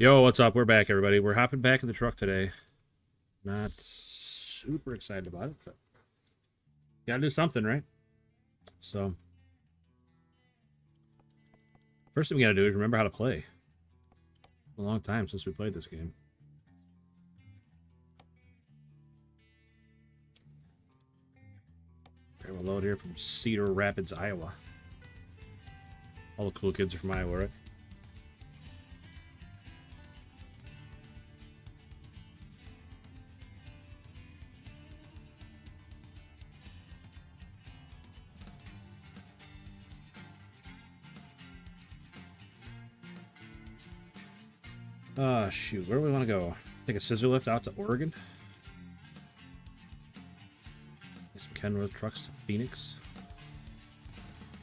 Yo, what's up? We're back, everybody. We're hopping back in the truck today. Not super excited about it, but gotta do something, right? So, first thing we gotta do is remember how to play. A long time since we played this game. Okay, we'll load here from Cedar Rapids, Iowa. All the cool kids are from Iowa, right? Shoot, where do we want to go? Take a scissor lift out to Oregon. Get some Kenworth trucks to Phoenix.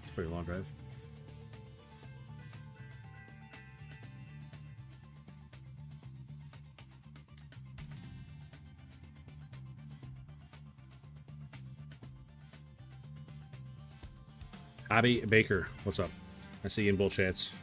It's a pretty long drive. Hobby Baker, what's up? I see you in bull chats.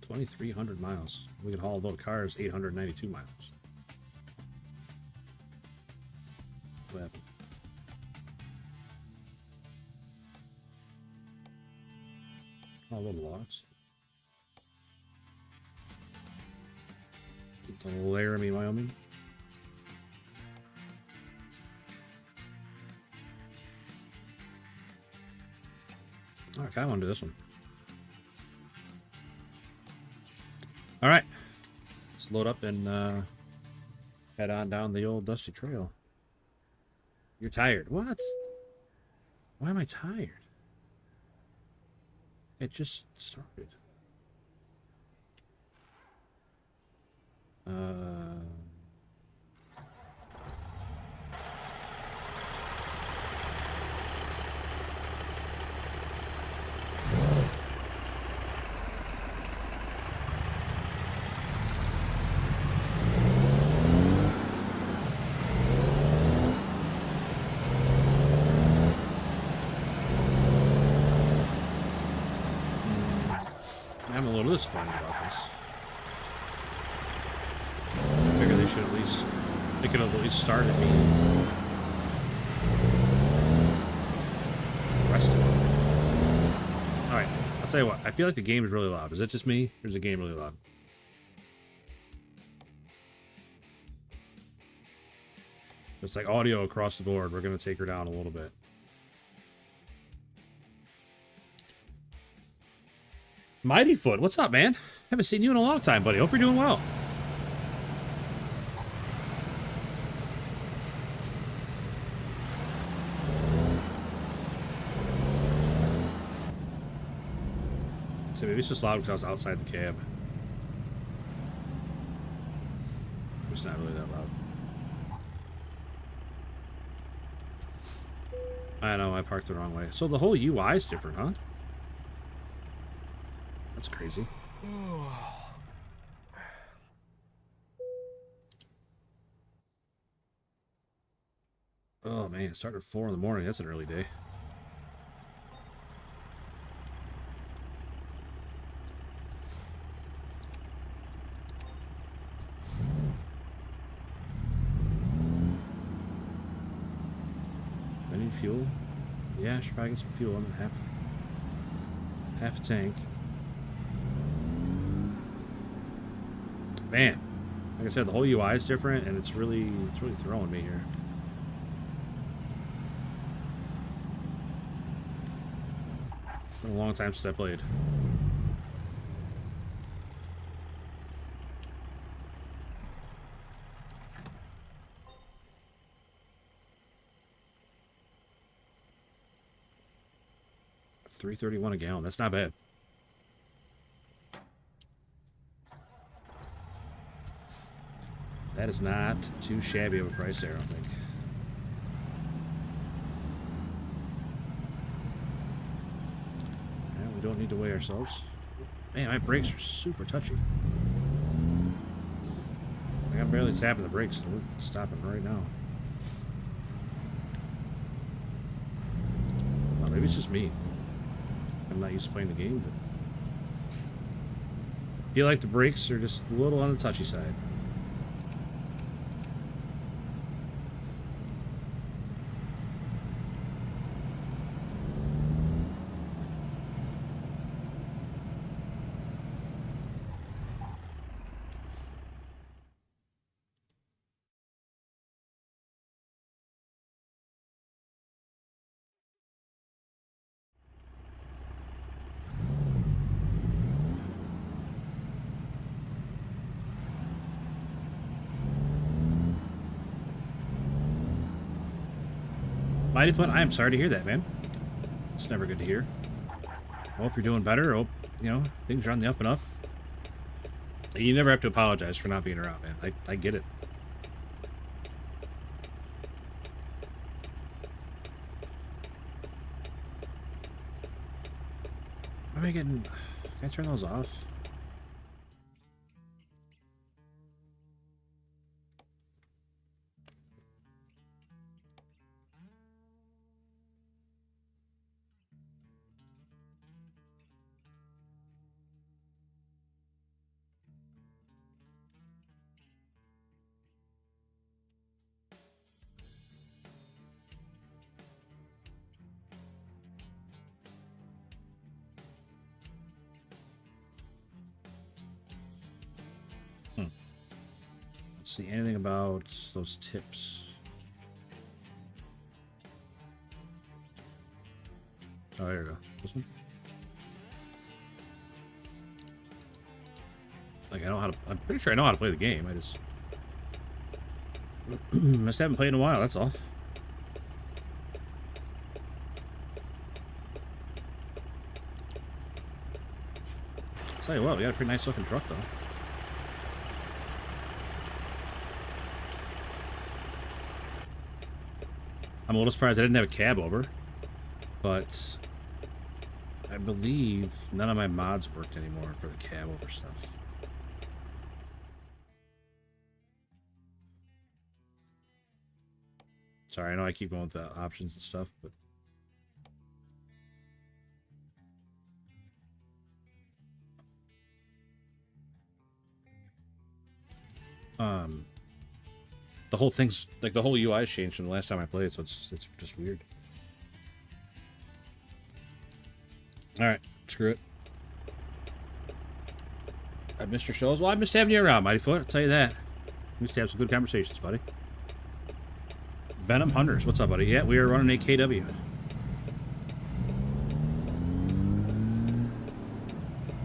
$2,300 miles. We can haul a load of cars 892 miles. What happened? All little logs. To Laramie, Wyoming. I kind of want to do this one. All right, let's load up and head on down the old dusty trail. You're tired. What? Why am I tired? It just started. I'm a little disappointed about this. I figure they should at least, they could have at least started me rested. Alright, I'll tell you what, I feel like the game is really loud. Is it just me, or is the game really loud? It's like audio across the board. We're going to take her down a little bit. Mightyfoot, what's up, man? Haven't seen you in a long time, buddy. Hope you're doing well. So maybe it's just loud because I was outside the cab. It's not really that loud. I know, I parked the wrong way. So the whole UI is different, huh? That's crazy. Oh man, it started at 4 in the morning. That's an early day. I need fuel. Yeah, I should probably get some fuel. I'm at half a tank. Man, like I said, the whole UI is different, and it's really throwing me here. It's been a long time since I played. $3.31 a gallon. That's not bad. That is not too shabby of a price there, I don't think. don't need to weigh ourselves. Man, my brakes are super touchy. Like, I'm barely tapping the brakes, and we're stopping right now. Oh, maybe it's just me. I'm not used to playing the game, but I feel like the brakes are just a little on the touchy side. Mighty Fun, I am sorry to hear that, man. It's never good to hear. I hope you're doing better. I hope, you know, things are on the up and up. You never have to apologize for not being around, man. I get it. Why am I getting... Can I turn those off? See anything about those tips? Oh, there we go. This one? Like, I know how to... I'm pretty sure I know how to play the game. I just... just haven't played in a while, that's all. I'll tell you what, we got a pretty nice looking truck, though. I'm a little surprised I didn't have a cab over, but I believe none of my mods worked anymore for the cab over stuff. Sorry, I know I keep going with the options and stuff, but the whole thing's like the whole UI's changed from the last time I played, so it's just weird. All right, screw it. I've missed your shows. Well, I missed having you around, Mighty Foot. I'll tell you that. We used to have some good conversations, buddy. Venom Hunters, what's up, buddy? Yeah, we are running a KW.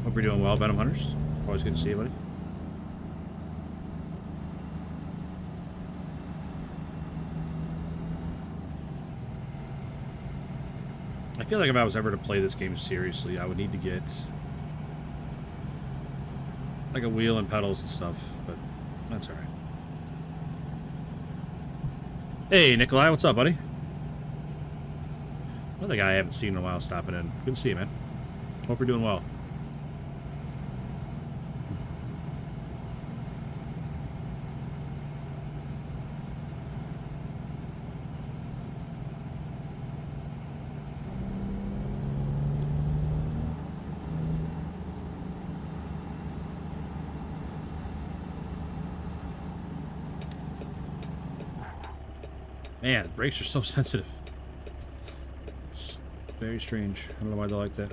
Hope you're doing well, Venom Hunters. Always good to see you, buddy. I feel like if I was ever to play this game seriously, I would need to get like a wheel and pedals and stuff, but that's alright. Hey, Nikolai, what's up, buddy? Another guy I haven't seen in a while stopping in. Good to see you, man. Hope you're doing well. Man, the brakes are so sensitive. It's very strange. I don't know why they're like that.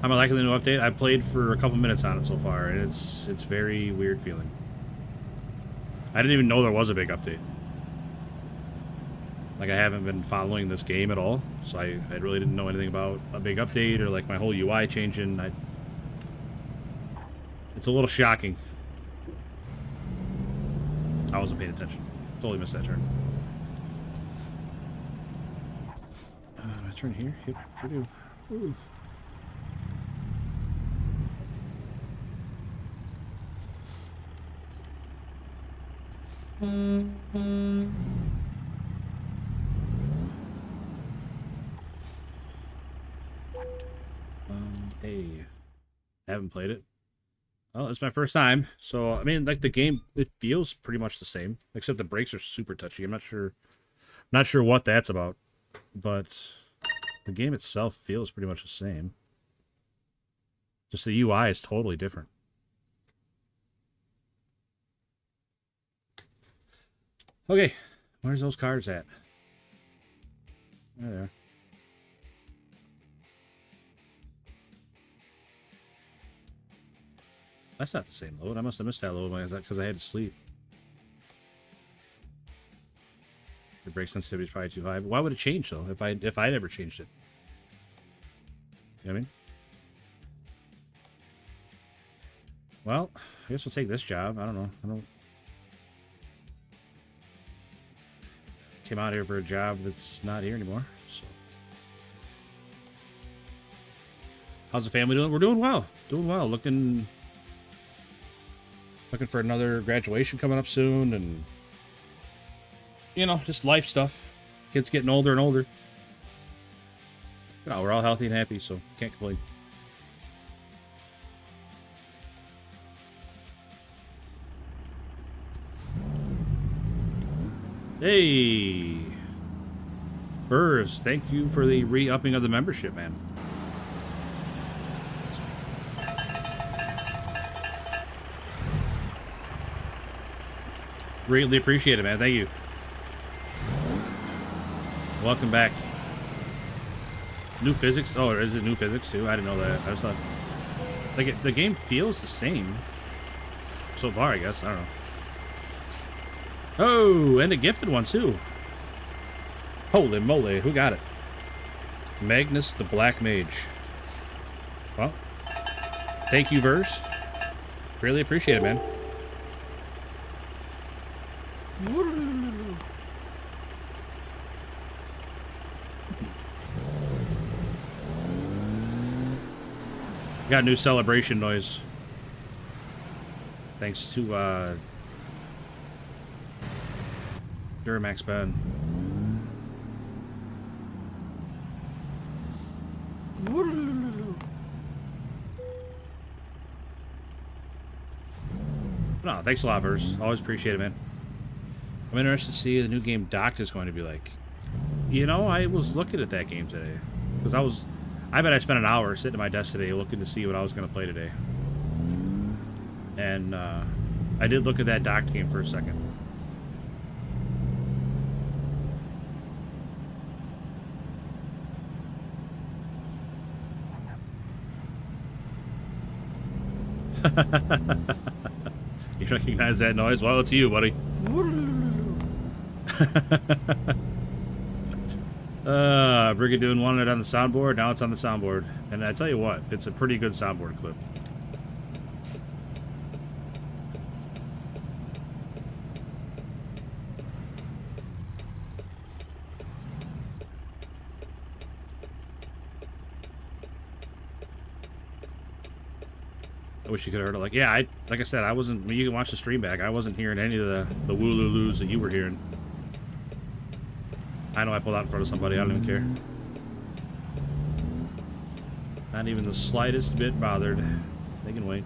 I'm liking the new update. I played for a couple minutes on it so far, and it's very weird feeling. I didn't even know there was a big update. Like, I haven't been following this game at all, so I really didn't know anything about a big update or like my whole UI changing. It's a little shocking. I wasn't paying attention. Totally missed that turn. Do I turn here? Yep, sure do. Ooh. Hey, haven't played it. Well, it's my first time, so I mean, like the game, it feels pretty much the same, except the brakes are super touchy. I'm not sure what that's about, but the game itself feels pretty much the same. Just the UI is totally different. Okay, where's those cars at? There they are. That's not the same load. I must have missed that load because I had to sleep. The brake sensitivity is probably too high. But why would it change though? If I never changed it, you know what I mean? Well, I guess we'll take this job. I don't know. I don't. Came out here for a job that's not here anymore. So, how's the family doing? We're doing well. Doing well. Looking for another graduation coming up soon, and you know, just life stuff. Kids getting older and older. You know, we're all healthy and happy, so can't complain. Hey, Burrs, thank you for the re-upping of the membership, man. Greatly appreciate it, man. Thank you. Welcome back. New physics? Oh, is it new physics too? I didn't know that. I just thought, like, the game feels the same so far. I guess I don't know. Oh, and a gifted one too. Holy moly, who got it? Magnus the Black Mage. Well, thank you, Verse. Really appreciate it, man. Got a new celebration noise. Thanks to Duramax Ben. No, thanks a lot, Verse. Always appreciate it, man. I'm interested to see the new game Docked is going to be like. You know, I was looking at that game today. Because I bet I spent an hour sitting at my desk today looking to see what I was going to play today. And I did look at that Docked game for a second. You recognize that noise? Well, it's you, buddy. Brigadoon wanted it on the soundboard. Now it's on the soundboard. And I tell you what, it's a pretty good soundboard clip. I wish you could have heard it. Like, yeah, like I said, I wasn't. You can watch the stream back. I wasn't hearing any of the woololoos that you were hearing. I know I pulled out in front of somebody. I don't even care. Not even the slightest bit bothered. They can wait.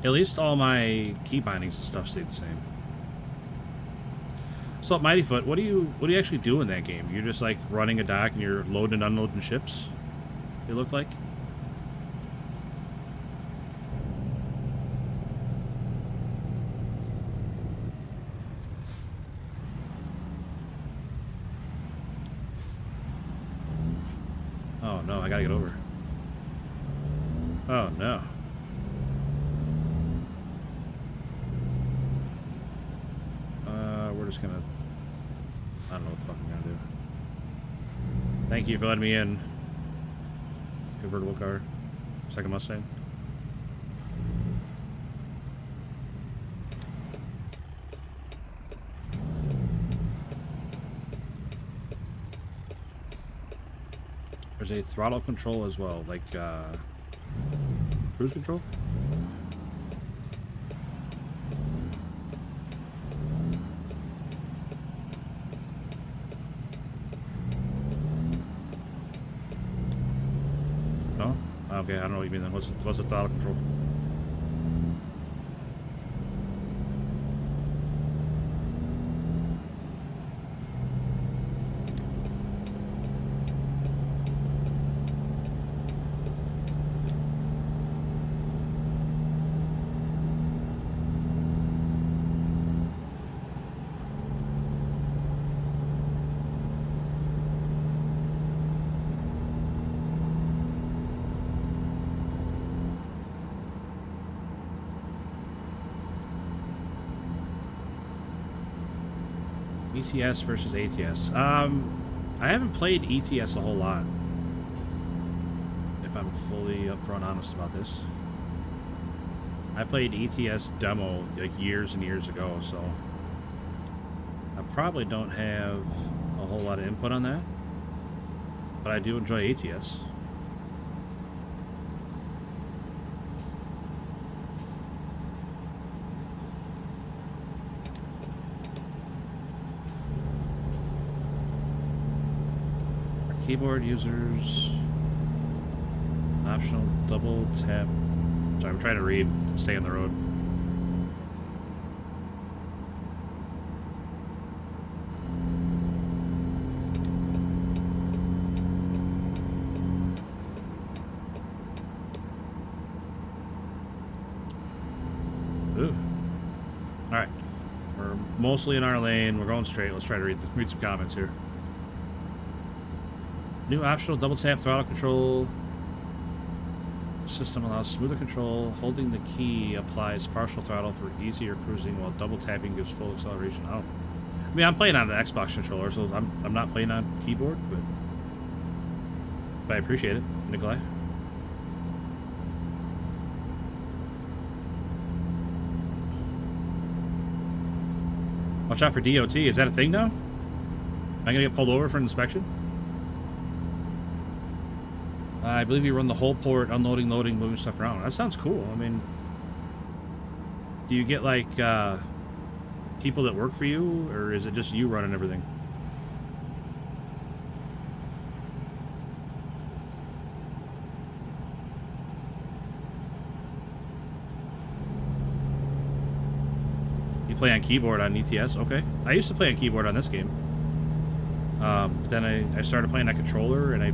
At least all my key bindings and stuff stayed the same. So, Mightyfoot, what do you actually do in that game? You're just like running a dock and you're loading and unloading ships? It looked like. Oh no, I gotta get over. Oh no. We're just gonna... I don't know what the fuck I'm gonna do. Thank you for letting me in. Convertible car. Second Mustang. There's a throttle control as well, like cruise control. No? Okay, I don't know what you mean then. What's the throttle control? ETS versus ATS. I haven't played ETS a whole lot, if I'm fully upfront honest about this. I played ETS demo like years and years ago, so I probably don't have a whole lot of input on that, but I do enjoy ATS. Keyboard users, optional double tap. Sorry, I'm trying to read and stay on the road. Ooh. Alright. We're mostly in our lane. We're going straight. Let's try to read some comments here. New optional double tap throttle control. System allows smoother control. Holding the key applies partial throttle for easier cruising, while double tapping gives full acceleration. Oh, I mean, I'm playing on an Xbox controller, so I'm not playing on keyboard, but I appreciate it, Nikolai. Watch out for DOT. Is that a thing now? Am I gonna get pulled over for an inspection? I believe you run the whole port, unloading, loading, moving stuff around. That sounds cool. I mean, do you get, like, people that work for you, or is it just you running everything? You play on keyboard on ETS? Okay. I used to play on keyboard on this game. Then I started playing on controller, and I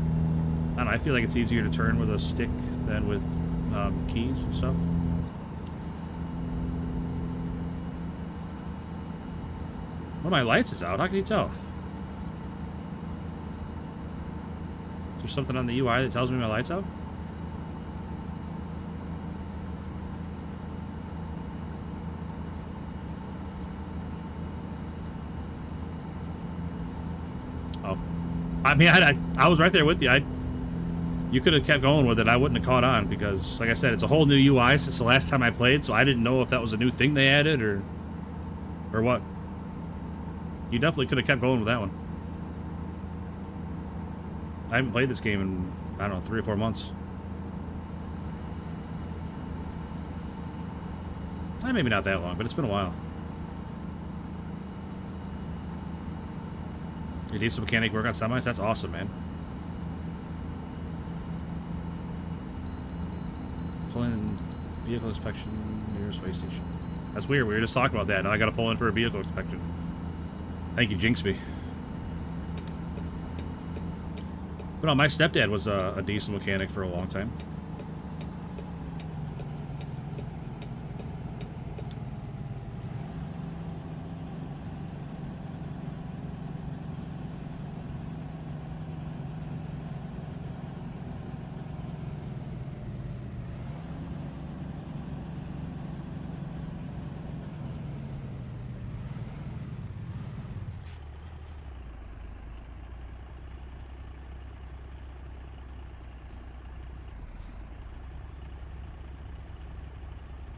don't know, I feel like it's easier to turn with a stick than with keys and stuff. One of my lights is out. How can you tell? Is there something on the UI that tells me my light's out? Oh. I mean, I was right there with you. You could have kept going with it. I wouldn't have caught on because, like I said, it's a whole new UI since the last time I played, so I didn't know if that was a new thing they added or what. You definitely could have kept going with that one. I haven't played this game in, I don't know, 3 or 4 months. Maybe not that long, but it's been a while. Your diesel mechanic work on semis? That's awesome, man. Pull in vehicle inspection near space station. That's weird. We were just talking about that. Now I gotta pull in for a vehicle inspection. Thank you, Jinx me. But no, my stepdad was a diesel mechanic for a long time.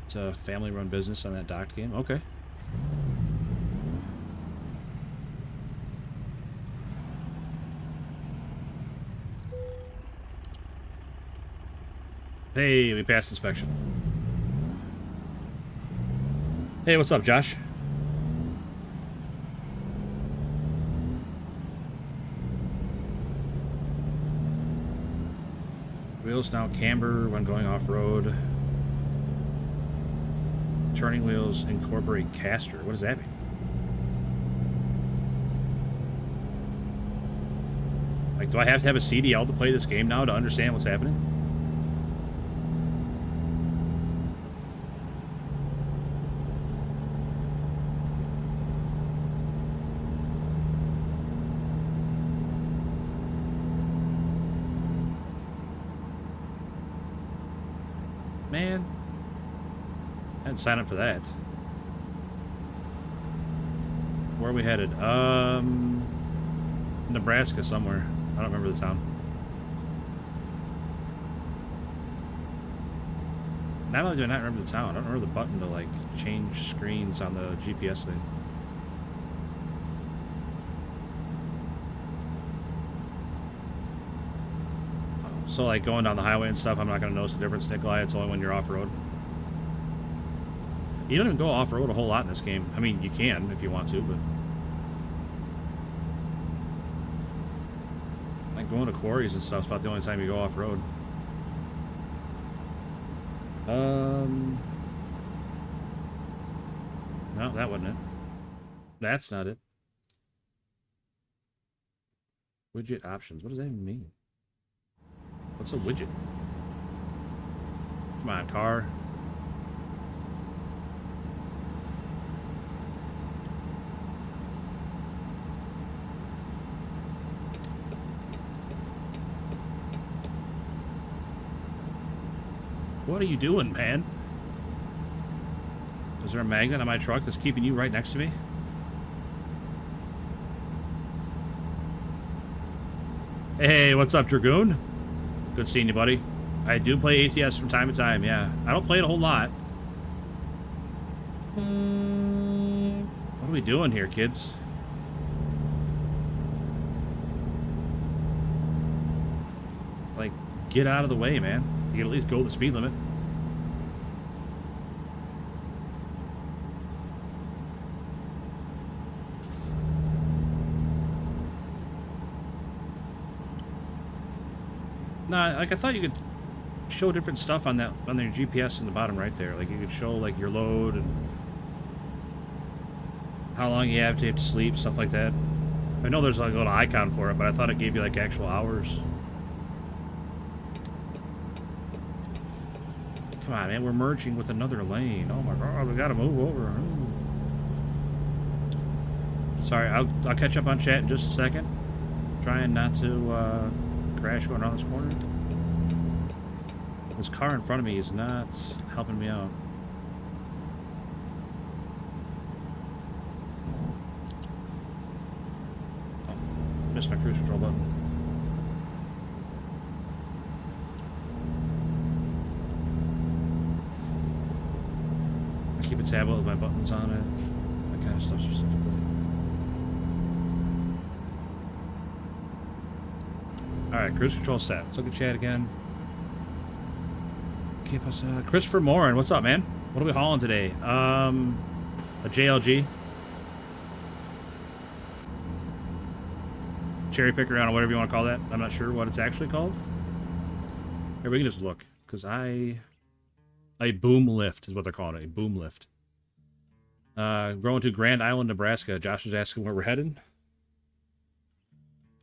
It's a family-run business on that docked game. Okay. Hey, we passed inspection. Hey, what's up, Josh? Wheels now camber when going off-road. Turning wheels incorporate caster. What does that mean? Like, do I have to have a CDL to play this game now to understand what's happening? Man. I didn't sign up for that. Where are we headed? Nebraska somewhere. I don't remember the town. Not only do I not remember the town, I don't remember the button to, like, change screens on the GPS thing. So, like, going down the highway and stuff, I'm not going to notice the difference, Nikolai. It's only when you're off-road. You don't even go off-road a whole lot in this game. I mean, you can if you want to, but... like, going to quarries and stuff is about the only time you go off-road. No, that wasn't it. That's not it. Widget options. What does that even mean? What's a widget? Come on, car. What are you doing, man? Is there a magnet on my truck that's keeping you right next to me? Hey, what's up, Dragoon? Good seeing you, buddy. I do play ATS from time to time, yeah. I don't play it a whole lot. What are we doing here, kids? Like, get out of the way, man. You can at least go the speed limit. Nah, like I thought you could show different stuff on that on your GPS in the bottom right there. Like you could show like your load and how long you have to sleep, stuff like that. I know there's like a little icon for it, but I thought it gave you like actual hours. Come on, man, we're merging with another lane. Oh my god, we gotta move over. Sorry, I'll catch up on chat in just a second. Trying not to crash going around this corner. This car in front of me is not helping me out. Oh, missed my cruise control button. I keep a tablet with my buttons on it. That kind of stuff specifically. Alright, cruise control set. Let's look at chat again. Keep us, Christopher Morin, what's up, man? What are we hauling today? A JLG. Cherry picker, I don't know, whatever you want to call that. I'm not sure what it's actually called. Here, we can just look. Because a boom lift is what they're calling it. A boom lift. Going to Grand Island, Nebraska. Josh was asking where we're headed.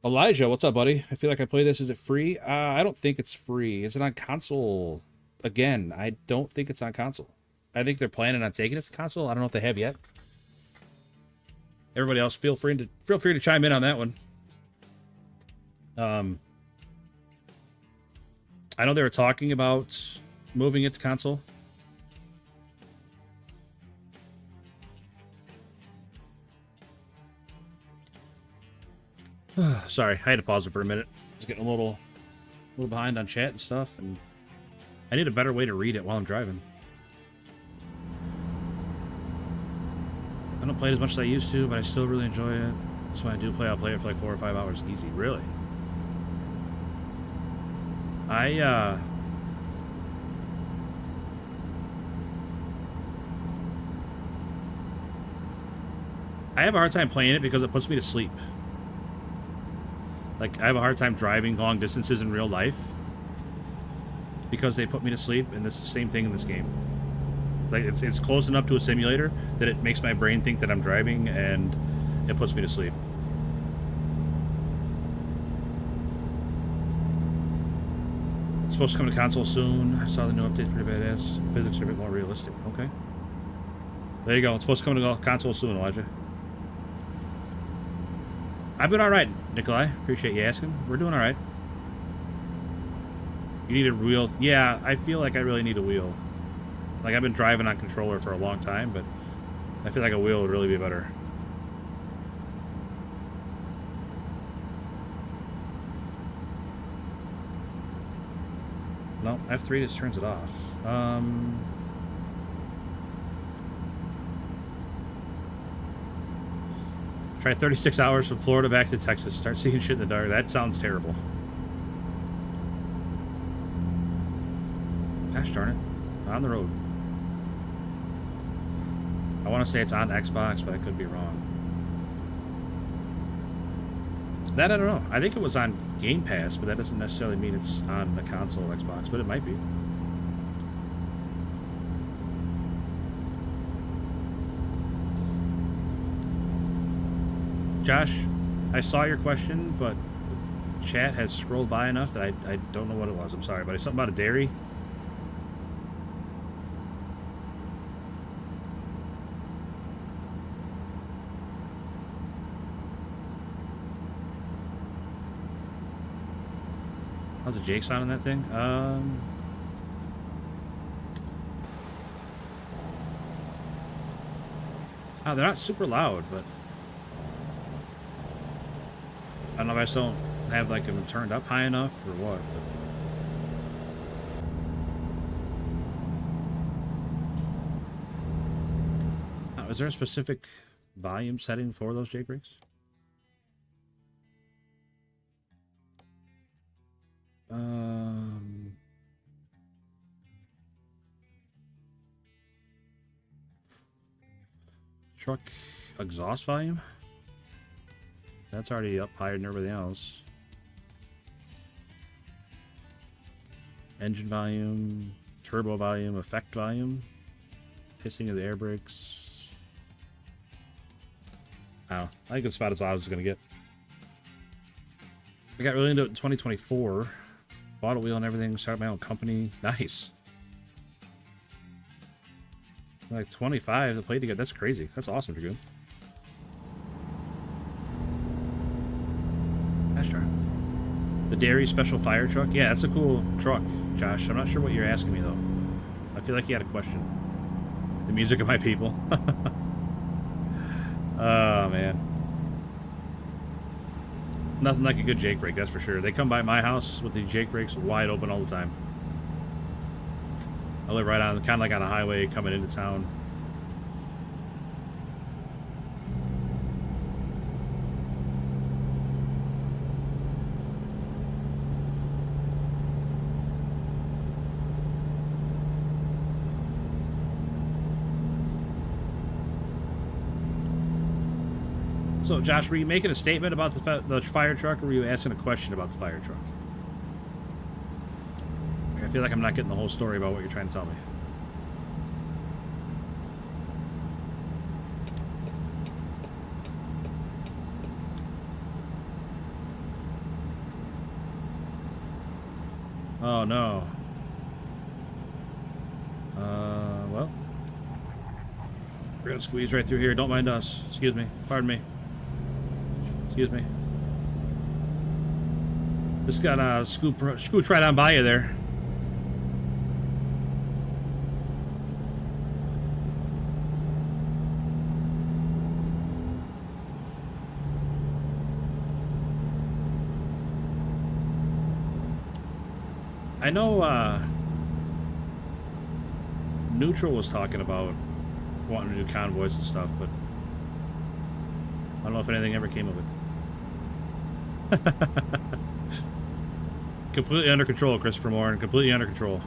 Elijah, what's up, buddy? I feel like I play this. Is it free? I don't think it's free. Is it on console? Again, I don't think it's on console. I think they're planning on taking it to console. I don't know if they have yet. Everybody else, feel free to chime in on that one. I know they were talking about moving it to console. Sorry, I had to pause it for a minute. I was getting a little behind on chat and stuff, and I need a better way to read it while I'm driving. I don't play it as much as I used to, but I still really enjoy it. So when I do play, I'll play it for like 4 or 5 hours easy. Really? I have a hard time playing it because it puts me to sleep. Like, I have a hard time driving long distances in real life because they put me to sleep, and it's the same thing in this game. Like, it's close enough to a simulator that it makes my brain think that I'm driving, and it puts me to sleep. It's supposed to come to console soon. I saw the new update, pretty badass. Physics are a bit more realistic. Okay. There you go. It's supposed to come to console soon, Elijah. I've been alright, Nikolai. Appreciate you asking. We're doing alright. You need a wheel. Yeah, I feel like I really need a wheel. Like, I've been driving on controller for a long time, but I feel like a wheel would really be better. No, F3 just turns it off. Try 36 hours from Florida back to Texas. Start seeing shit in the dark. That sounds terrible. Gosh darn it. On the road. I want to say it's on Xbox, but I could be wrong. That I don't know. I think it was on Game Pass, but that doesn't necessarily mean it's on the console Xbox, but it might be. Josh, I saw your question, but chat has scrolled by enough that I don't know what it was. I'm sorry, but it's something about a dairy. How's the Jake sound on that thing? Oh, they're not super loud, but I don't know if I just don't have like them turned up high enough or what. But... is there a specific volume setting for those Jake brakes? Truck exhaust volume? That's already up higher than everything else. Engine volume, turbo volume, effect volume, hissing of the air brakes. Oh, I think it's about as loud as it's gonna get. I got really into it in 2024. Bought a wheel and everything, started my own company. Nice. Like 25 to play together. That's crazy. That's awesome, Dragoon. That's right. The Dairy Special Fire Truck? Yeah, that's a cool truck, Josh. I'm not sure what you're asking me, though. I feel like you had a question. The music of my people. Oh, man. Nothing like a good Jake brake, that's for sure. They come by my house with the Jake brakes wide open all the time. I live right on, kind of like on a highway coming into town. So, Josh, were you making a statement about the fire truck, or were you asking a question about the fire truck? I feel like I'm not getting the whole story about what you're trying to tell me. Oh, no. Well. We're gonna squeeze right through here. Don't mind us. Excuse me. Pardon me. Excuse me. Just gotta scoot right on by you there. I know Neutral was talking about wanting to do convoys and stuff, but don't know if anything ever came of it. Completely under control, Christopher Moore. Completely under control.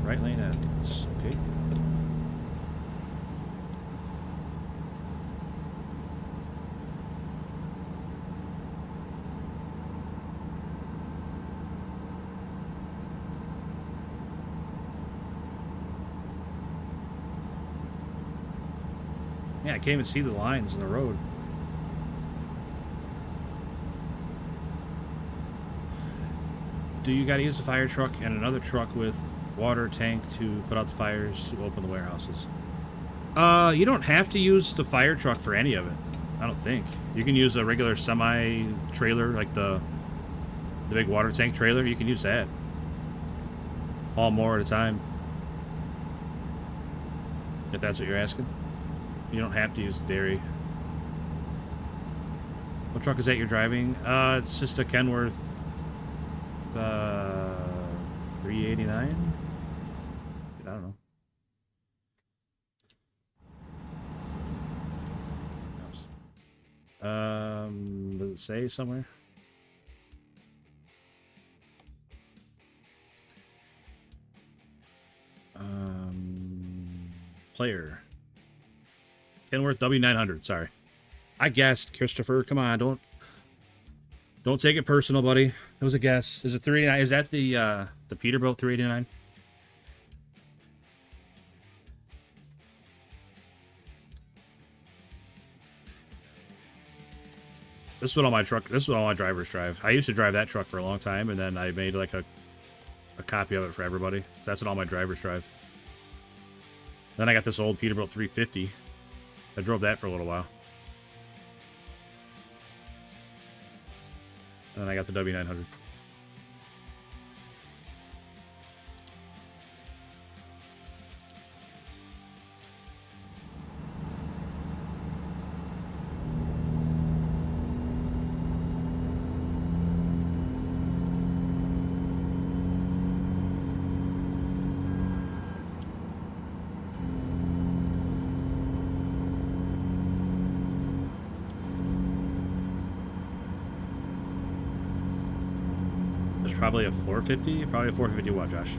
Right lane ends. Okay. Yeah, I can't even see the lines in the road. Do you gotta use the fire truck and another truck with water tank to put out the fires to open the warehouses? You don't have to use the fire truck for any of it. I don't think. You can use a regular semi-trailer, like the big water tank trailer. You can use that. Haul more at a time. If that's what you're asking. You don't have to use the dairy. What truck is that you're driving? It's just a Kenworth 389? I don't know. Does it say somewhere? Player. Kenworth W900, sorry. I guessed, Christopher. Come on, don't take it personal, buddy. It was a guess. Is it 389? Is that the Peterbilt 389? This is what all my drivers drive. I used to drive that truck for a long time, and then I made like a copy of it for everybody. That's what all my drivers drive. Then I got this old Peterbilt 350. I drove that for a little while. And then I got the W900. Probably a 450. Probably a 450 watt, Josh.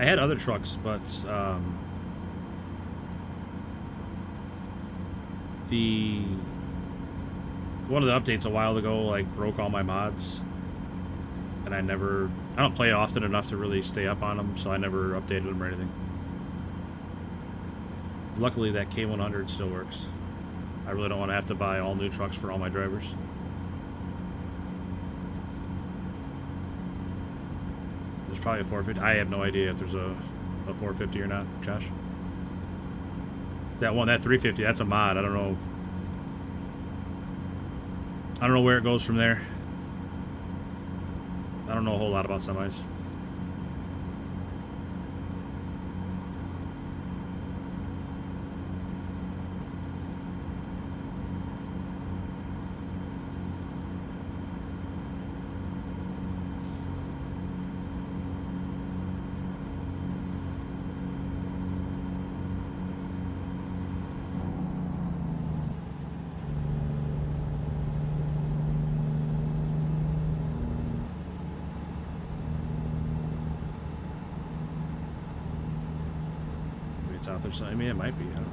I had other trucks, but one of the updates a while ago like broke all my mods, and I don't play often enough to really stay up on them, so I never updated them or anything. Luckily, that K100 still works. I really don't want to have to buy all new trucks for all my drivers. There's probably a 450. I have no idea if there's a 450 or not, Josh. That 350, that's a mod. I don't know. I don't know where it goes from there. I don't know a whole lot about semis. Out there, so I mean, it might be. I don't know.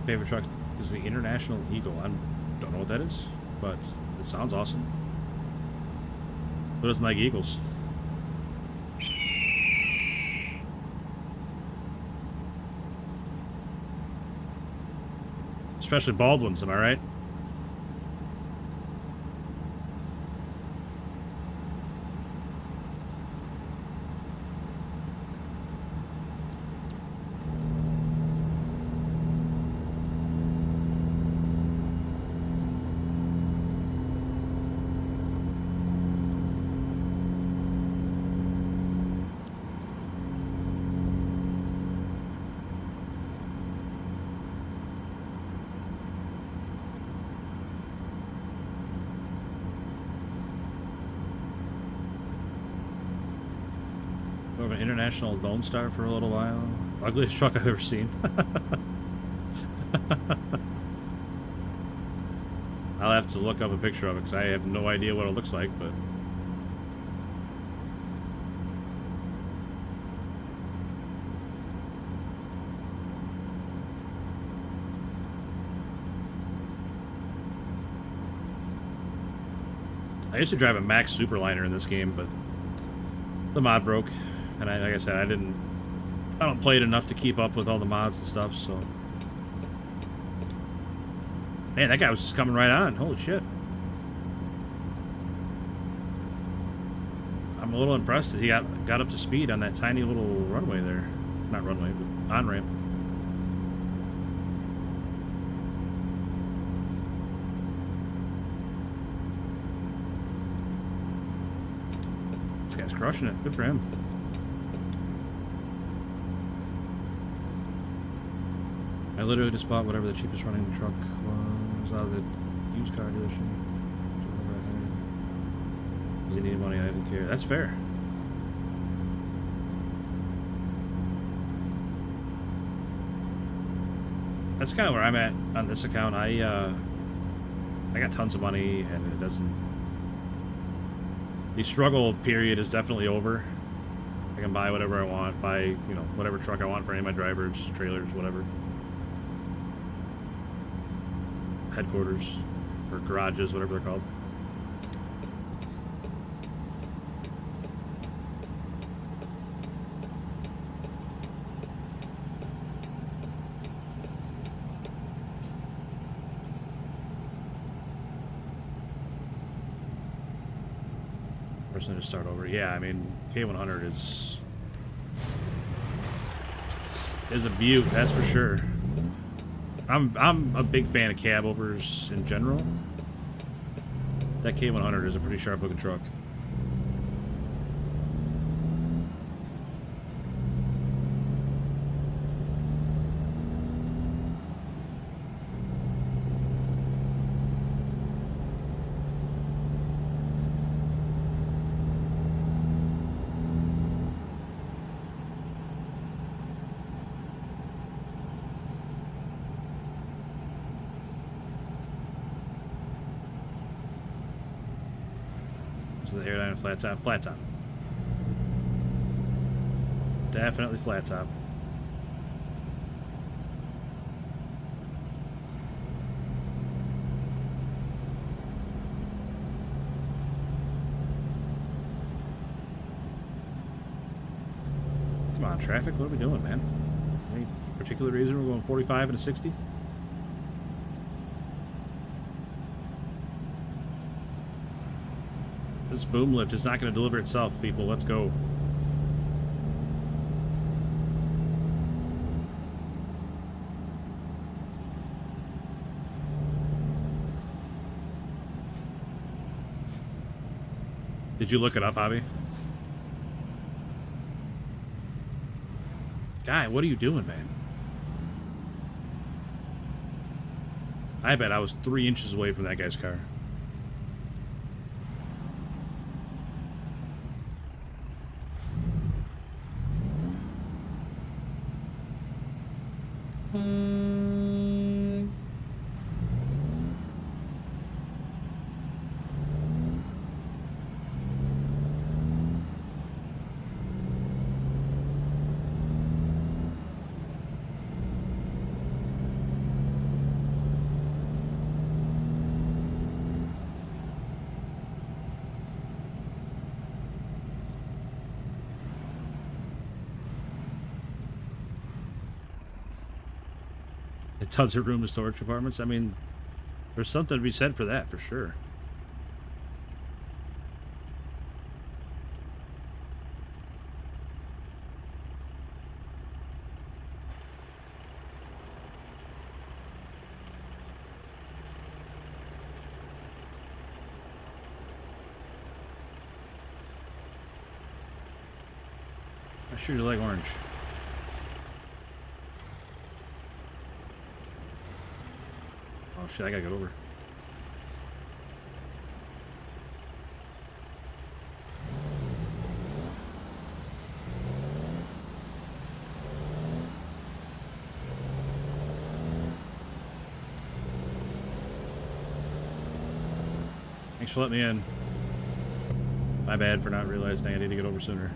Favorite truck is the International Eagle. I don't know what that is, but it sounds awesome. Who doesn't like Eagles? Especially bald ones, am I right? More of an international Lone Star for a little while. Ugliest truck I've ever seen. I'll have to look up a picture of it because I have no idea what it looks like, but... I used to drive a Max Superliner in this game, but the mod broke, and like I said, I don't play it enough to keep up with all the mods and stuff, so... Man, that guy was just coming right on. Holy shit. I'm a little impressed that he got up to speed on that tiny little runway there. Not runway, but on-ramp. This guy's crushing it. Good for him. I literally just bought whatever the cheapest running truck was out of the used car dealership. Because he needed money, I didn't care. That's fair. That's kind of where I'm at on this account. I got tons of money, and it doesn't... The struggle period is definitely over. I can buy whatever I want, buy, you know, whatever truck I want for any of my drivers, trailers, whatever. Headquarters, or garages, whatever they're called. Person to start over. Yeah, I mean, K100 is a beaut, that's for sure. I'm a big fan of cab overs in general. That K100 is a pretty sharp looking truck. The hairline and flat top. Flat top. Definitely flat top. Come on, traffic. What are we doing, man? Any particular reason we're going 45 and a 60? This boom lift is not going to deliver itself, people. Let's go. Did you look it up, Hobby? Guy, what are you doing, man? I bet I was 3 inches away from that guy's car. tons of room in storage compartments. I mean, there's something to be said for that, for sure. I sure do like orange. Oh shit, I gotta get over. Thanks for letting me in. My bad for not realizing I need to get over sooner.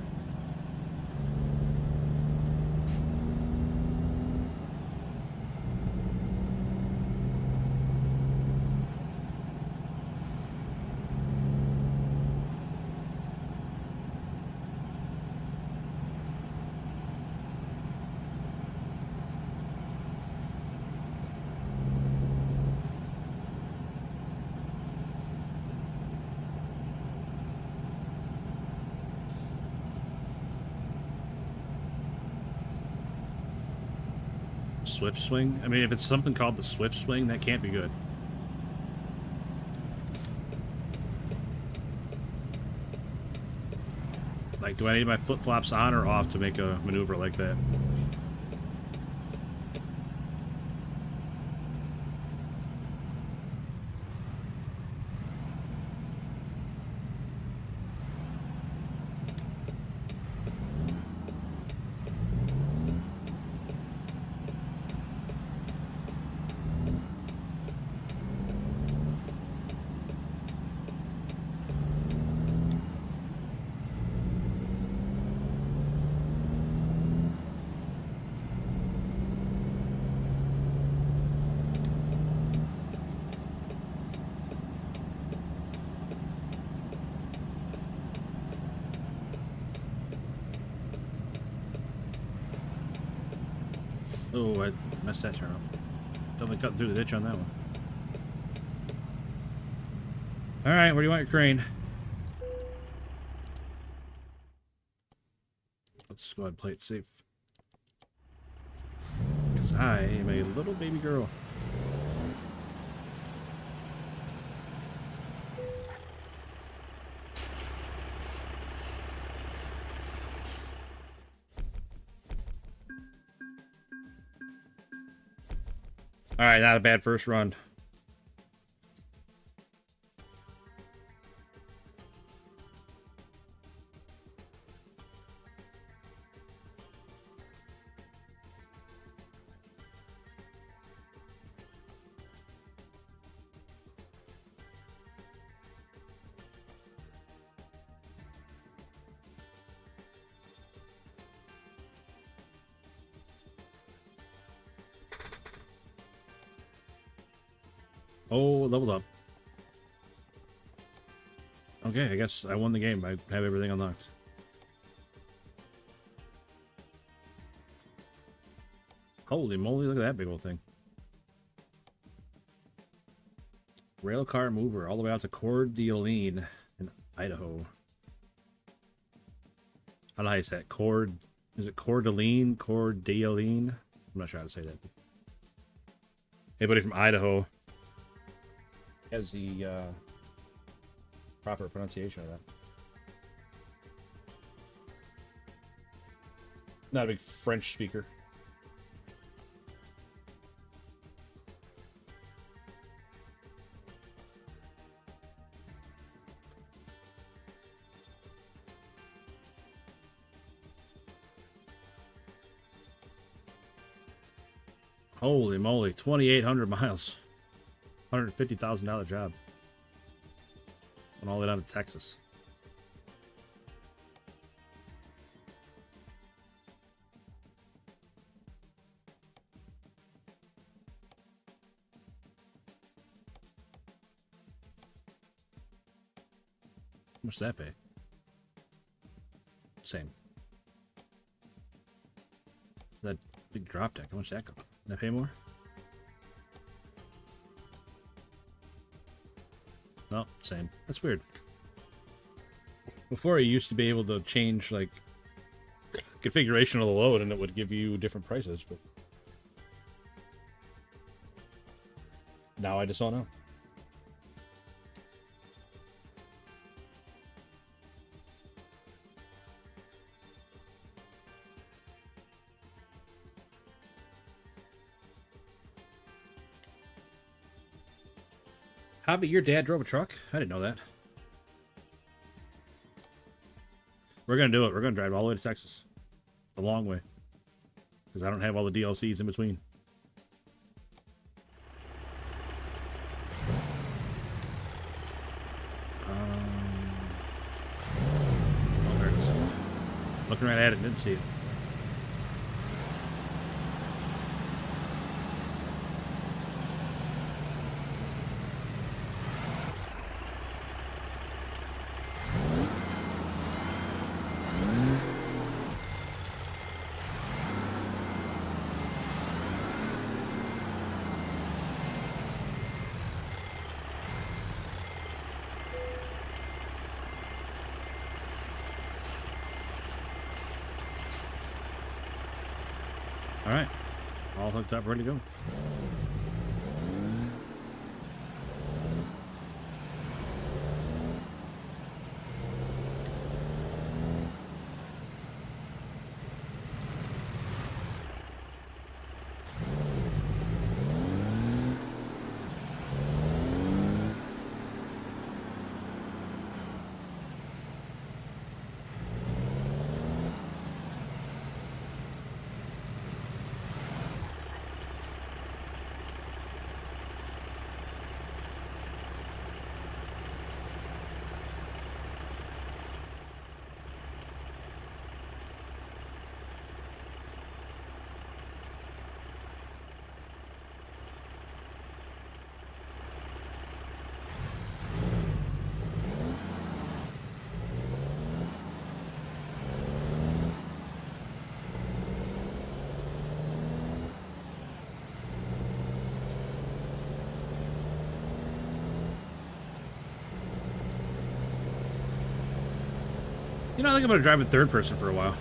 Swift swing? I mean, if it's something called the swift swing, that can't be good. Like, do I need my flip-flops on or off to make a maneuver like that? Oh, I messed that turn up. Definitely cutting through the ditch on that one. Alright, where do you want your crane? Let's go ahead and play it safe. Because I am a little baby girl. Alright, not a bad first run. Oh, leveled up. Okay, I guess I won the game. I have everything unlocked. Holy moly, look at that big old thing. Railcar mover all the way out to Coeur d'Alene in Idaho. I don't know how you say it. Is it Coeur d'Alene? Coeur d'Alene? I'm not sure how to say that. Anybody from Idaho has the proper pronunciation of that. Not a big French speaker. Holy moly, 2,800 miles. $150,000 job. Went all the way down to Texas. How much does that pay? Same. That big drop deck, how much did that go? Did that pay more? No, same. That's weird. Before, you used to be able to change, like, configuration of the load, and it would give you different prices, but now I just don't know. Hobby, your dad drove a truck? I didn't know that. We're going to do it. We're going to drive all the way to Texas. The long way. Because I don't have all the DLCs in between. Oh, there it is. Looking right at it, didn't see it. All right, all hooked up, ready to go. You know, I think I'm going to drive in third person for a while.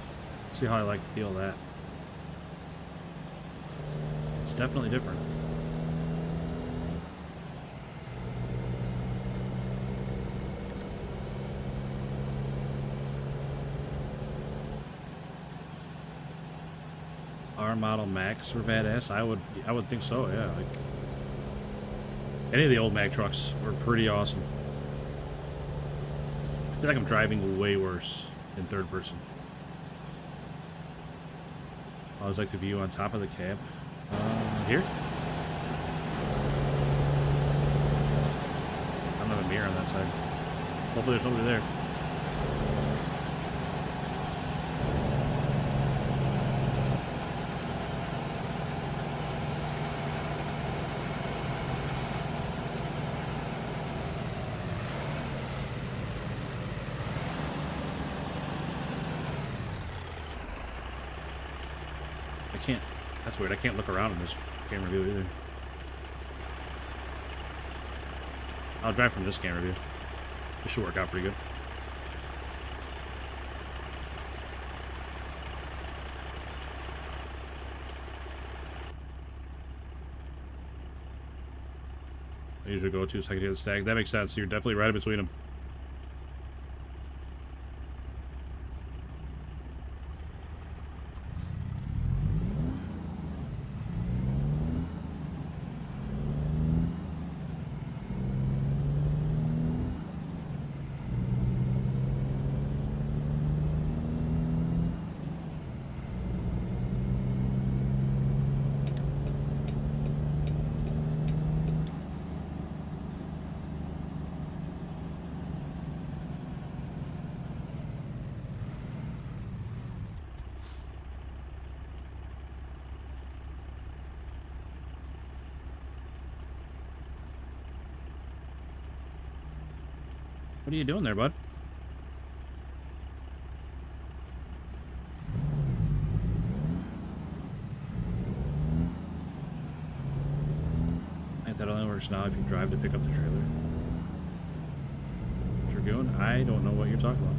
See how I like to feel that. It's definitely different. R model Macs were badass. I would think so, yeah. Like any of the old Mac trucks were pretty awesome. I feel like I'm driving way worse in third person. I always like the view on top of the cab. Here? I don't have a mirror on that side. Hopefully there's nobody there. That's weird. I can't look around in this camera view either. I'll drive from this camera view. This should work out pretty good. I usually go to so I can get the stack. That makes sense. You're definitely right in between them. What are you doing there, bud? I think that only works now if you drive to pick up the trailer. Lagoon? I don't know what you're talking about.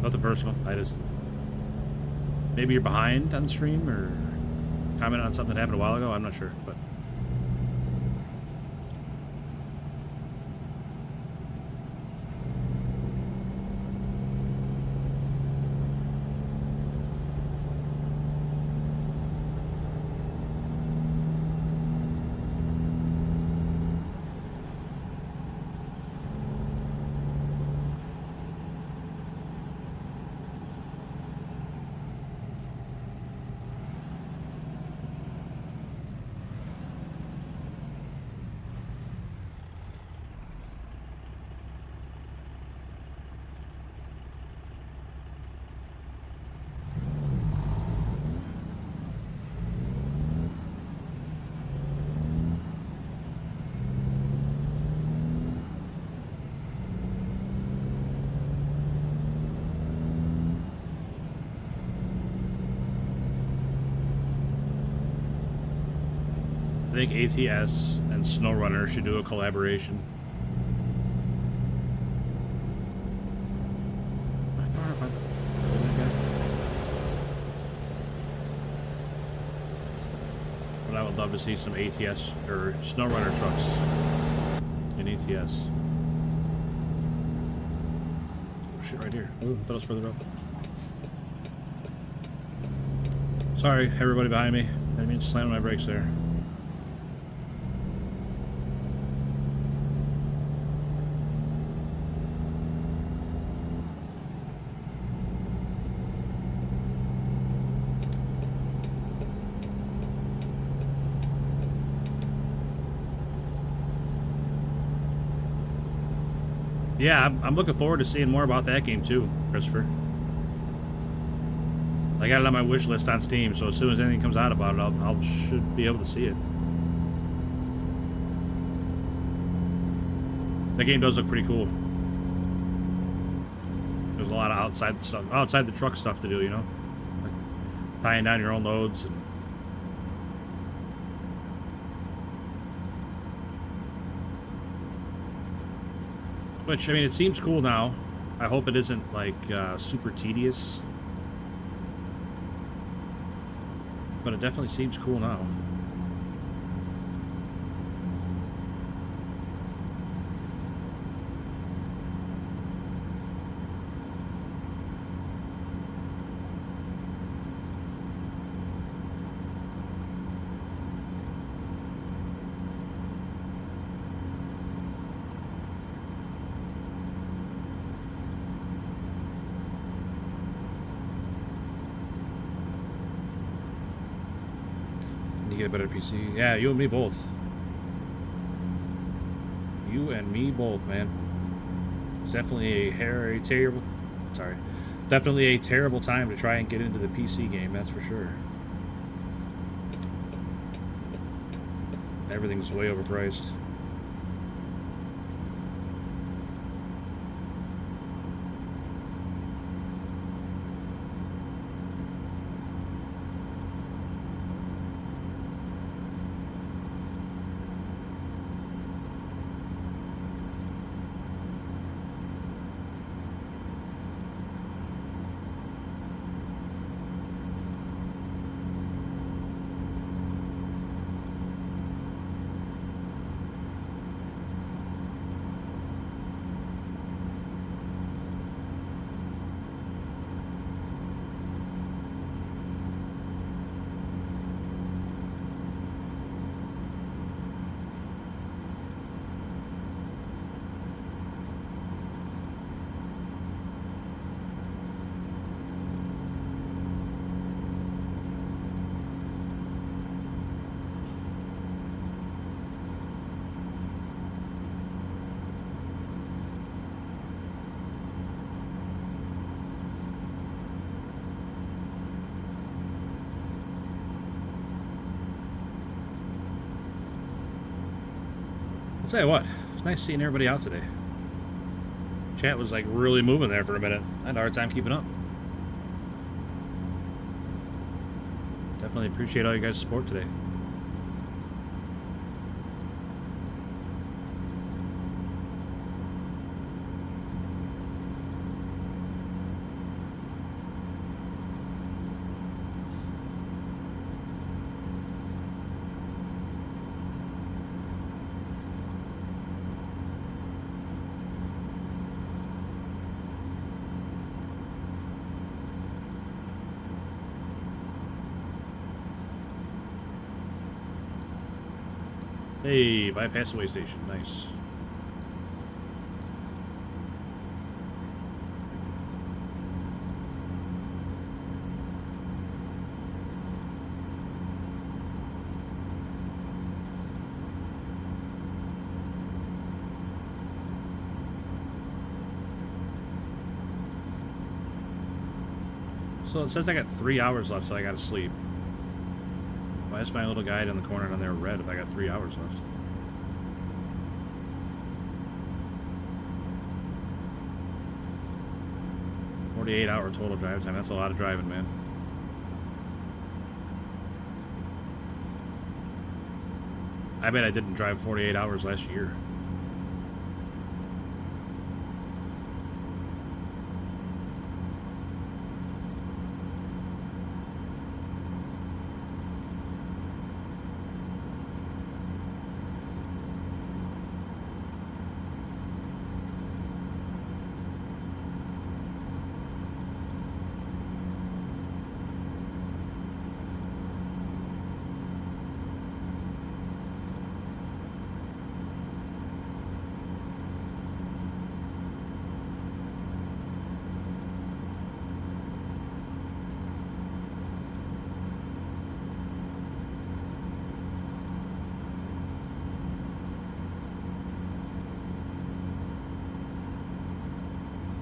Nothing personal. I just... Maybe you're behind on the stream or comment on something that happened a while ago. I'm not sure, but... I think ATS and Snowrunner should do a collaboration. How far have I... But I would love to see some ATS or Snowrunner trucks in ATS. Oh shit, right here. Oh, I thought it was further up. Sorry, everybody behind me. I didn't mean to slam my brakes there. Yeah, I'm looking forward to seeing more about that game too, Christopher. I got it on my wish list on Steam, so as soon as anything comes out about it, I should be able to see it. That game does look pretty cool. There's a lot of outside the truck stuff to do, you know, like tying down your own loads and. Which, I mean, it seems cool now. I hope it isn't, like, super tedious. But it definitely seems cool now. Get a better PC. Yeah, you and me both. You and me both, man. It's definitely definitely a terrible time to try and get into the PC game, that's for sure. Everything's way overpriced. I'll tell you what, it's nice seeing everybody out today. Chat was like really moving there for a minute. I had a hard time keeping up. Definitely appreciate all you guys' support today. Hey, bypass the way station. Nice. So it says I got 3 hours left, so I gotta sleep. Why is my little guide in the corner down there red if I got 3 hours left? $48-hour total drive time. That's a lot of driving, man. I bet I didn't drive 48 hours last year.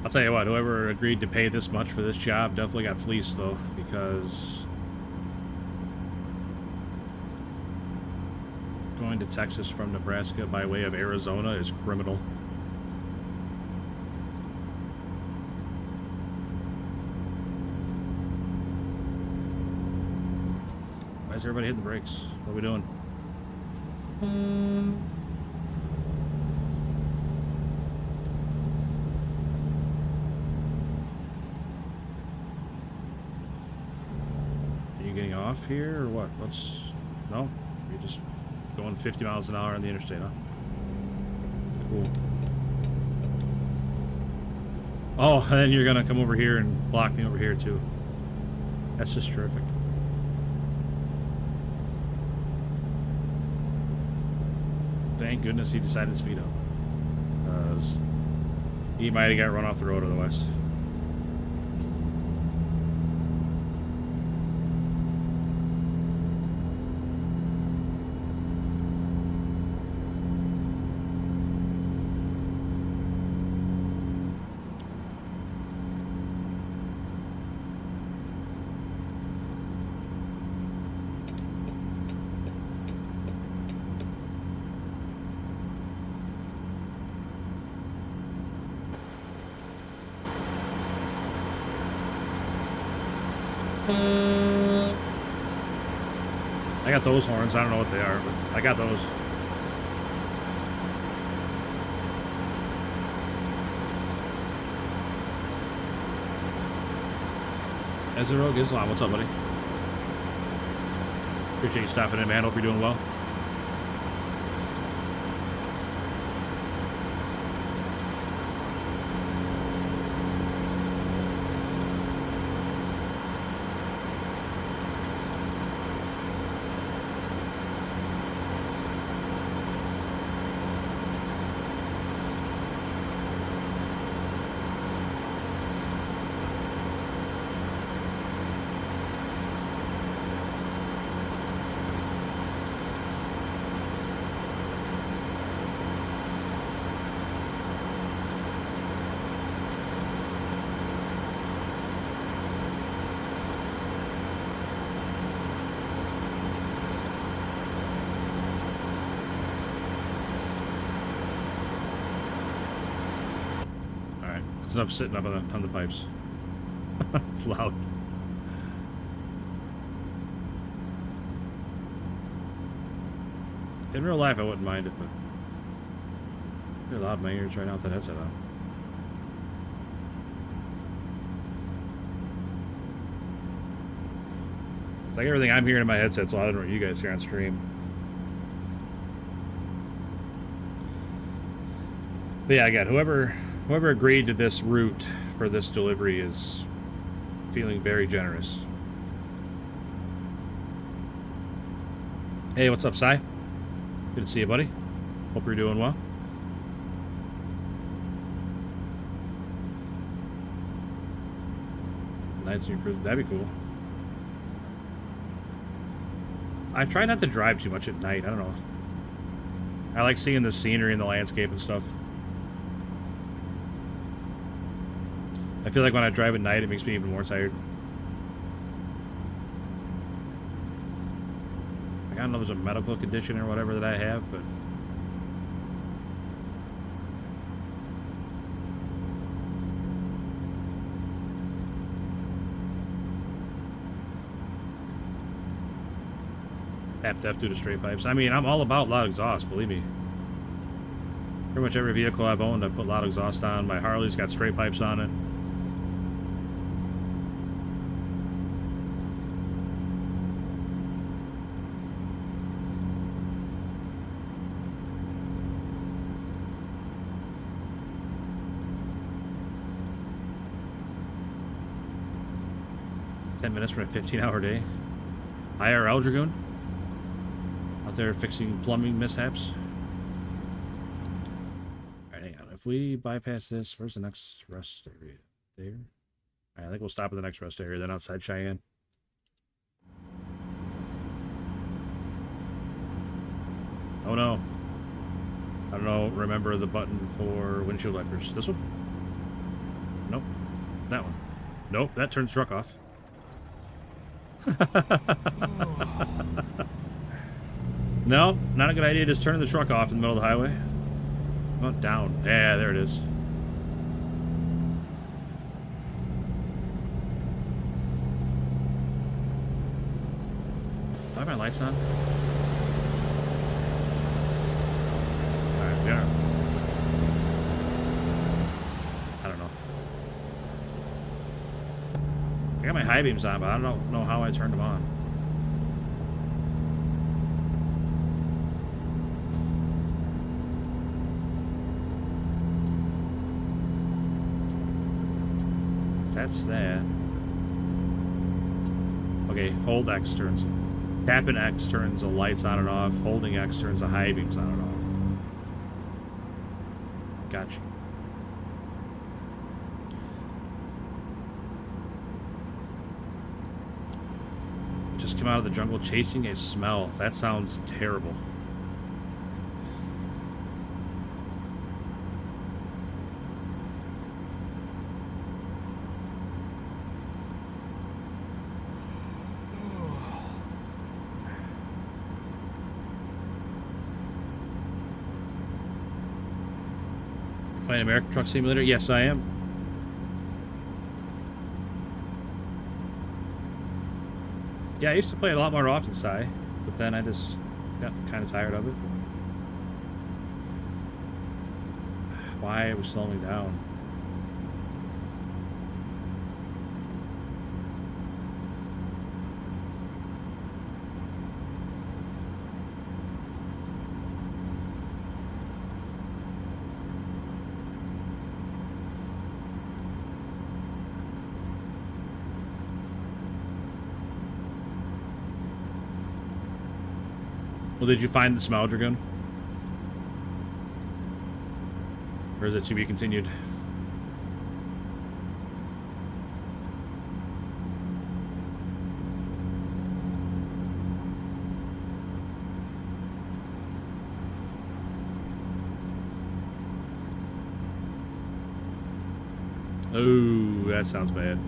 I'll tell you what, whoever agreed to pay this much for this job definitely got fleeced, though, because going to Texas from Nebraska by way of Arizona is criminal. Why is everybody hitting the brakes? What are we doing? Off here or what? What's no? You're just going 50 miles an hour on the interstate, huh? Cool. Oh, and then you're gonna come over here and block me over here too. That's just terrific. Thank goodness he decided to speed up, because he might have got run off the road otherwise. I got those horns. I don't know what they are, but I got those. As a Rogue Islam, what's up, buddy? Appreciate you stopping in, man. Hope you're doing well. It's enough sitting up on the pipes. It's loud. In real life, I wouldn't mind it, but it's really loud in my ears right now with that headset on. It's like everything I'm hearing in my headset's louder than what you guys hear on stream. But yeah, again, whoever agreed to this route for this delivery is feeling very generous. Hey, what's up, Sai? Good Good to see you, buddy. Hope you're doing well. Nights in your cruise, that'd be cool. I try not to drive too much at night. I don't know. I like seeing the scenery and the landscape and stuff. I feel like when I drive at night, it makes me even more tired. I don't know if there's a medical condition or whatever that I have, but... Half def due to straight pipes. I mean, I'm all about loud exhaust, believe me. Pretty much every vehicle I've owned, I put loud exhaust on. My Harley's got straight pipes on it. Minutes for a 15-hour day. IRL Dragoon out there fixing plumbing mishaps. Alright, hang on. If we bypass this, where's the next rest area? There? Alright, I think we'll stop at the next rest area, then outside Cheyenne. Oh no. I don't know, remember the button for windshield wipers. This one? Nope. That one. Nope, that turns truck off. No, not a good idea. Just turning the truck off in the middle of the highway. Oh, down. Yeah, there it is. Do I have my lights on? Alright, we are. I don't know. I got my high beams on, but I don't know how I turned them on. That's that. Okay, hold X turns. Tapping X turns the lights on and off. Holding X turns the high beams on and off. Gotcha. Just come out of the jungle chasing a smell. That sounds terrible. Playing American Truck Simulator? Yes, I am. Yeah, I used to play it a lot more often, Sai, but then I just got kind of tired of it. Why it was slowing down. Well, did you find the smell, Dragoon? Or is it to be continued? Oh, that sounds bad.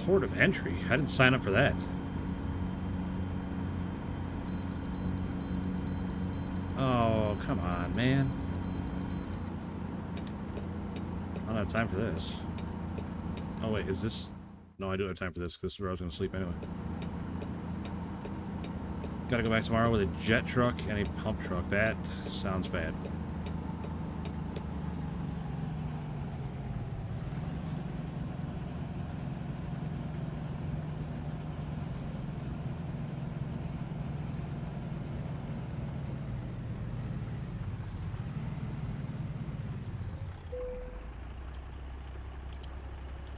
Port of entry? I didn't sign up for that. Oh, come on, man. I don't have time for this. Oh, wait, is this... No, I do have time for this, because this is where I was going to sleep anyway. Gotta go back tomorrow with a jet truck and a pump truck. That sounds bad.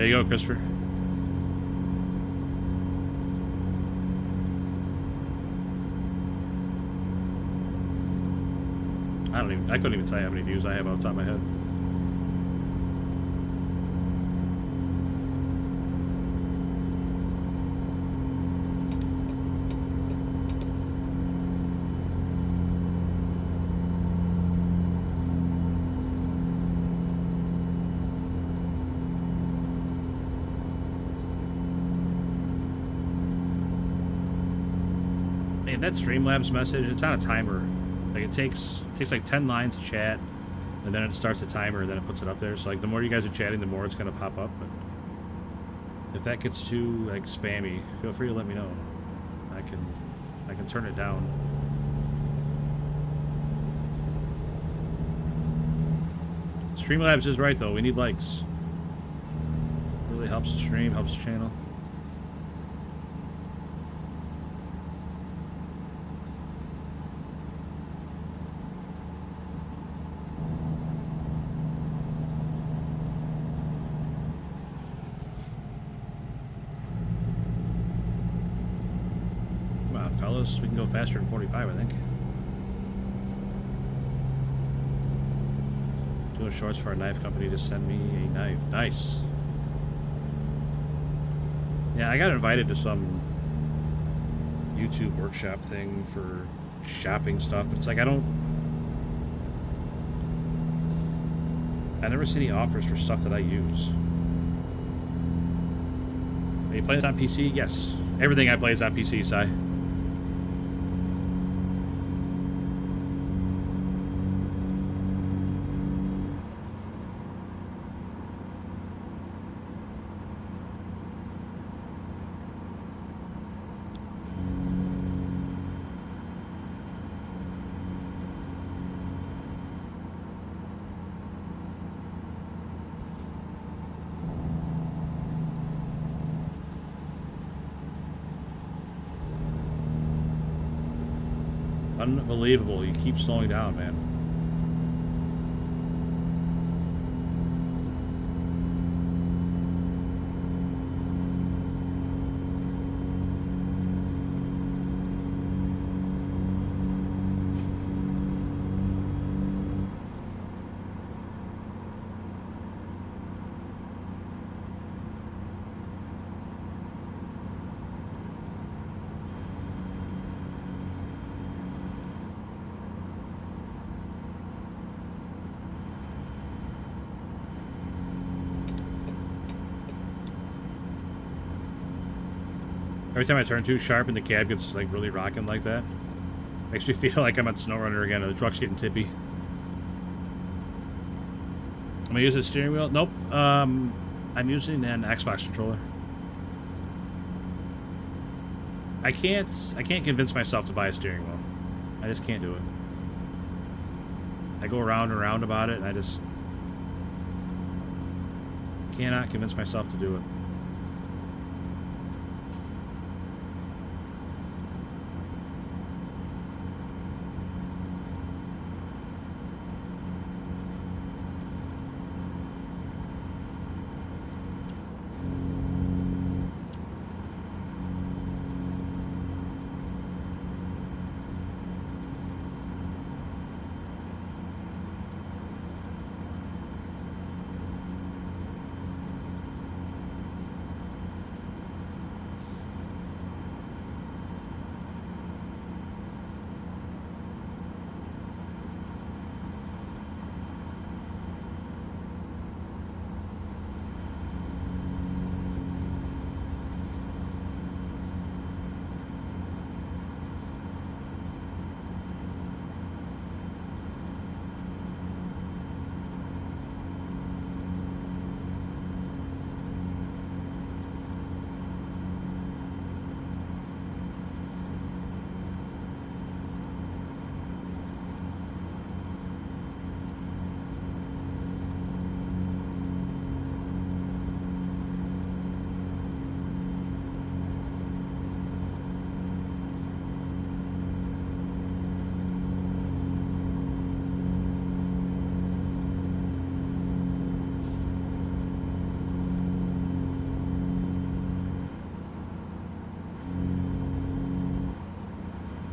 There you go, Christopher. I couldn't even tell you how many views I have off the top of my head. Hey, that Streamlabs message, it's on a timer. Like it takes like 10 lines to chat, and then it starts a timer, and then it puts it up there. So like the more you guys are chatting, the more it's gonna pop up. But if that gets too like spammy, feel free to let me know. I can turn it down. Streamlabs is right though. We need likes. Really helps the stream, helps the channel. Fellas, we can go faster than 45, I think. Doing shorts for a knife company to send me a knife. Nice. Yeah, I got invited to some YouTube workshop thing for shopping stuff, but it's like I never see any offers for stuff that I use. Are you playing this on PC? Yes. Everything I play is on PC, Si. Unbelievable. You keep slowing down, man. Every time I turn too sharp and the cab gets like really rocking like that, makes me feel like I'm on Snowrunner again, or the truck's getting tippy. Am I using a steering wheel? Nope. I'm using an Xbox controller. I can't convince myself to buy a steering wheel. I just can't do it. I go around and around about it, and I just cannot convince myself to do it.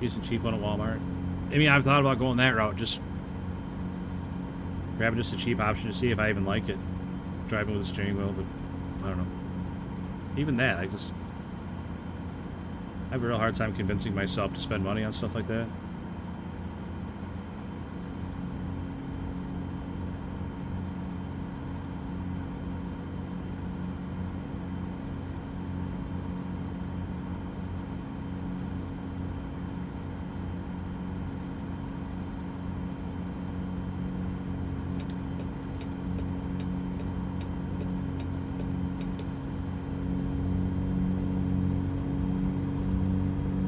Decent cheap one at Walmart. I mean, I've thought about going that route, just grabbing just a cheap option to see if I even like it. Driving with a steering wheel, but I don't know. Even that, I have a real hard time convincing myself to spend money on stuff like that.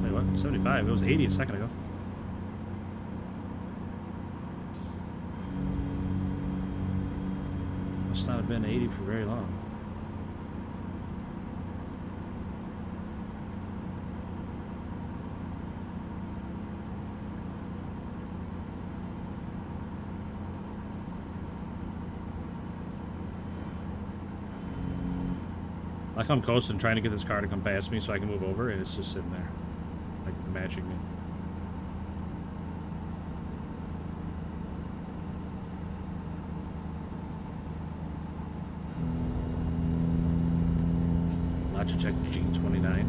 Wait, what? 75? It was 80 a second ago. Must not have been 80 for very long. Like I'm coasting trying to get this car to come past me so I can move over, and it's just sitting there, like matching me. Logitech G29.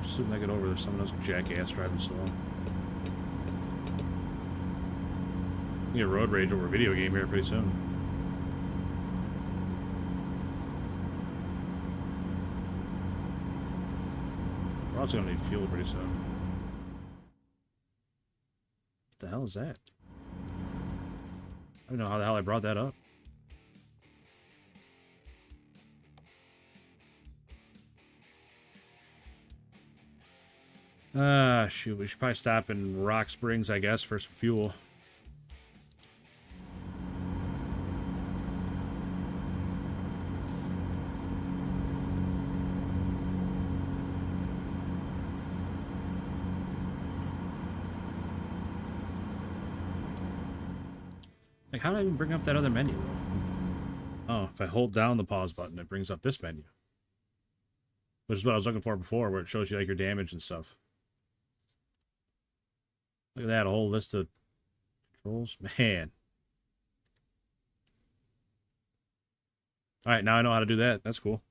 As soon as I get over, there's someone else jackass driving slow. You get road rage over a video game here pretty soon. We're also gonna need fuel pretty soon. What the hell is that? I don't know how the hell I brought that up. Shoot, we should probably stop in Rock Springs, I guess, for some fuel. Like, how do I even bring up that other menu, though? Oh, if I hold down the pause button, it brings up this menu. Which is what I was looking for before, where it shows you, like, your damage and stuff. Look at that, a whole list of controls. Man. Alright, now I know how to do that. That's cool.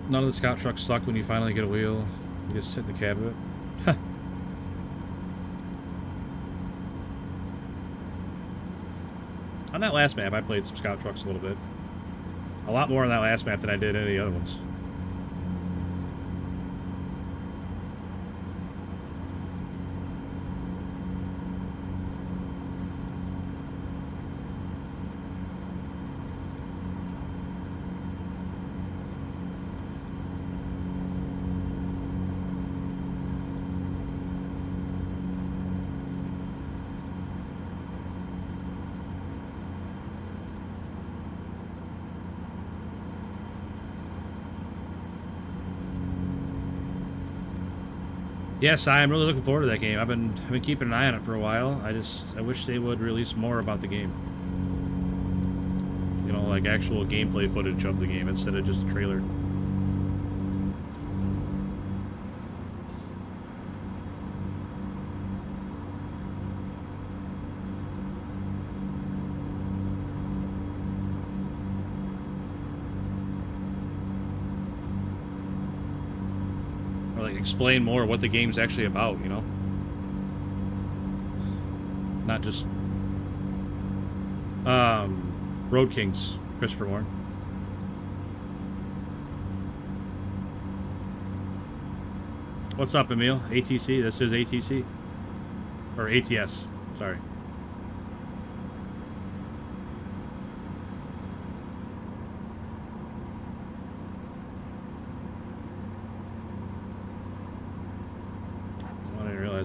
None of the scout trucks suck when you finally get a wheel. You just hit the cab of it. On that last map, I played some scout trucks a little bit. A lot more on that last map than I did any of the other ones. Yes, I am really looking forward to that game. I've been keeping an eye on it for a while. I wish they would release more about the game. You know, like actual gameplay footage of the game instead of just a trailer. Explain more what the game's actually about, you know? Not just Road Kings, Christopher Warren. What's up, Emil? ATC? This is ATC. Or ATS, sorry.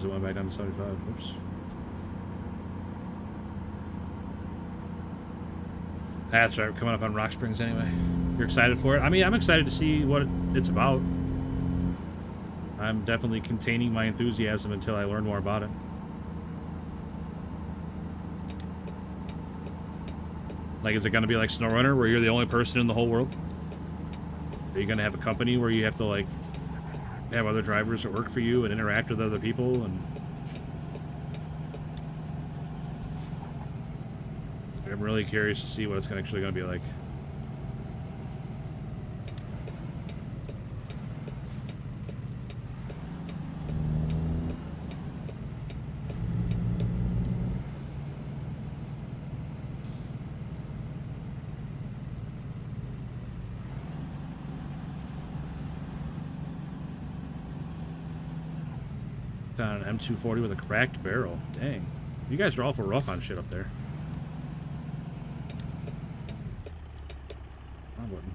It went back down to 75. Oops. That's right. We're coming up on Rock Springs anyway. You're excited for it? I mean, I'm excited to see what it's about. I'm definitely containing my enthusiasm until I learn more about it. Like, is it going to be like Snowrunner, where you're the only person in the whole world? Are you going to have a company where you have to, like, have other drivers that work for you and interact with other people? And I'm really curious to see what it's actually going to be like. On an M240 with a cracked barrel. Dang. You guys are awful rough on shit up there. I wouldn't.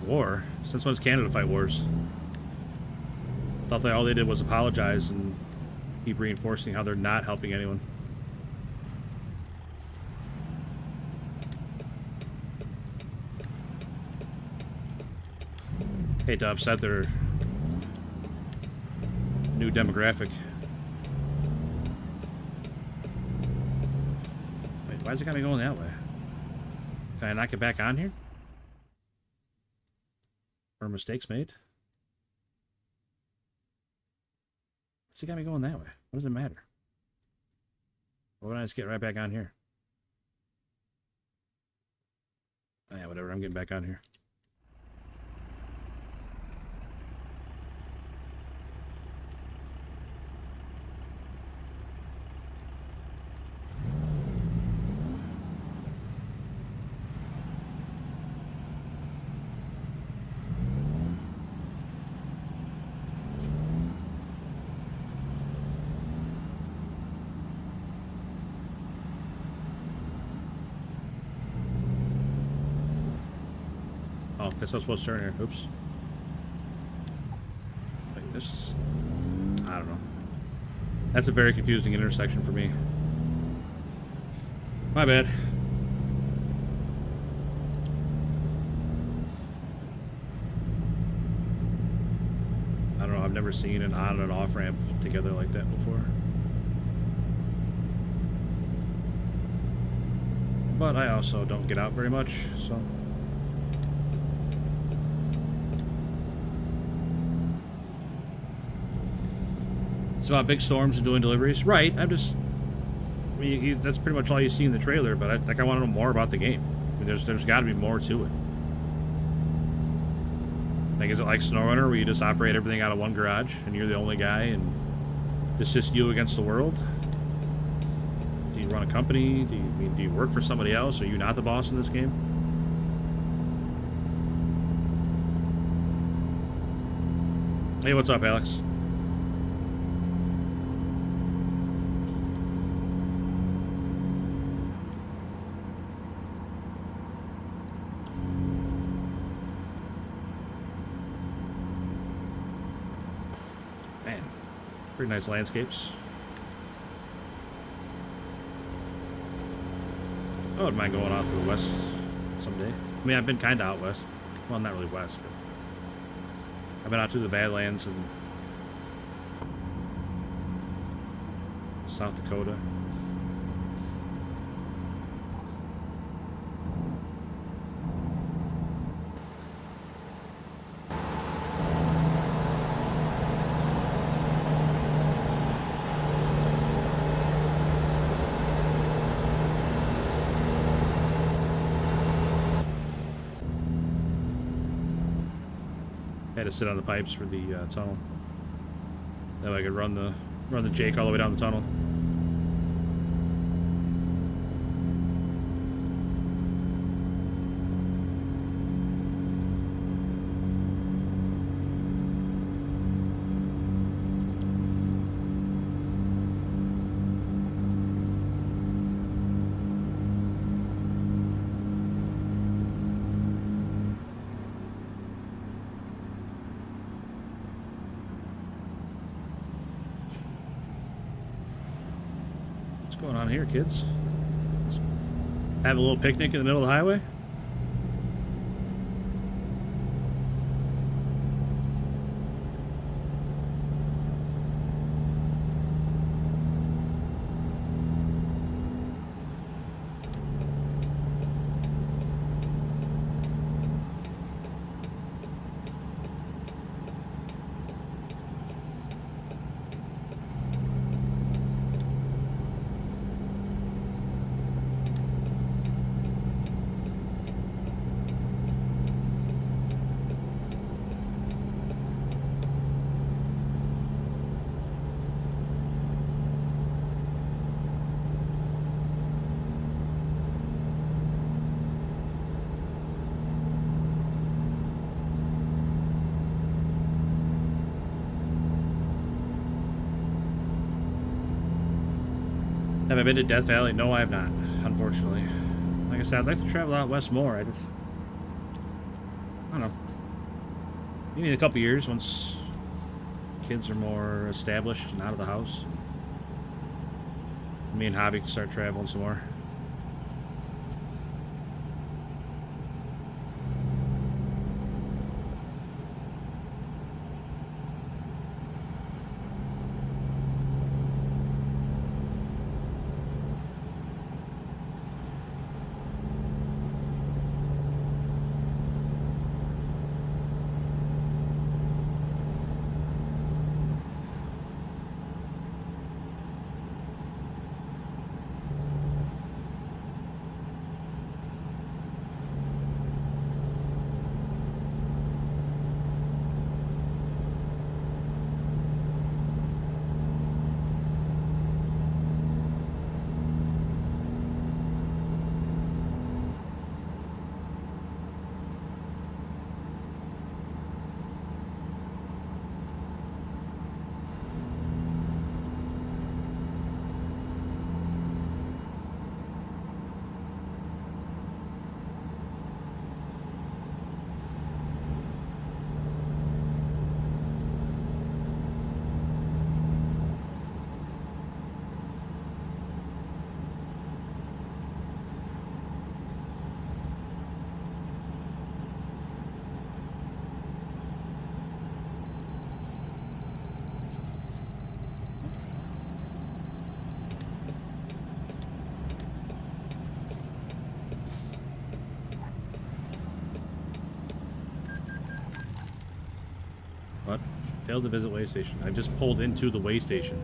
War? Since when's Canada fight wars? Thought that all they did was apologize and keep reinforcing how they're not helping anyone. Hate to upset their new demographic. Wait, why is it gotta be going that way? Can I knock it back on here? Or mistakes made? What's it got me going that way? What does it matter? Why don't I just get right back on here? Oh, yeah, whatever, I'm getting back on here. Oh, guess I was supposed to turn here. Oops. Wait, this is... I don't know. That's a very confusing intersection for me. My bad. I don't know, I've never seen an on and off ramp together like that before. But I also don't get out very much, so... It's about big storms and doing deliveries. Right, I'm just... I mean, that's pretty much all you see in the trailer, but I want to know more about the game. I mean, there's got to be more to it. Like, is it like Snowrunner, where you just operate everything out of one garage, and you're the only guy, and it's just you against the world? Do you run a company? Do you work for somebody else? Are you not the boss in this game? Hey, what's up, Alex? Pretty nice landscapes. I wouldn't mind going out to the west someday. I mean, I've been kind of out west. Well, not really west, but I've been out to the Badlands and South Dakota. Had to sit on the pipes for the tunnel. That way I could run the Jake all the way down the tunnel. going on here, kids? Just have a little picnic in the middle of the highway? Have I been to Death Valley? No, I have not, unfortunately. Like I said, I'd like to travel out west more. I don't know. Maybe in a couple years, once kids are more established and out of the house. Me and Hobby can start traveling some more. What? Failed to visit way station. I just pulled into the way station.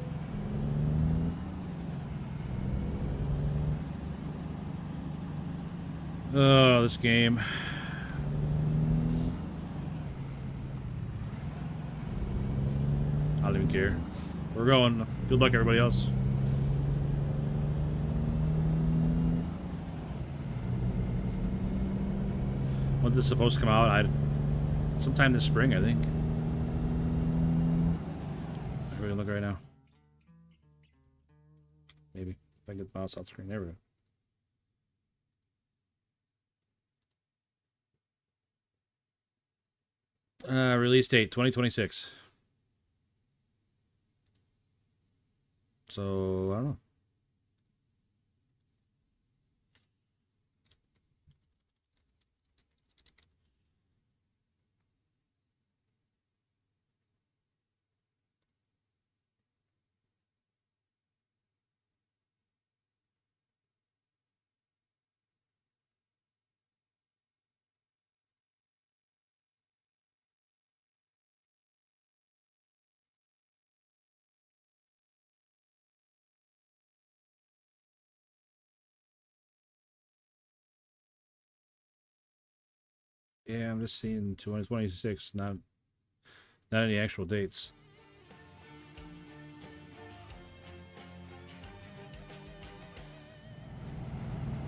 Oh, this game. I don't even care. We're going. Good luck, everybody else. When's this supposed to come out? Sometime this spring, I think. We can look right now. Maybe. If I can get the mouse off screen. There we go. Release date 2026. So, I don't know. Yeah, I'm just seeing 2026, not any actual dates.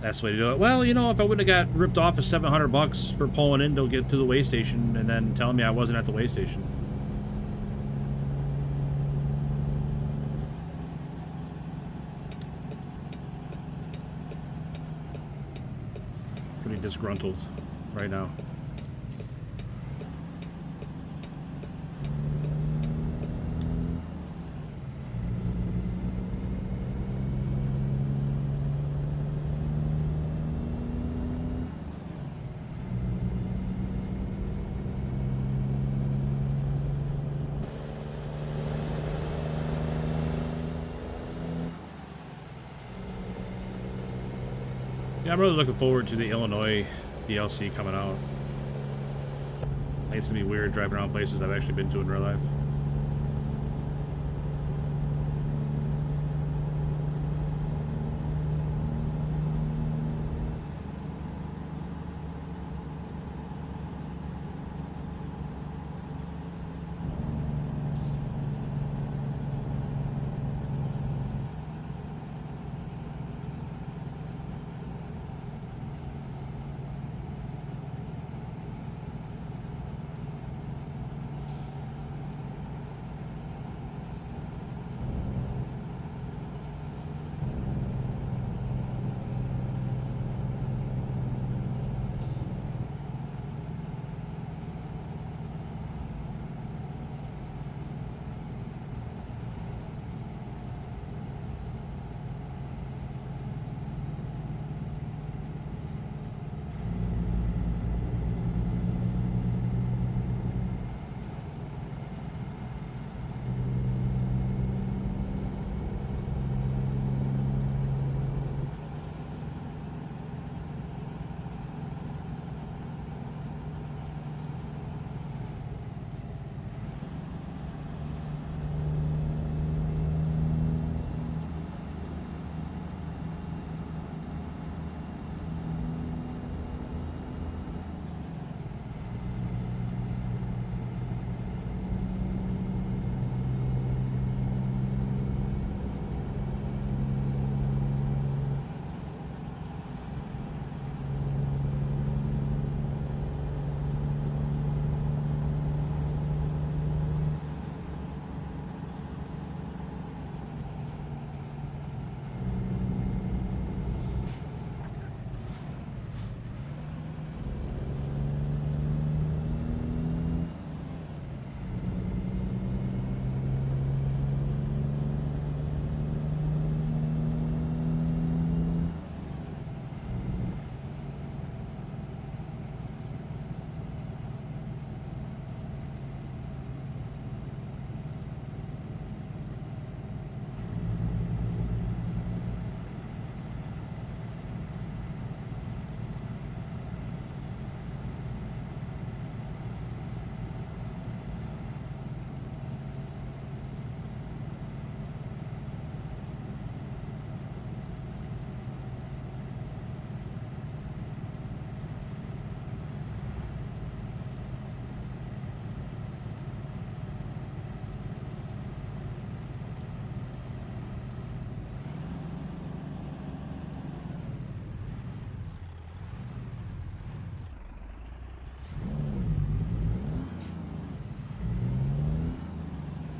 That's the way to do it. Well, you know, if I wouldn't have got ripped off of $700 for pulling in to get to the way station and then telling me I wasn't at the way station. Pretty disgruntled right now. Yeah, I'm really looking forward to the Illinois DLC coming out. I think it's gonna be weird driving around places I've actually been to in real life.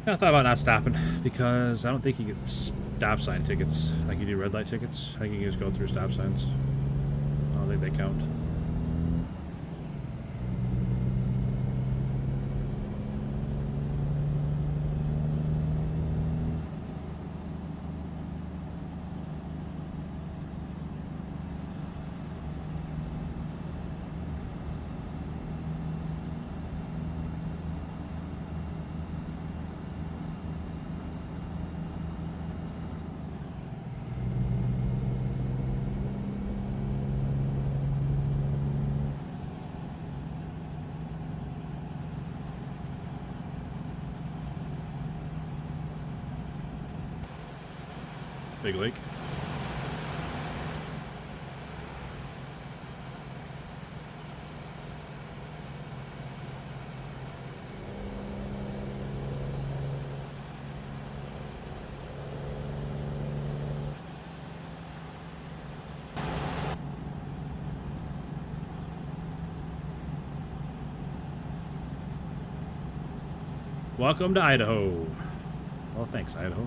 Yeah, I thought about not stopping because I don't think you get stop sign tickets like you do red light tickets. I think you can just go through stop signs. I don't think they count. Big lake. Welcome to Idaho. Well, thanks, Idaho.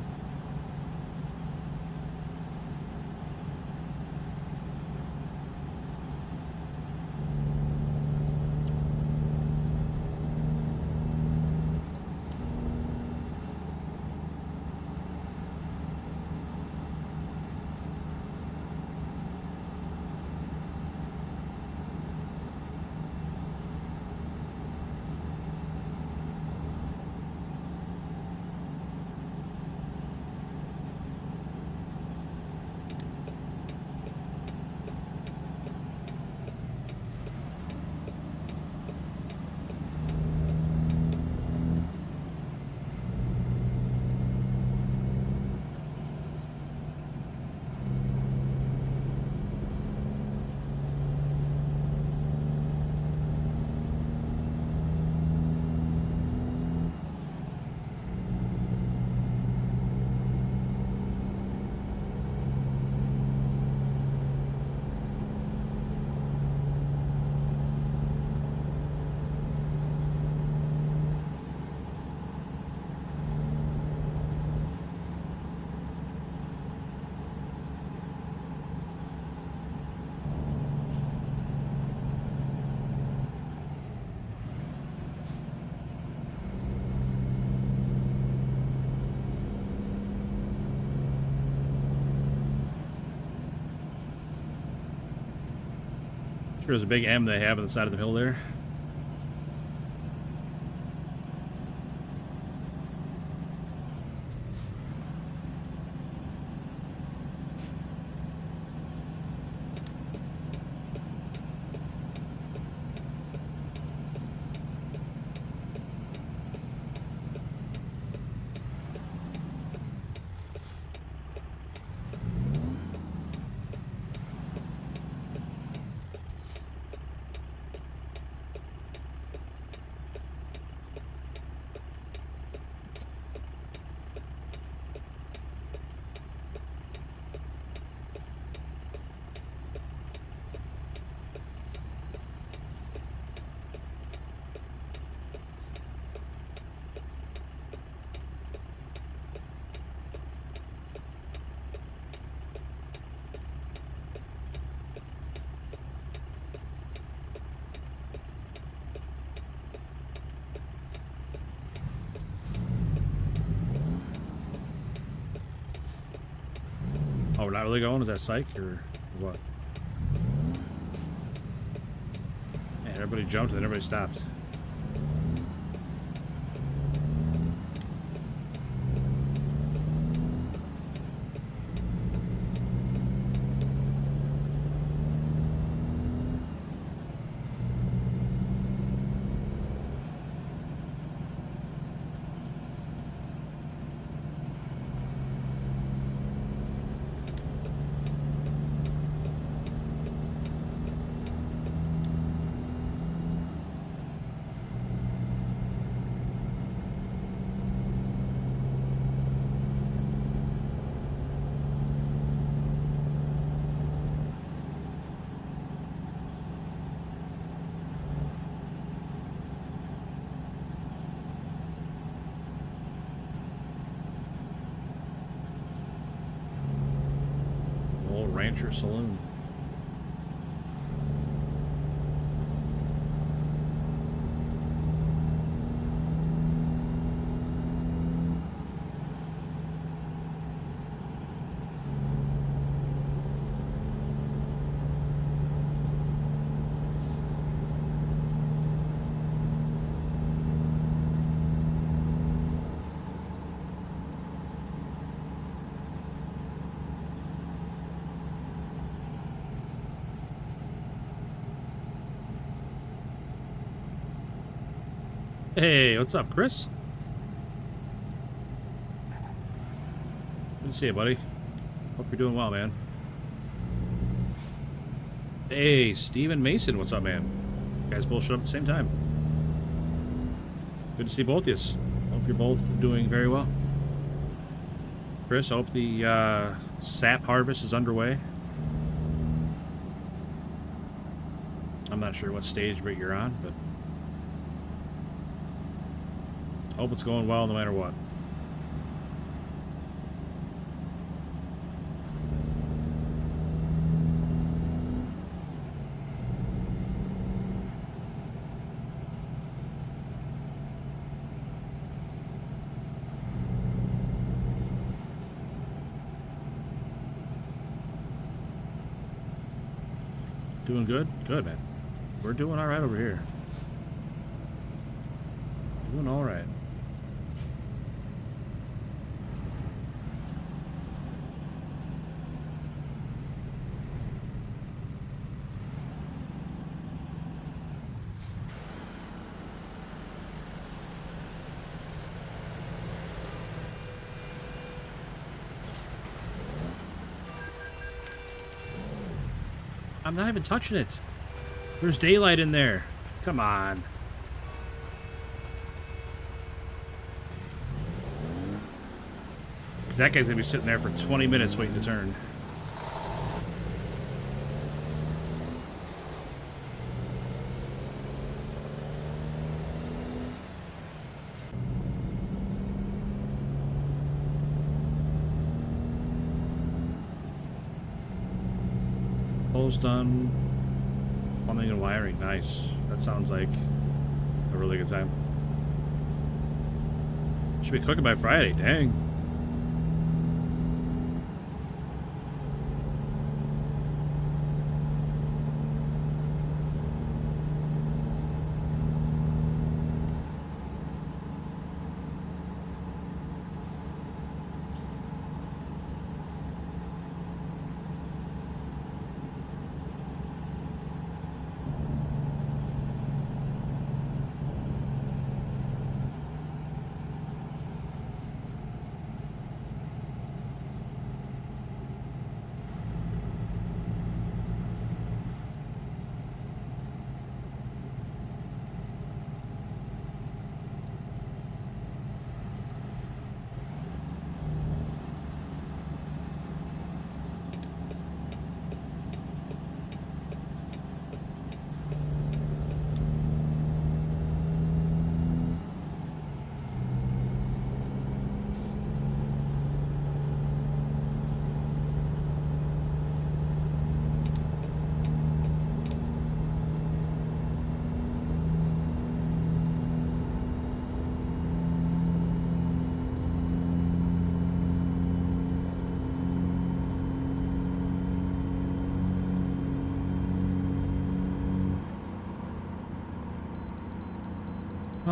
There's a big M they have on the side of the hill there. Oh, we're not really going? Is that psych or what? Man, everybody jumped and then everybody stopped. Rancher Saloon. Hey, what's up, Chris? Good to see you, buddy. Hope you're doing well, man. Hey, Steven Mason, what's up, man? You guys both showed up at the same time. Good to see both of you. Hope you're both doing very well. Chris, I hope the sap harvest is underway. I'm not sure what stage you're on, but hope it's going well no matter what. Doing good? Good, man. We're doing all right over here. Doing all right. I'm not even touching it. There's daylight in there. Come on. Because that guy's going to be sitting there for 20 minutes waiting to turn. Done. Plumbing and wiring. Nice. That sounds like a really good time. Should be cooking by Friday. Dang.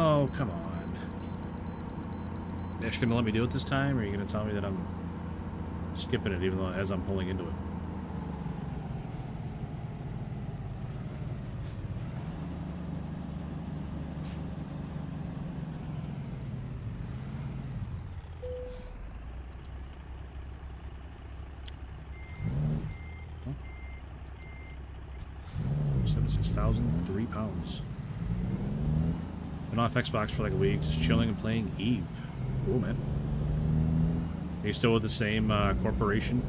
Oh, come on. You're just gonna let me do it this time, or are you gonna tell me that I'm skipping it even though as I'm pulling into it? Huh? 76,003 pounds. Been off Xbox for like a week, just chilling and playing Eve. Cool, man. Are you still with the same corporation?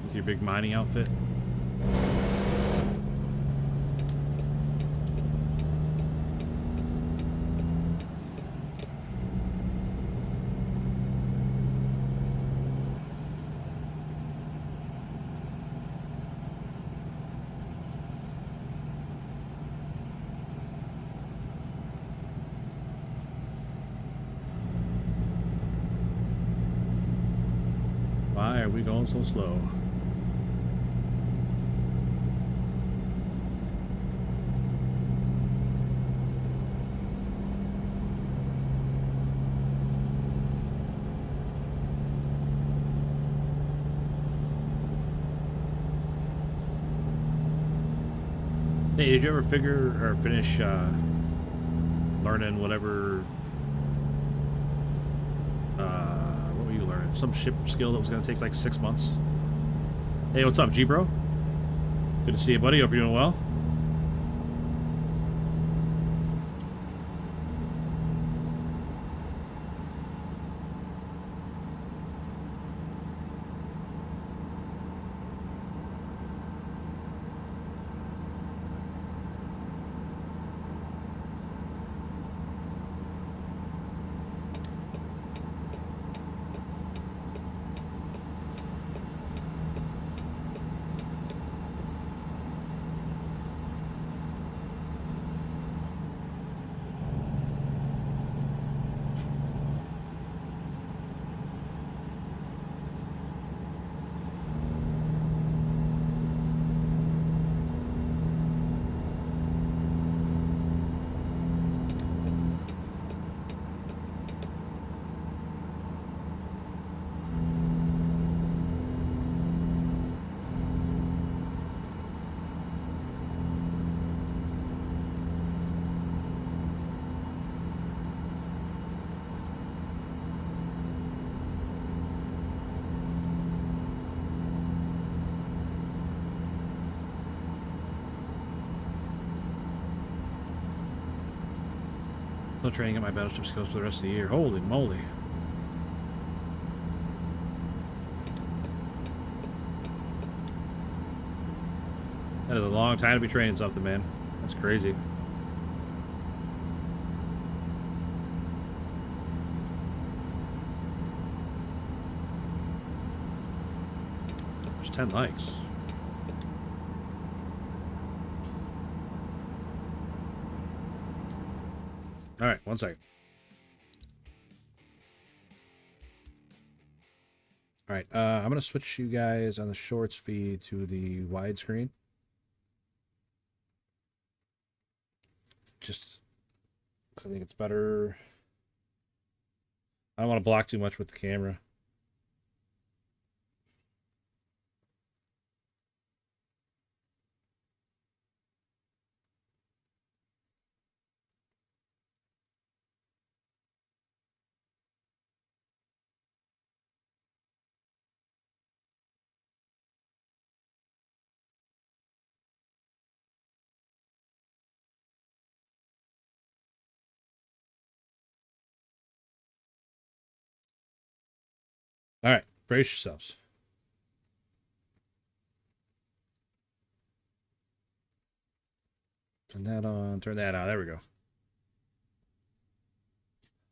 With your big mining outfit? Why are we going so slow? Hey, did you ever figure or finish learning whatever? What were you learning? Some ship skill that was going to take like 6 months. Hey, what's up, G bro? Good to see you, buddy. Hope you're doing well. Still training at my battleship skills for the rest of the year. Holy moly. That is a long time to be training something, man. That's crazy. There's 10 likes. All right, 1 second. All right, I'm going to switch you guys on the shorts feed to the widescreen. Just because I think it's better. I don't want to block too much with the camera. All right, brace yourselves. Turn that on, turn that on. There we go.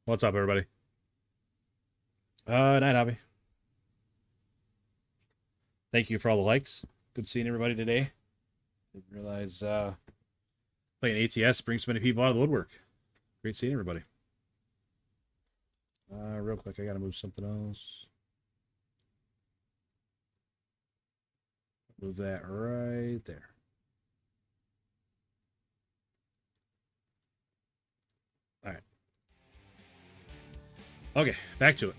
What's up, everybody? Night, Hobby. Thank you for all the likes. Good seeing everybody today. Didn't realize playing ATS brings so many people out of the woodwork. Great seeing everybody. Real quick, I gotta move something else. Move that right there. Okay, back to it.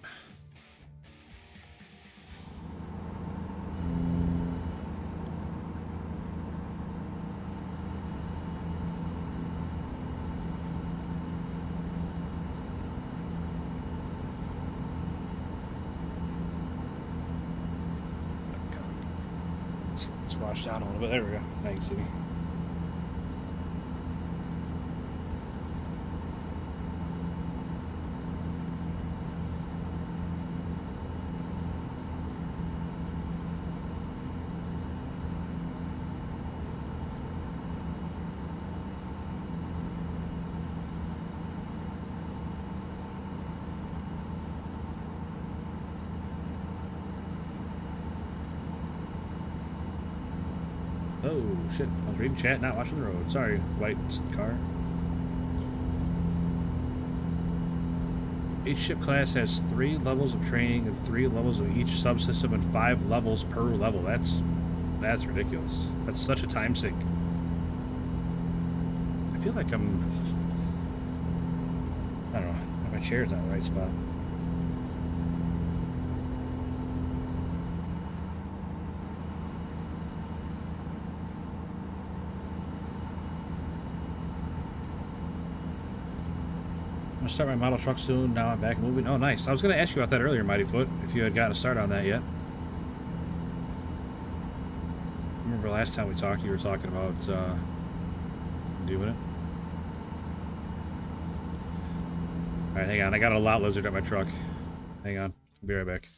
Squash down a little bit. There we go. Now you can see me. Oh, shit. I was reading chat, not watching the road. Sorry, white car. Each ship class has 3 levels of training and 3 levels of each subsystem and 5 levels per level. That's ridiculous. That's such a time sink. I feel like I don't know, my chair's not in the right spot. I'm gonna start my model truck soon. Now I'm back moving. Oh, nice. I was gonna ask you about that earlier, Mighty Foot, if you had gotten a start on that yet. Remember last time we talked, you were talking about doing it. All right, hang on. I got a lot lizard at my truck. Hang on. I'll be right back.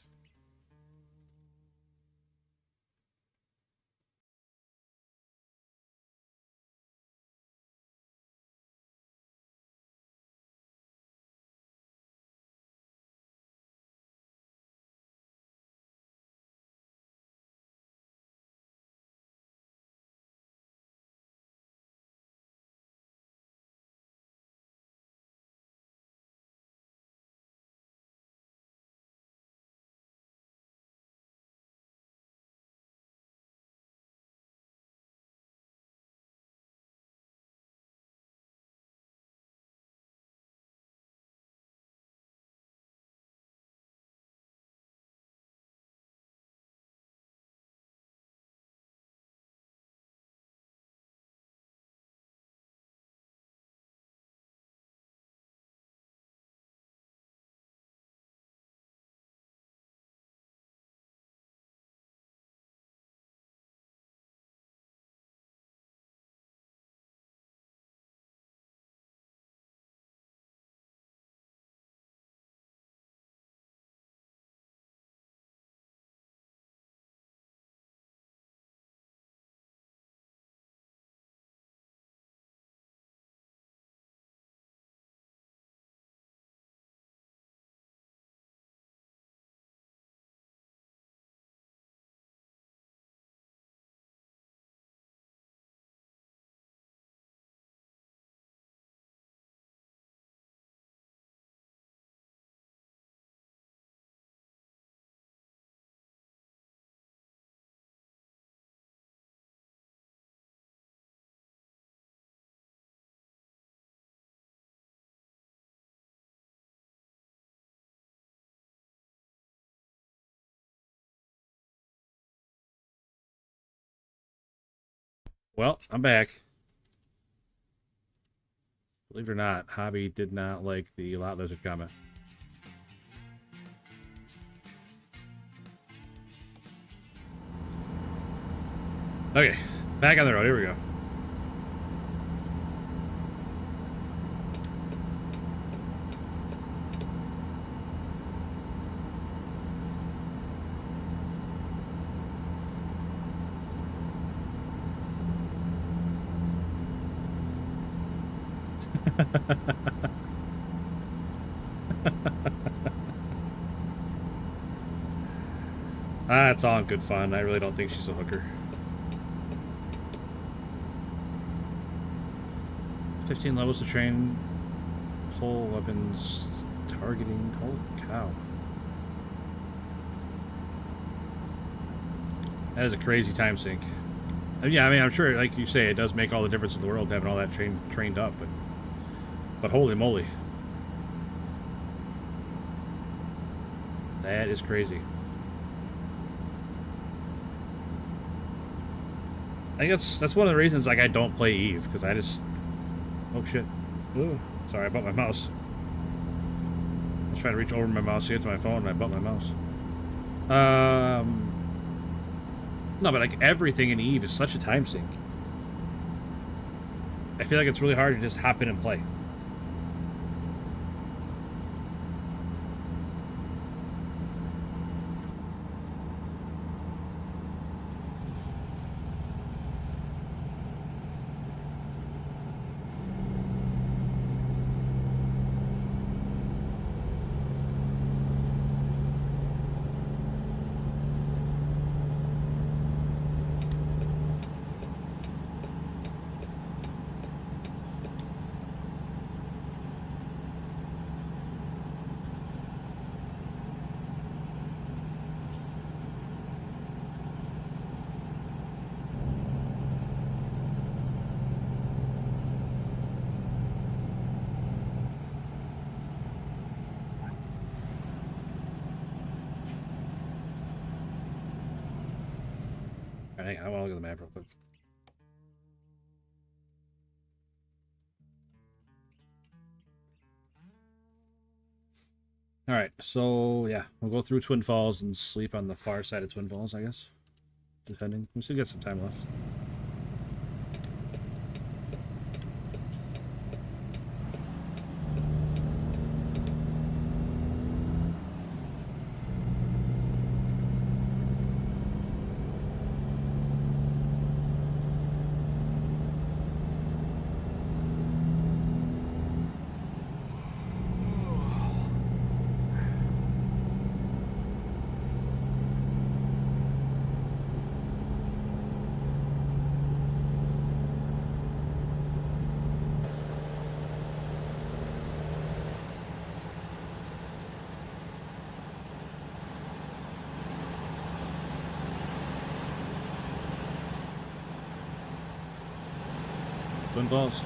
Well, I'm back. Believe it or not, Hobby did not like the lot lizard comment. Okay, back on the road. Here we go. It's all in good fun. I really don't think she's a hooker. 15 levels to train, whole weapons, targeting. Holy cow. That is a crazy time sink. Yeah, I mean, I'm sure, like you say, it does make all the difference in the world having all that trained up, but holy moly. That is crazy. I think that's one of the reasons like I don't play Eve, because I just... Oh shit. Ooh, sorry, I bumped my mouse. I was trying to reach over my mouse to get to my phone and I bumped my mouse. No, but like everything in Eve is such a time sink. I feel like it's really hard to just hop in and play. I want to look at the map real quick. Alright, so yeah, we'll go through Twin Falls and sleep on the far side of Twin Falls, I guess. Depending. We still got some time left. Twin Falls.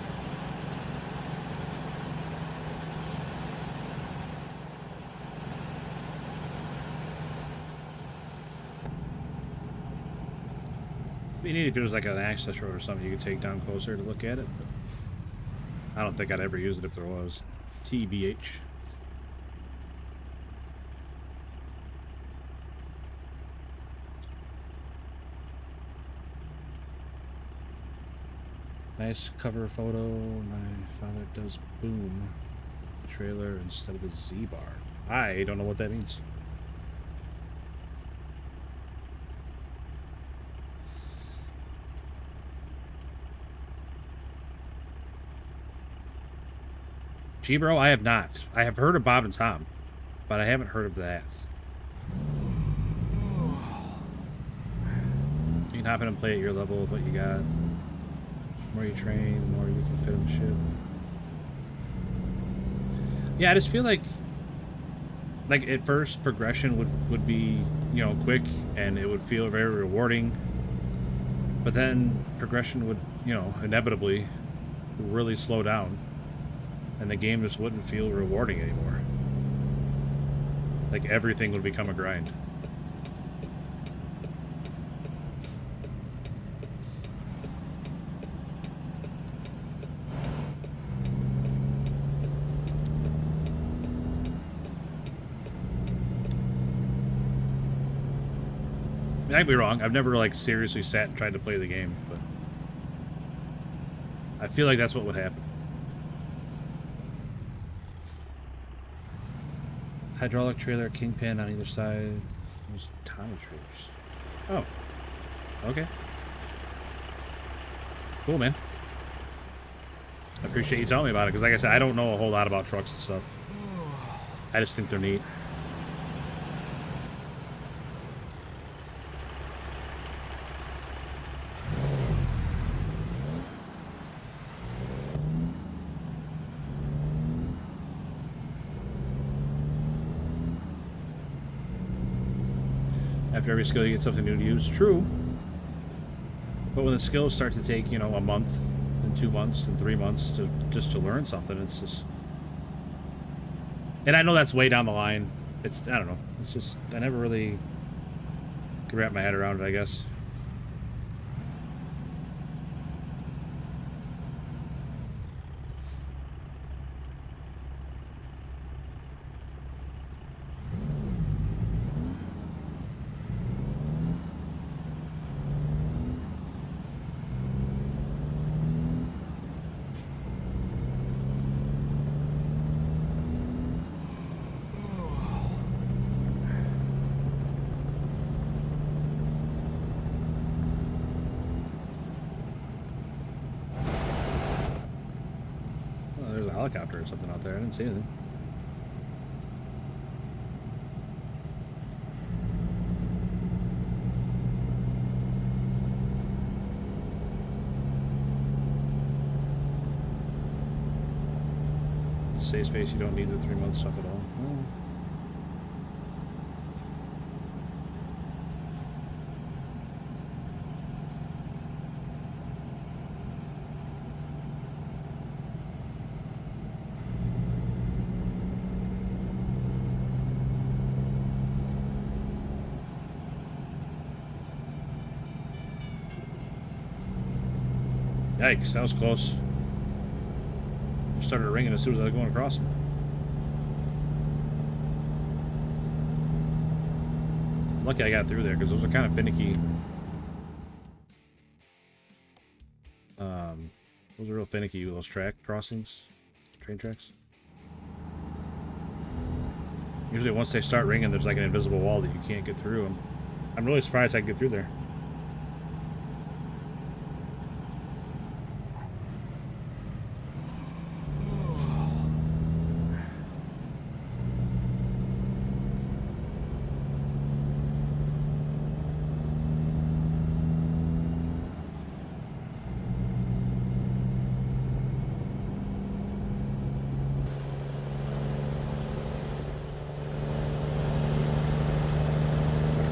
It'd be neat if there was like an access road or something you could take down closer to look at it, but I don't think I'd ever use it if there was. TBH. Nice cover photo. My father does boom. The trailer instead of the Z-bar. I don't know what that means. G-Bro, I have not. I have heard of Bob and Tom, but I haven't heard of that. You can hop in and play at your level with what you got. The more you train, the more you can fit in the ship. Yeah, I just feel like at first progression would be, you know, quick and it would feel very rewarding. But then progression would, you know, inevitably really slow down. And the game just wouldn't feel rewarding anymore. Like everything would become a grind. I might be wrong. I've never like seriously sat and tried to play the game, but I feel like that's what would happen. Hydraulic trailer, kingpin on either side. Those Tommy trailers. Oh. Okay. Cool, man. I appreciate you telling me about it, because like I said, I don't know a whole lot about trucks and stuff. I just think they're neat. After every skill, you get something new to use. True. But when the skills start to take, you know, a month, and 2 months, and 3 months to learn something, it's just... And I know that's way down the line. it's, I don't know. It's just, I never really could wrap my head around it, I guess. There's a helicopter or something out there. I didn't see anything. Safe space, you don't need the 3-month stuff at all. Oh. Yikes, that was close. It started ringing as soon as I was going across them. Lucky I got through there because those are kind of finicky. Those are real finicky, those track crossings, train tracks. Usually once they start ringing, there's like an invisible wall that you can't get through. And I'm really surprised I could get through there.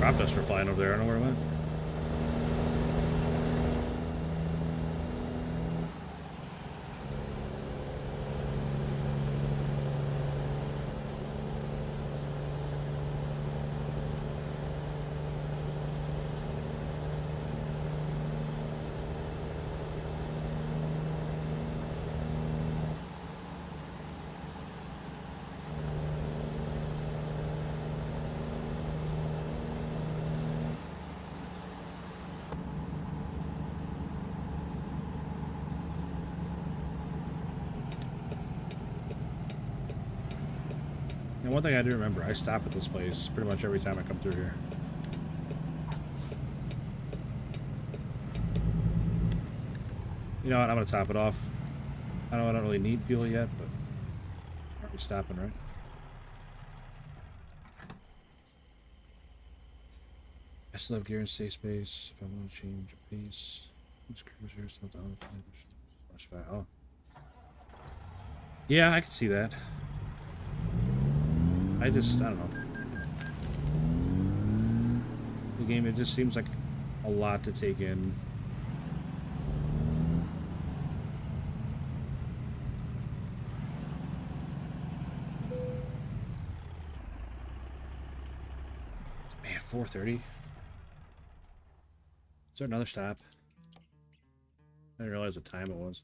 Crop duster flying over there. I don't know where it went. And one thing I do remember, I stop at this place pretty much every time I come through here. You know what, I'm going to top it off. I don't really need fuel yet, but aren't we stopping, right? I still have gear and safe space. If I want to change a pace, this cruiser is not down. Oh. Yeah, I can see that. I don't know. The game, it just seems like a lot to take in. Man, 4:30. Is there another stop? I didn't realize what time it was.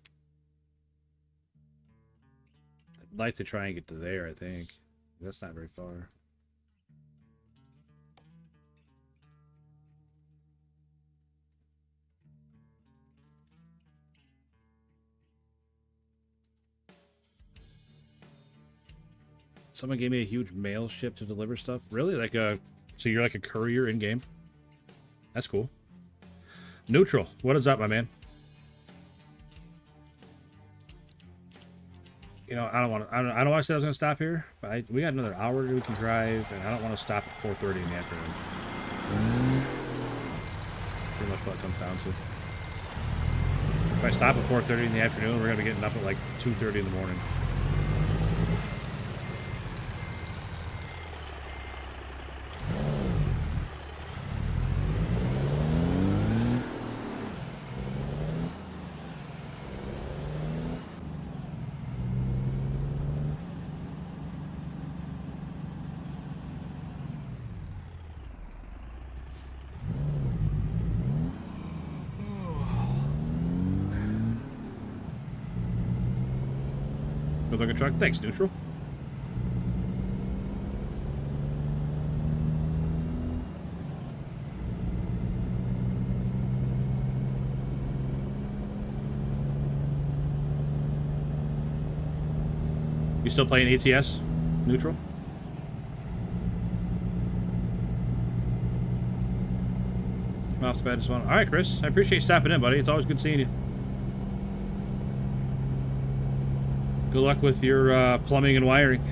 I'd like to try and get to there, I think. That's not very far. Someone gave me a huge mail ship to deliver stuff. Really? Like a... So you're like a courier in-game? That's cool. Neutral. What is up, my man? You know, I don't want to I said I was going to stop here, but we got another hour we can drive, and I don't want to stop at 4:30 in the afternoon. Pretty much what it comes down to. If I stop at 4:30 in the afternoon, we're going to be getting up at like 2:30 in the morning. Good looking truck. Thanks, Neutral. You still playing ATS? Neutral? Off the bed as well. All right, Chris. I appreciate you stopping in, buddy. It's always good seeing you. Good luck with your plumbing and wiring.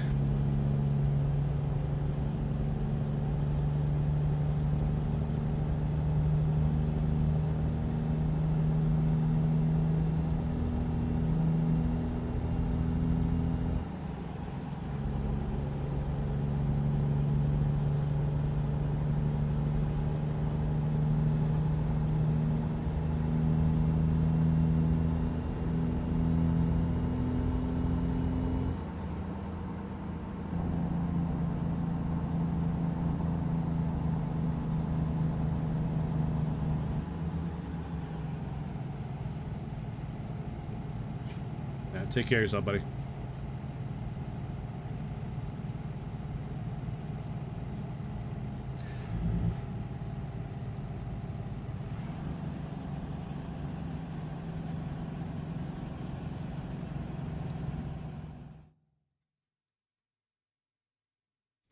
Take care of yourself, buddy.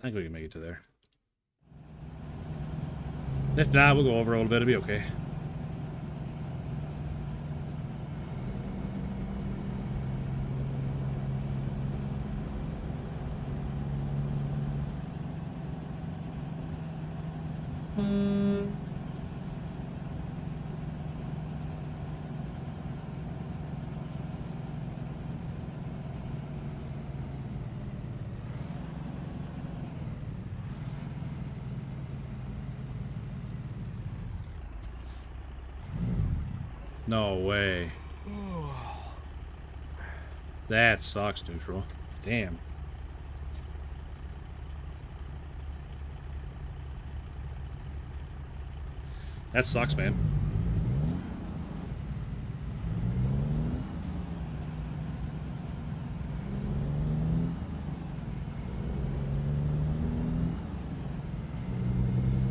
I think we can make it to there. If not, we'll go over a little bit. It'll be okay. No way. That sucks, Neutral. Damn. That sucks, man.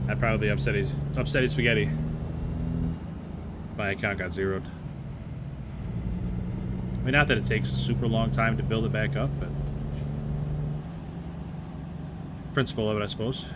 I'd probably be upsetty spaghetti. My account got zeroed. I mean, not that it takes a super long time to build it back up, but principle of it, I suppose.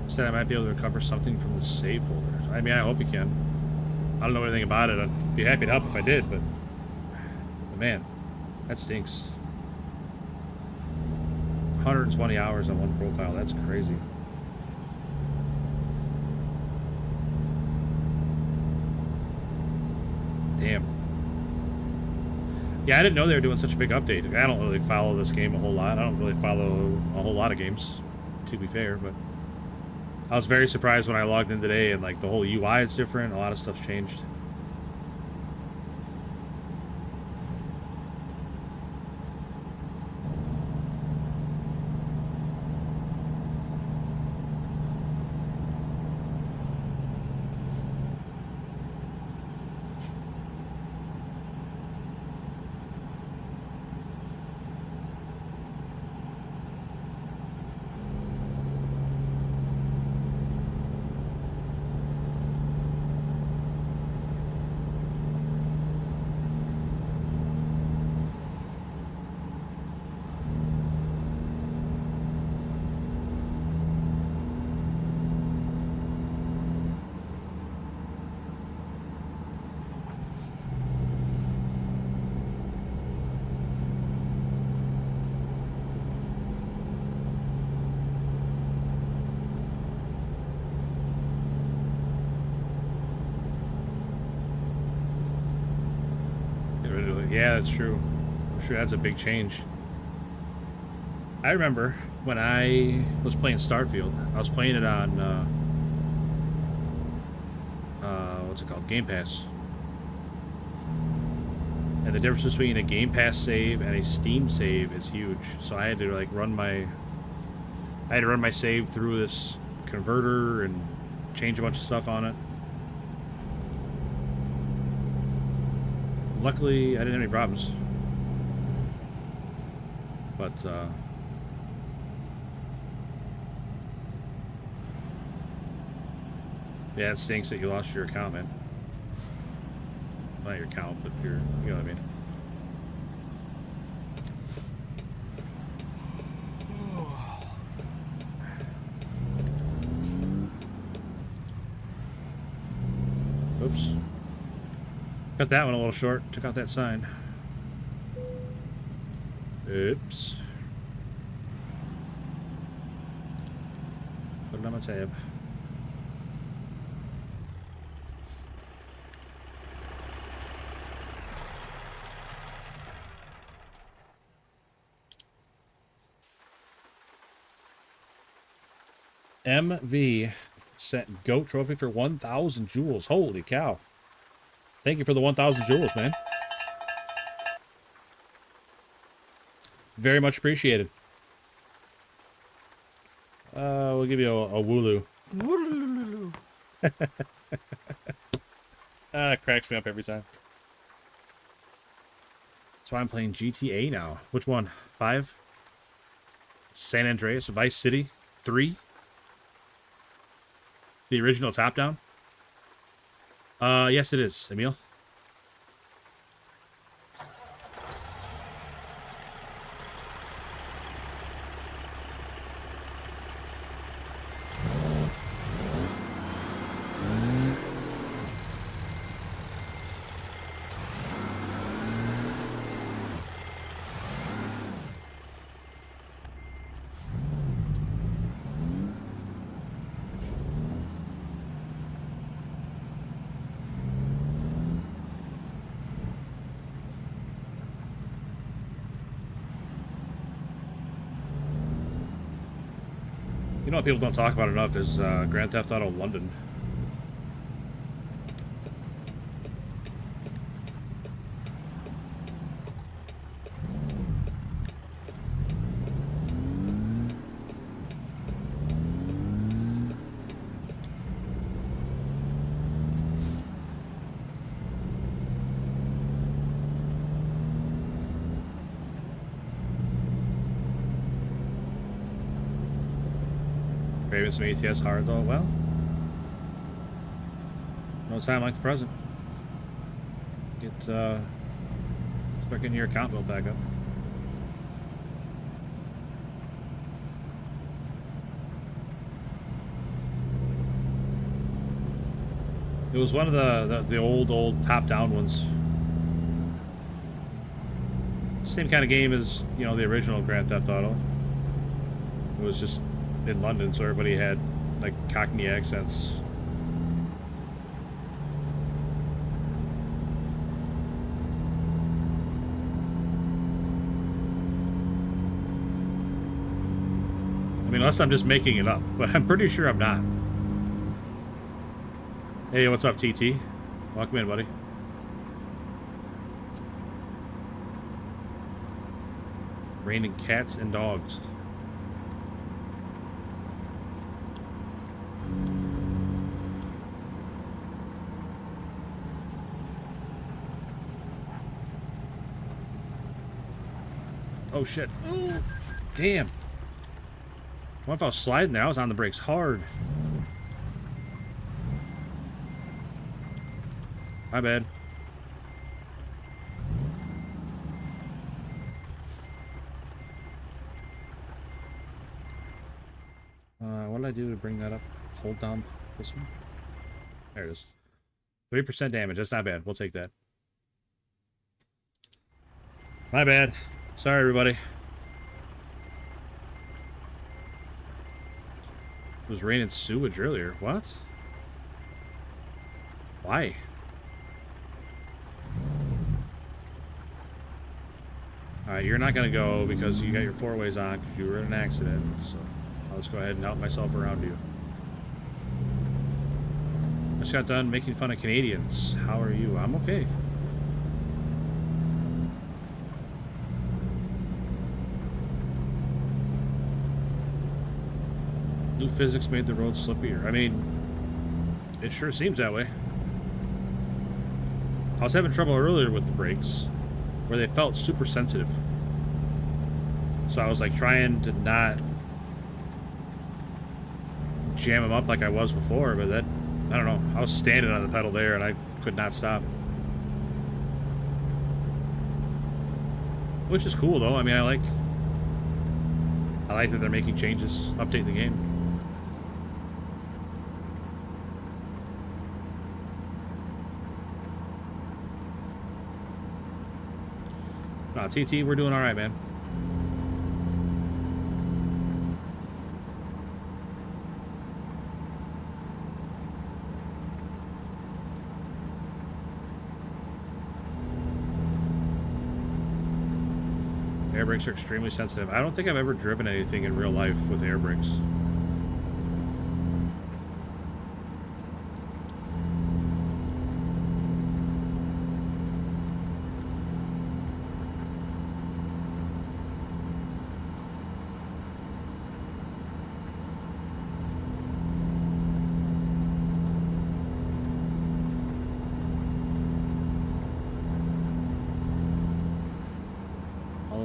Said I might be able to recover something from the save folder. I mean, I hope you can. I don't know anything about it. I'd be happy to help if I did, but man, that stinks. 120 hours on one profile. That's crazy. Damn. Yeah, I didn't know they were doing such a big update. I don't really follow this game a whole lot. I don't really follow a whole lot of games, to be fair, but I was very surprised when I logged in today and like the whole UI is different. A lot of stuff's changed. Yeah, that's true. I'm sure that's a big change. I remember when I was playing Starfield, I was playing it on, what's it called? Game Pass. And the difference between a Game Pass save and a Steam save is huge. So I had to like run my save through this converter and change a bunch of stuff on it. Luckily, I didn't have any problems. But yeah, it stinks that you lost your account, man. Not your account, but your, you know what I mean. Oops. Cut that one a little short. Took out that sign. Oops. Put it on my tab. MV sent GOAT trophy for 1,000 jewels. Holy cow. Thank you for the 1,000 jewels, man. Very much appreciated. We'll give you a wooloo. Wooloo. It cracks me up every time. That's why I'm playing GTA now. Which one? 5? San Andreas, Vice City, 3? The original top-down? Yes it is, Emil. You know what people don't talk about enough is Grand Theft Auto London. Craving some ATS hard though. Well, no time like the present. Start getting your account built back up. It was one of the old top-down ones. Same kind of game as, you know, the original Grand Theft Auto. It was just in London, so everybody had like Cockney accents. I mean, unless I'm just making it up, but I'm pretty sure I'm not. Hey, what's up, TT? Welcome in, buddy. Raining cats and dogs. Oh shit. Ooh. Damn. What if I was sliding there? I was on the brakes hard. My bad. What did I do to bring that up? Hold down this one. There it is. 3% damage. That's not bad. We'll take that. My bad. Sorry, everybody. It was raining sewage earlier. What? Why? Alright, you're not gonna go because you got your four ways on because you were in an accident. So I'll just go ahead and help myself around you. I just got done making fun of Canadians. How are you? I'm okay. New physics made the road slippier. I mean, it sure seems that way. I was having trouble earlier with the brakes, where they felt super sensitive. So I was like trying to not jam them up like I was before, but that, I don't know. I was standing on the pedal there and I could not stop. Which is cool though. I mean, I like that they're making changes, updating the game. Nah, TT, we're doing all right, man. Air brakes are extremely sensitive. I don't think I've ever driven anything in real life with air brakes.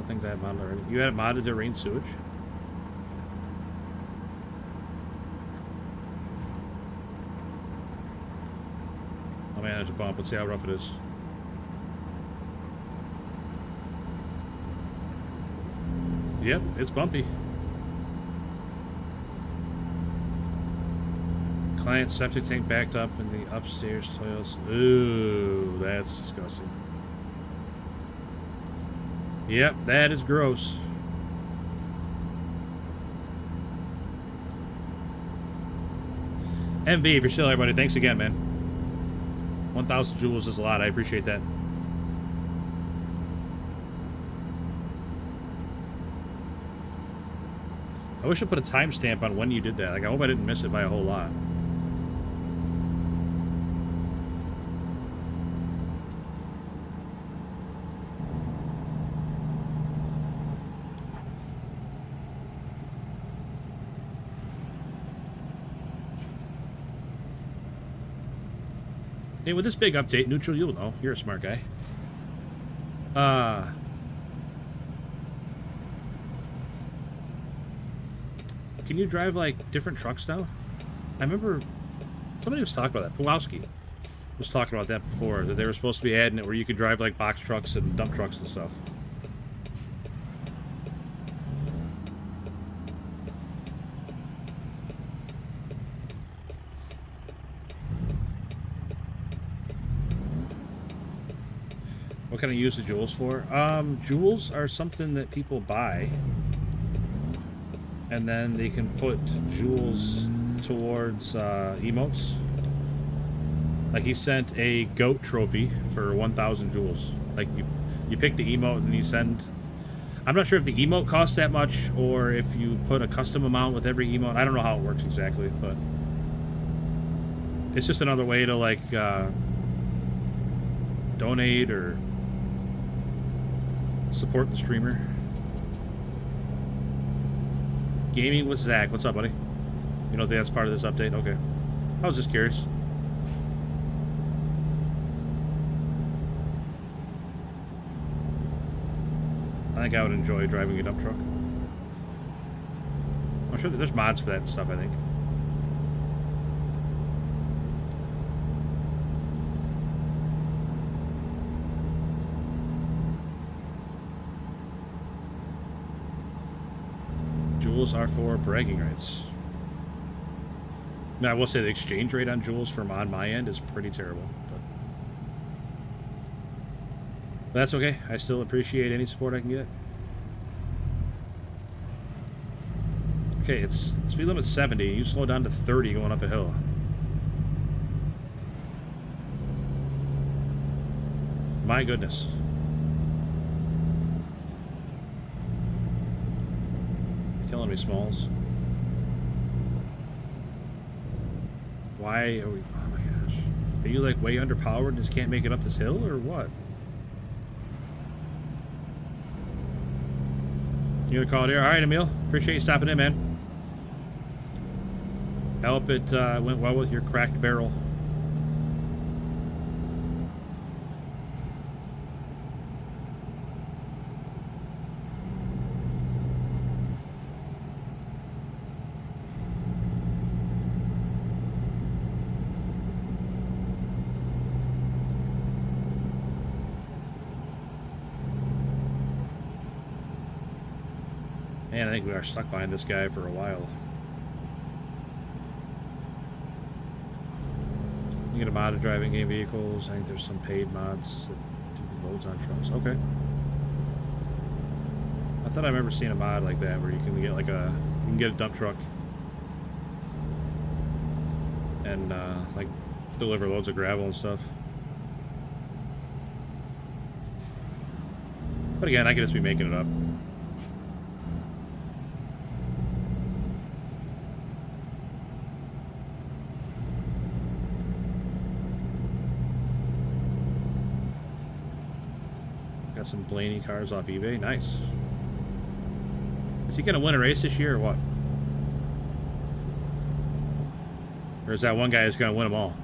Things I had modded already. You had it modded to rain sewage? Oh man, there's a bump. Let's see how rough it is. Yep, it's bumpy. Client septic tank backed up in the upstairs toilets. Ooh, that's disgusting. Yep, that is gross. MV, if you're still here, buddy, thanks again, man. 1,000 joules is a lot. I appreciate that. I wish I put a timestamp on when you did that. Like, I hope I didn't miss it by a whole lot. Hey, with this big update, Neutral, you'll know. You're a smart guy. Can you drive, like, different trucks now? I remember somebody was talking about that. Pulowski was talking about that before, that they were supposed to be adding it where you could drive, like, box trucks and dump trucks and stuff. What can I use the jewels for? Jewels are something that people buy. And then they can put jewels towards emotes. Like he sent a goat trophy for 1,000 jewels. Like you pick the emote and you send... I'm not sure if the emote costs that much or if you put a custom amount with every emote. I don't know how it works exactly, but... It's just another way to, like, donate or... support the streamer. Gaming with Zach. What's up, buddy? You don't think that's part of this update? Okay. I was just curious. I think I would enjoy driving a dump truck. I'm sure that there's mods for that and stuff, I think. Jewels are for bragging rights. Now, I will say the exchange rate on jewels from on my end is pretty terrible. But that's okay. I still appreciate any support I can get. Okay, it's speed limit 70. You slow down to 30 going up a hill. My goodness. killing me, Smalls. Why are we... Oh my gosh. Are you like way underpowered and just can't make it up this hill or what? You gonna call it here? Alright, Emil. Appreciate you stopping in, man. I hope it went well with your cracked barrel. Man, I think we are stuck behind this guy for a while. You get a mod of driving game vehicles. I think there's some paid mods that do loads on trucks. Okay. I thought I remember seeing a mod like that where you can get like a dump truck and like deliver loads of gravel and stuff. But again, I could just be making it up. Got some Blaney cars off eBay. Nice. Is he gonna win a race this year or what? Or is that one guy who's gonna win them all?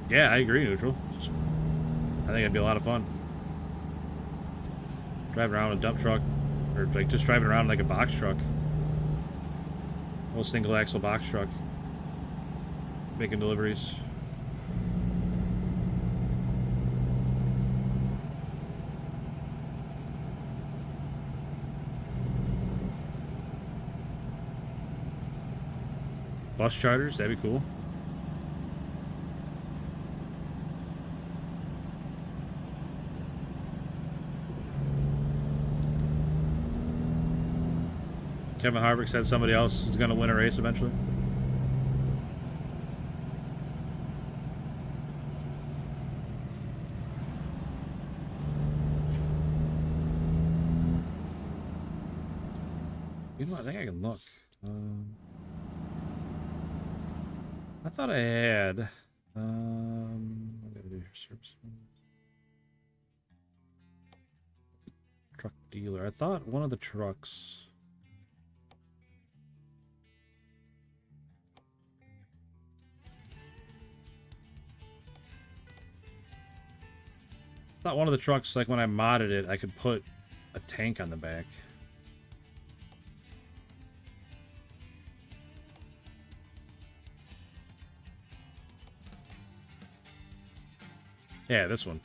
Yeah, I agree, Neutral. I think it'd be a lot of fun. Driving around a dump truck, or like just driving around like a box truck. A little single axle box truck. Making deliveries. Bus charters, that'd be cool. Kevin Harvick said somebody else is going to win a race eventually. You know what? I think I can look. I thought I had. What did I do here? Service. Truck dealer. I thought one of the trucks. I thought one of the trucks, like when I modded it, I could put a tank on the back. Yeah, this one.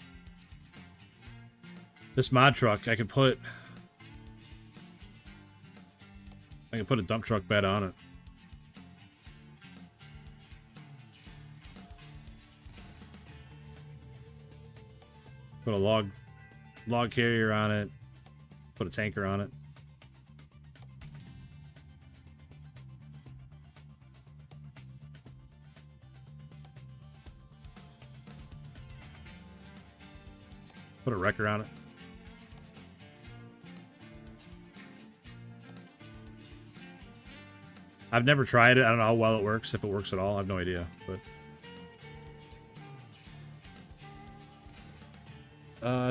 This mod truck, I could put a dump truck bed on it. Put a log carrier on it. Put a tanker on it. Put a wrecker on it. I've never tried it. I don't know how well it works, if it works at all. I have no idea, but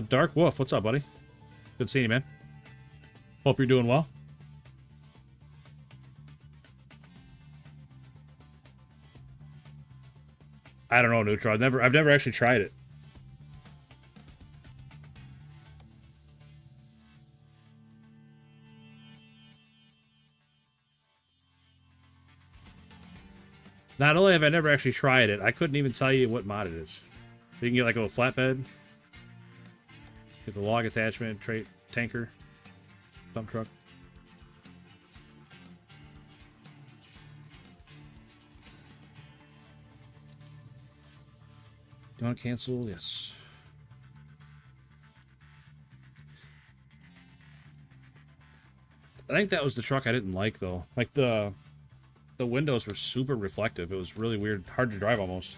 Dark Wolf, what's up, buddy? Good seeing you, man. Hope you're doing well. I don't know, Neutral. I've never actually tried it. Not only have I never actually tried it, I couldn't even tell you what mod it is. You can get like a little flatbed. Get the log attachment, tanker, dump truck. Do you want to cancel? Yes. I think that was the truck I didn't like, though. Like, the windows were super reflective. It was really weird. Hard to drive, almost.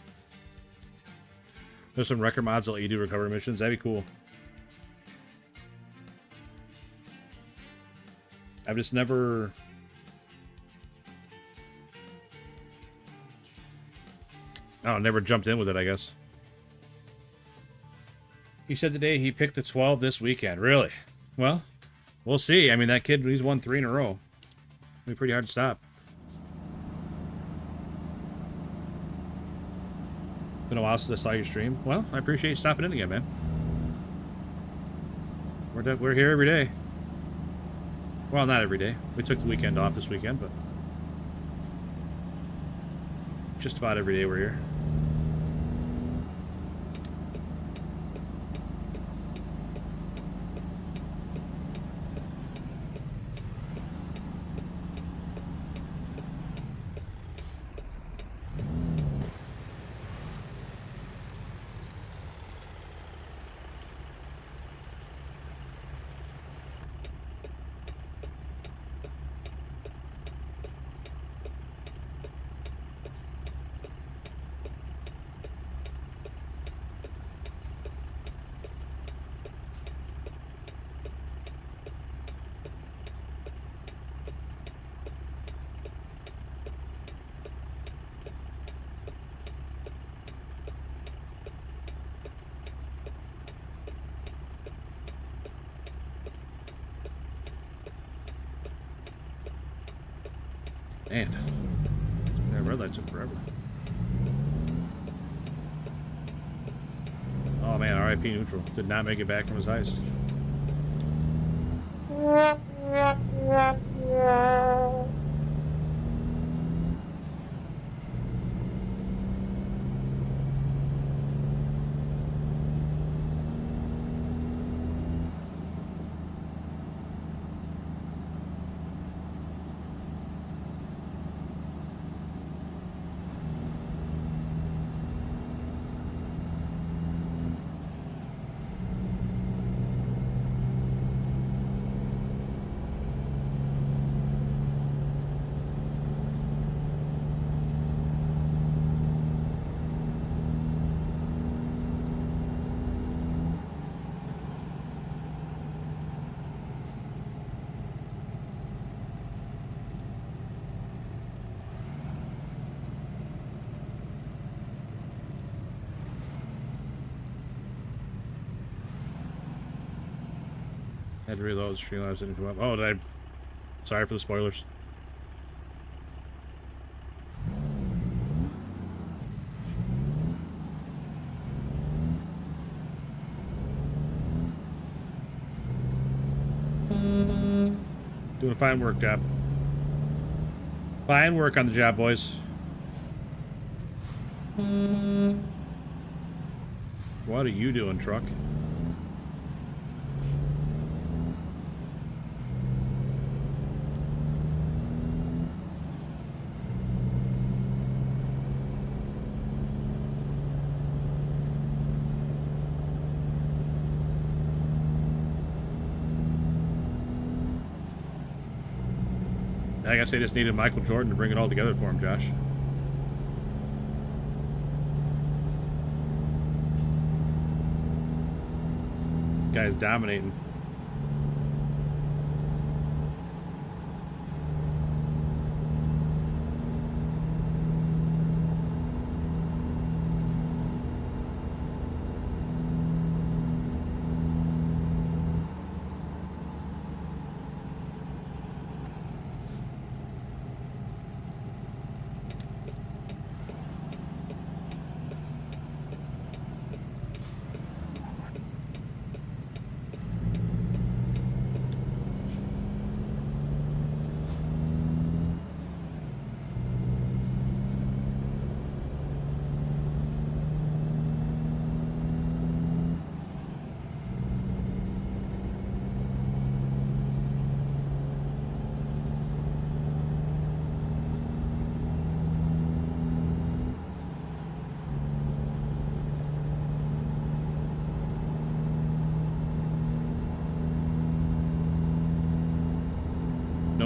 There's some record mods that let you do recovery missions. That'd be cool. I've just never... Oh, never jumped in with it, I guess. He said today he picked the 12 this weekend. Really? Well, we'll see. I mean, that kid, he's won 3 in a row. It'll be pretty hard to stop. Been a while since I saw your stream. Well, I appreciate you stopping in again, man. We're here every day. Well, not every day. We took the weekend off this weekend, but just about every day we're here. Man, that red light took forever. Oh man, RIP neutral. Did not make it back from his heist. Had to reload the Streamlabs didn't come up. Oh, did I? Sorry for the spoilers. Doing a fine work job. Fine work on the job, boys. What are you doing, truck? I guess they just needed Michael Jordan to bring it all together for him, Josh. Guy's dominating.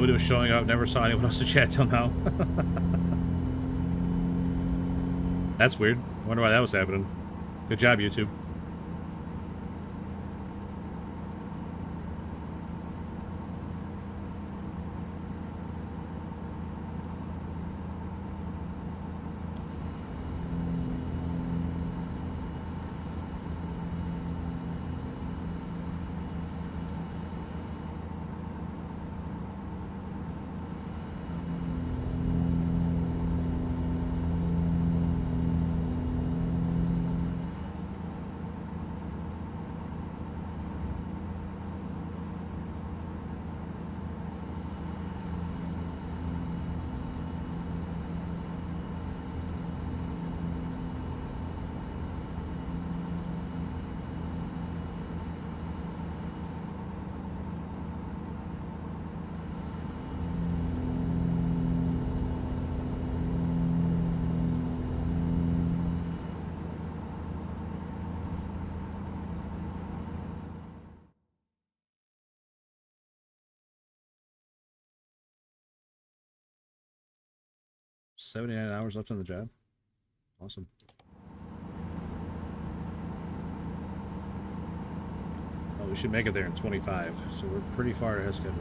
Nobody was showing up. Never saw anyone else to chat till now. That's weird. Wonder why that was happening. Good job, YouTube. $79 hours left on the job. Awesome. Oh, we should make it there in 25, so we're pretty far ahead of schedule.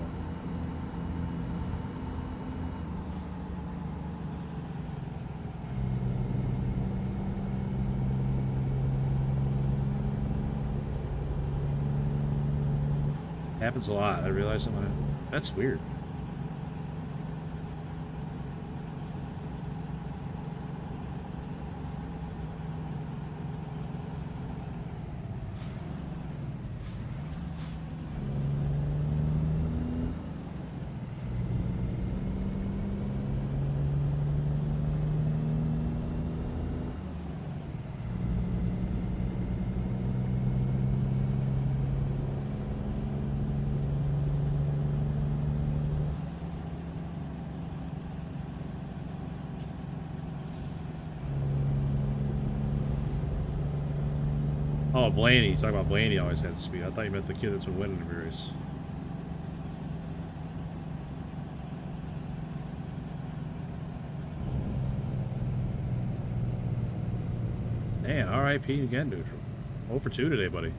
Happens a lot. I realize that that's weird. Oh, Blaney. You talk about Blaney always has speed. I thought you meant the kid that's been winning every race. Man, RIP again, neutral. 0 for 2 today, buddy.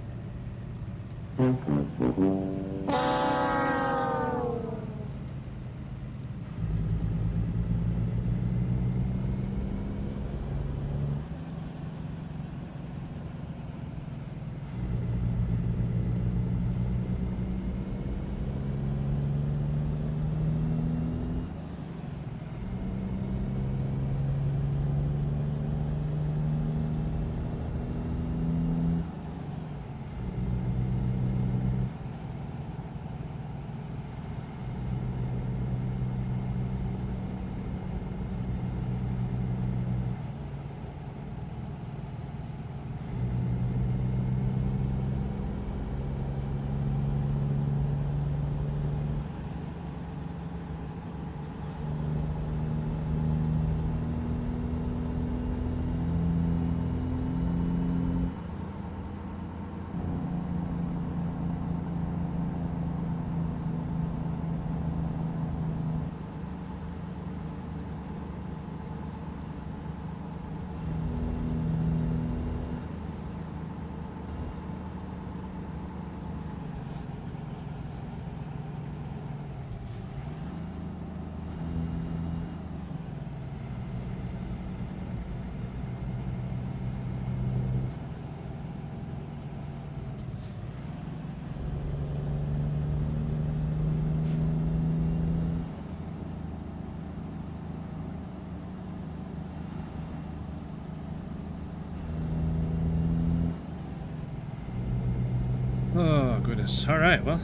Oh, goodness. All right, well.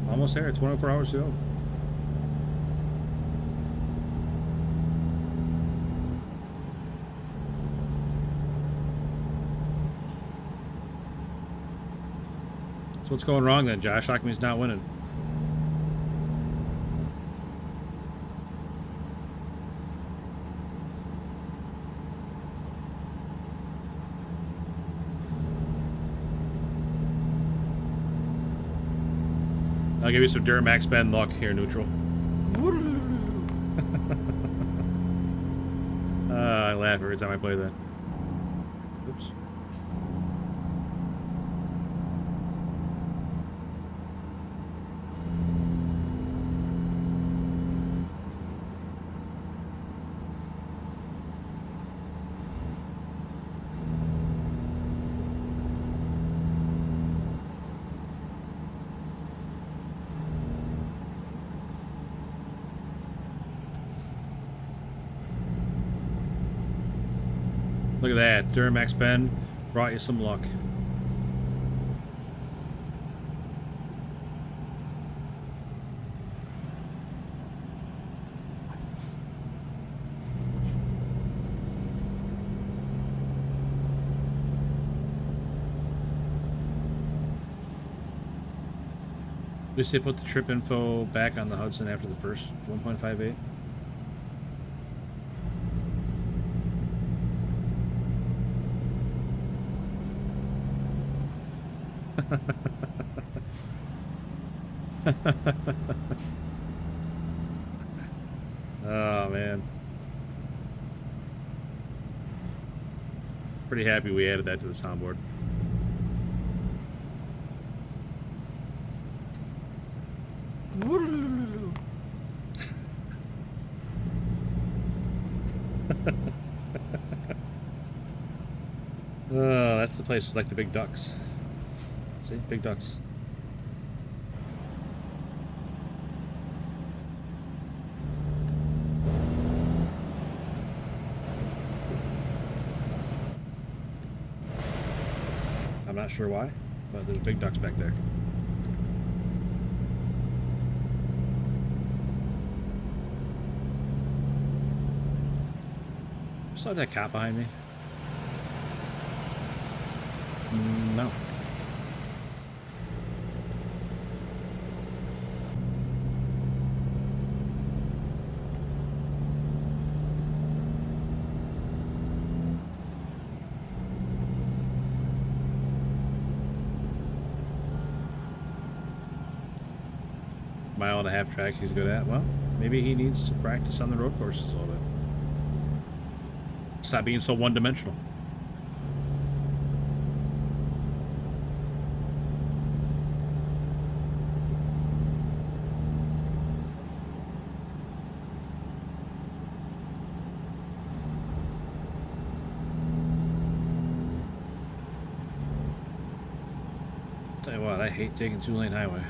Almost there. 24 hours to go. So what's going wrong then, Josh? How come he's not winning? I'll give you some Duramax Ben luck here, neutral. I laugh every time I play that. Oops. Look at that. Duramax Ben brought you some luck. At least they put the trip info back on the Hudson after the first 1.58. Oh man, pretty happy we added that to the soundboard. Oh, that's the place with like the big ducks. See, big ducks. I'm not sure why, but there's big ducks back there. Saw that cop behind me? No. Mile-and-a-half track he's good at. Well, maybe he needs to practice on the road courses a little bit. Stop being so one-dimensional. Tell you what, I hate taking two-lane highway.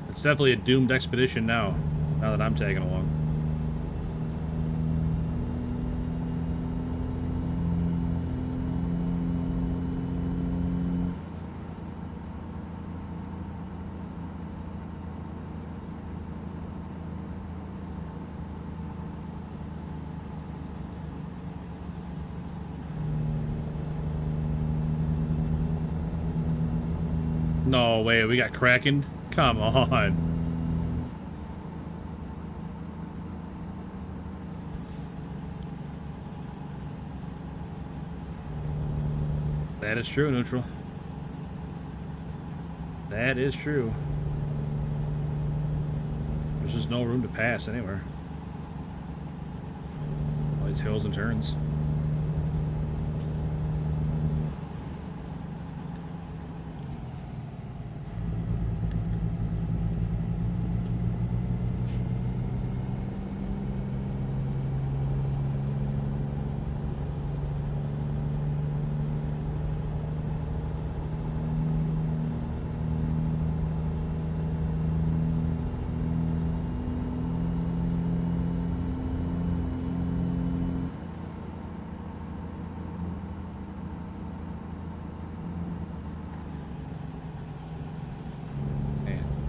It's definitely a doomed expedition now that I'm tagging along. No way, we got Kraken? Come on. That is true, neutral. That is true. There's just no room to pass anywhere. All these hills and turns.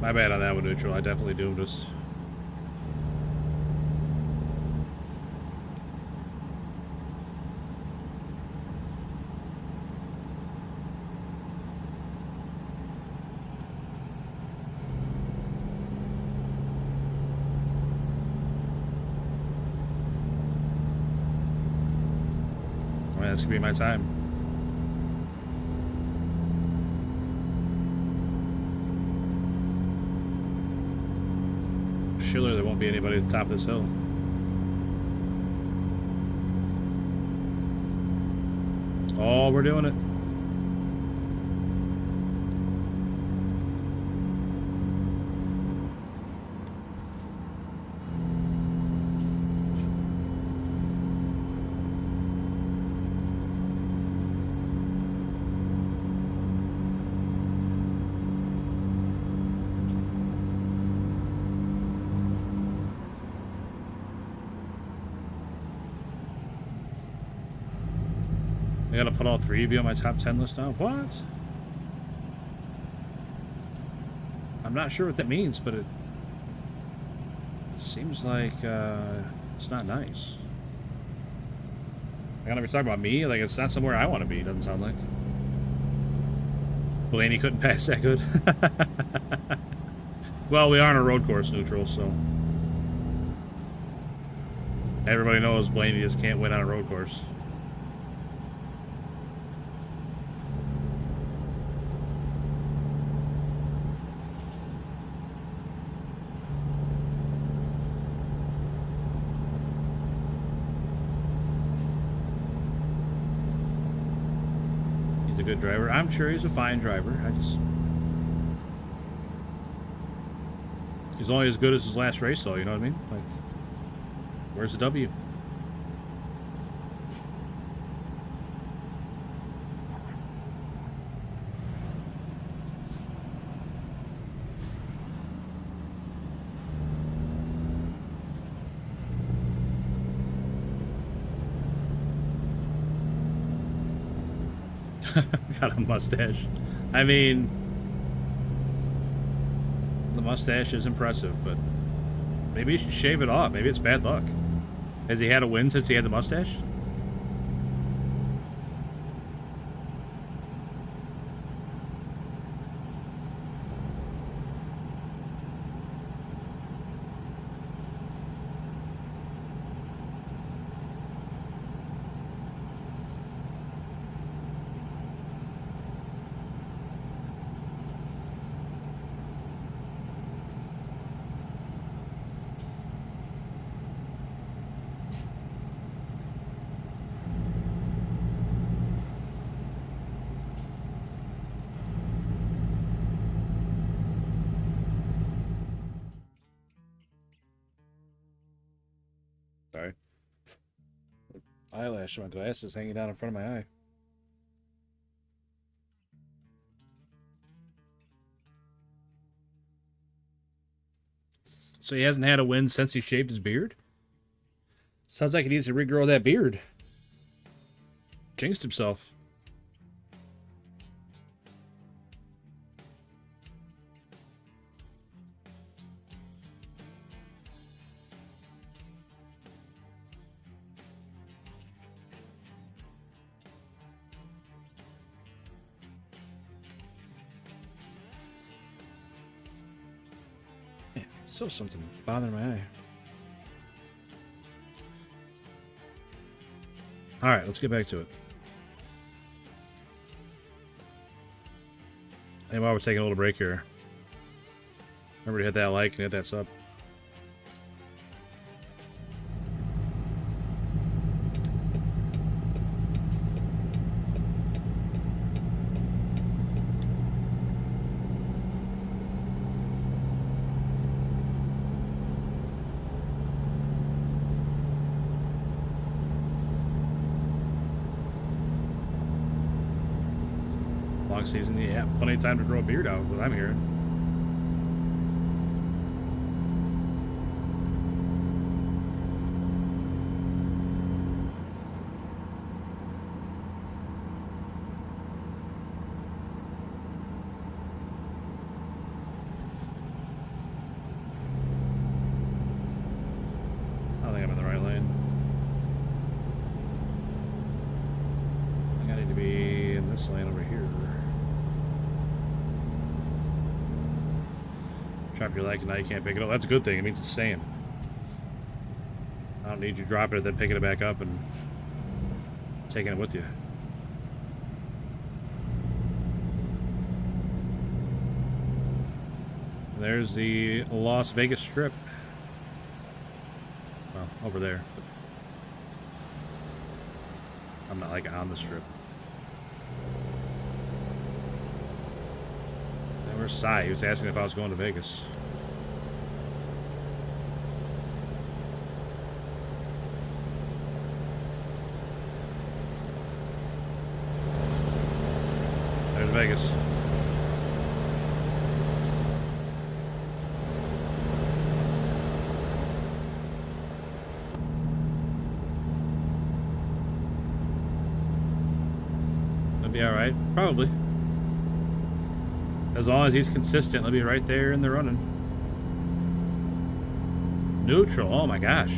My bad on that one, neutral. I definitely doomed us. mean, this could be my time. Surely there won't be anybody at the top of this hill. Oh, we're doing it. I gotta put all 3 of you on my top 10 list now? What? I'm not sure what that means, but it seems like it's not nice. I gotta be talking about me? Like, it's not somewhere I want to be, doesn't sound like. Blaney couldn't pass that good. Well, we are on a road course neutral, so everybody knows Blaney just can't win on a road course. He's a good driver. I'm sure he's a fine driver. He's only as good as his last race, though, you know what I mean? Like, where's the W? Got a mustache. I mean, the mustache is impressive, but maybe you should shave it off. Maybe it's bad luck. Has he had a win since he had the mustache? Sorry. Eyelash on my glasses hanging down in front of my eye. So he hasn't had a win since he shaved his beard? Sounds like he needs to regrow that beard. Jinxed himself. Still something bothering my eye. Alright, let's get back to it. And while we're taking a little break here, remember to hit that like and hit that sub. Season, yeah, plenty of time to grow a beard out, what I'm hearing. I don't think I'm in the right lane. I think I need to be in this lane over here. Drop your leg and now you can't pick it up. That's a good thing. It means it's staying. I don't need you dropping it, then picking it back up and taking it with you. There's the Las Vegas Strip. Well, over there. I'm not like on the strip. And where's Cy? He was asking if I was going to Vegas. There's Vegas. Be all right, probably. As long as he's consistent, he'll be right there in the running. Neutral. Oh my gosh.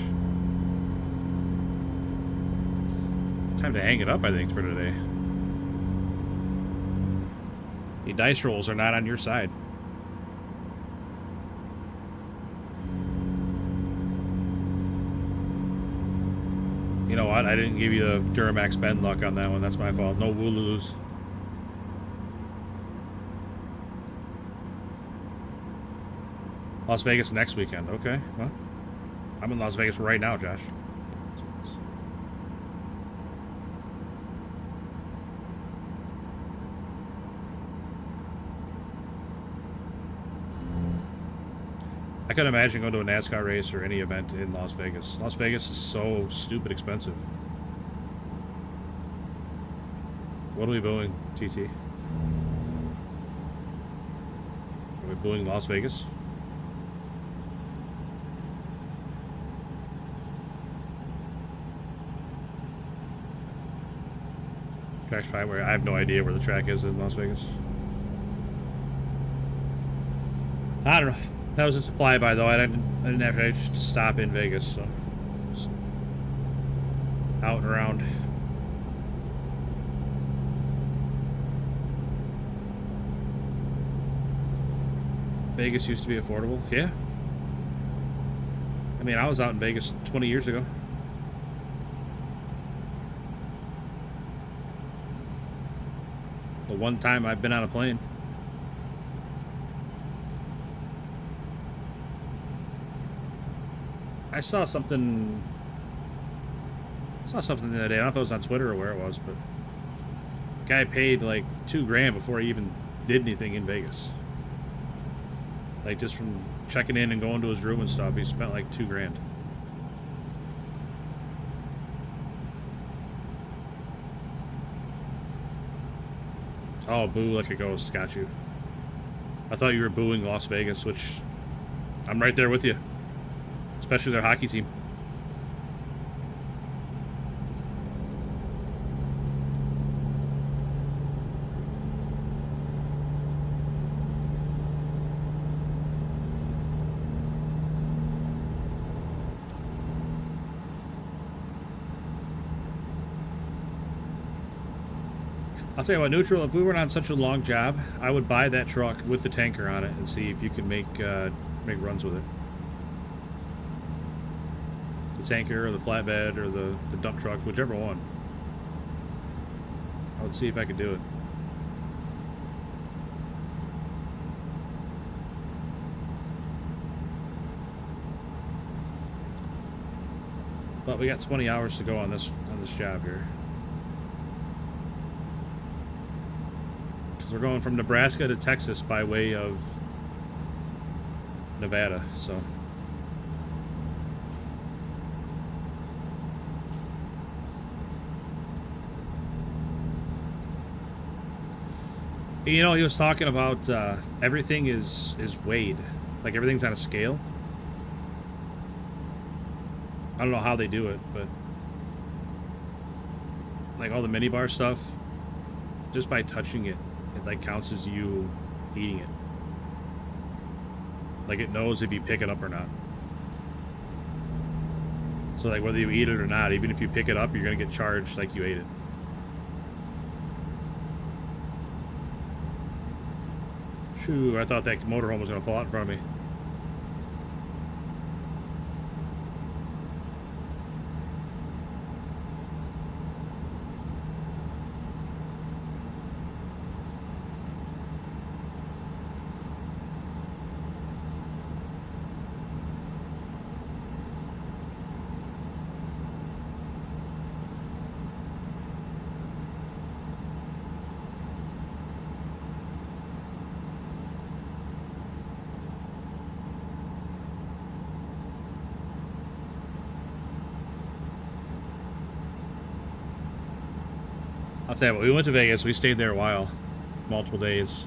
Time to hang it up, I think, for today. The dice rolls are not on your side. You know what? I didn't give you the Duramax bend luck on that one. That's my fault. No Wooloos. Las Vegas next weekend. Okay. Well, I'm in Las Vegas right now, Josh. I couldn't imagine going to a NASCAR race or any event in Las Vegas. Las Vegas is so stupid expensive. What are we booing, TT? Are we booing Las Vegas? Track's probably where I have no idea where the track is in Las Vegas. I don't know. That was just a flyby though. I didn't have to stop in Vegas, so just out and around. Vegas used to be affordable. Yeah. I mean, I was out in Vegas 20 years ago. The one time I've been on a plane. I saw something the other day. I don't know if it was on Twitter or where it was, but guy paid like $2,000 before he even did anything in Vegas. Like just from checking in and going to his room and stuff, he spent like $2,000. Oh, boo like a ghost. Got you. I thought you were booing Las Vegas, which I'm right there with you. Especially their hockey team. I'll tell you what, Neutral, if we weren't on such a long job, I would buy that truck with the tanker on it and see if you can make runs with it. The tanker or the flatbed or the dump truck, whichever one. I would see if I could do it. But we got 20 hours to go on this job here. Because we're going from Nebraska to Texas by way of Nevada, so. You know, he was talking about everything is weighed. Like everything's on a scale. I don't know how they do it, but like all the minibar stuff, just by touching it, it like counts as you eating it. Like it knows if you pick it up or not. So like whether you eat it or not, even if you pick it up, you're gonna get charged like you ate it. Shoo, I thought that motorhome was gonna pull out in front of me. I'll tell you what, we went to Vegas. We stayed there a while, multiple days.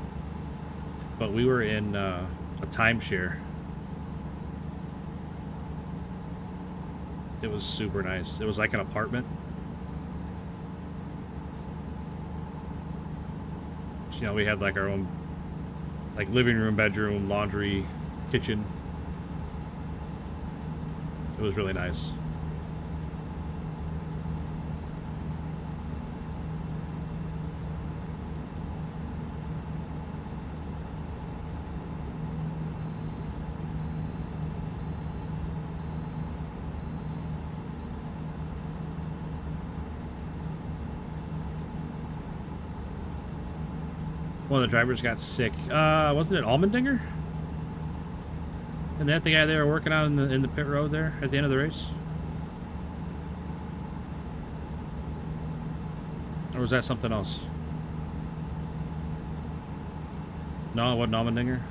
But we were in a timeshare. It was super nice. It was like an apartment. So, you know, we had like our own like living room, bedroom, laundry, kitchen. It was really nice. One of the drivers got sick. Wasn't it Allmendinger? And that the guy they were working out in the pit road there at the end of the race? Or was that something else? No, it wasn't Allmendinger.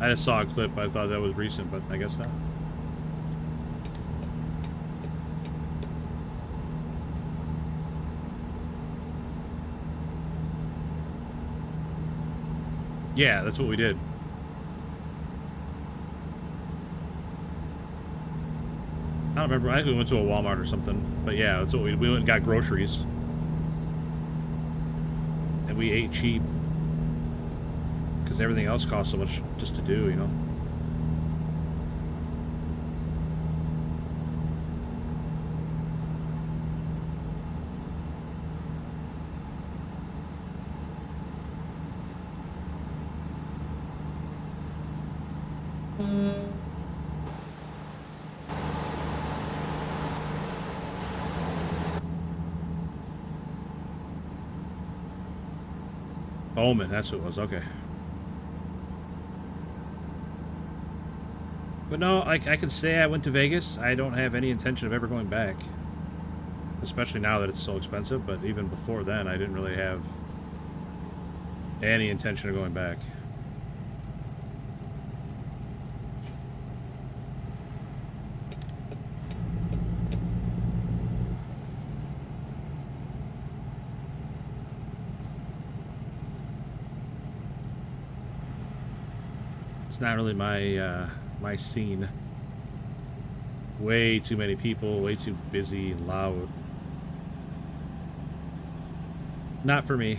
I just saw a clip. I thought that was recent, but I guess not. Yeah, that's what we did. I don't remember. I think we went to a Walmart or something. But yeah, that's what we went and got groceries. And we ate cheap. Because everything else costs so much just to do, you know? Omen, that's what it was. Okay. But no, I can say I went to Vegas. I don't have any intention of ever going back. Especially now that it's so expensive, but even before then, I didn't really have any intention of going back. It's not really my my scene. Way too many people, way too busy and loud. Not for me.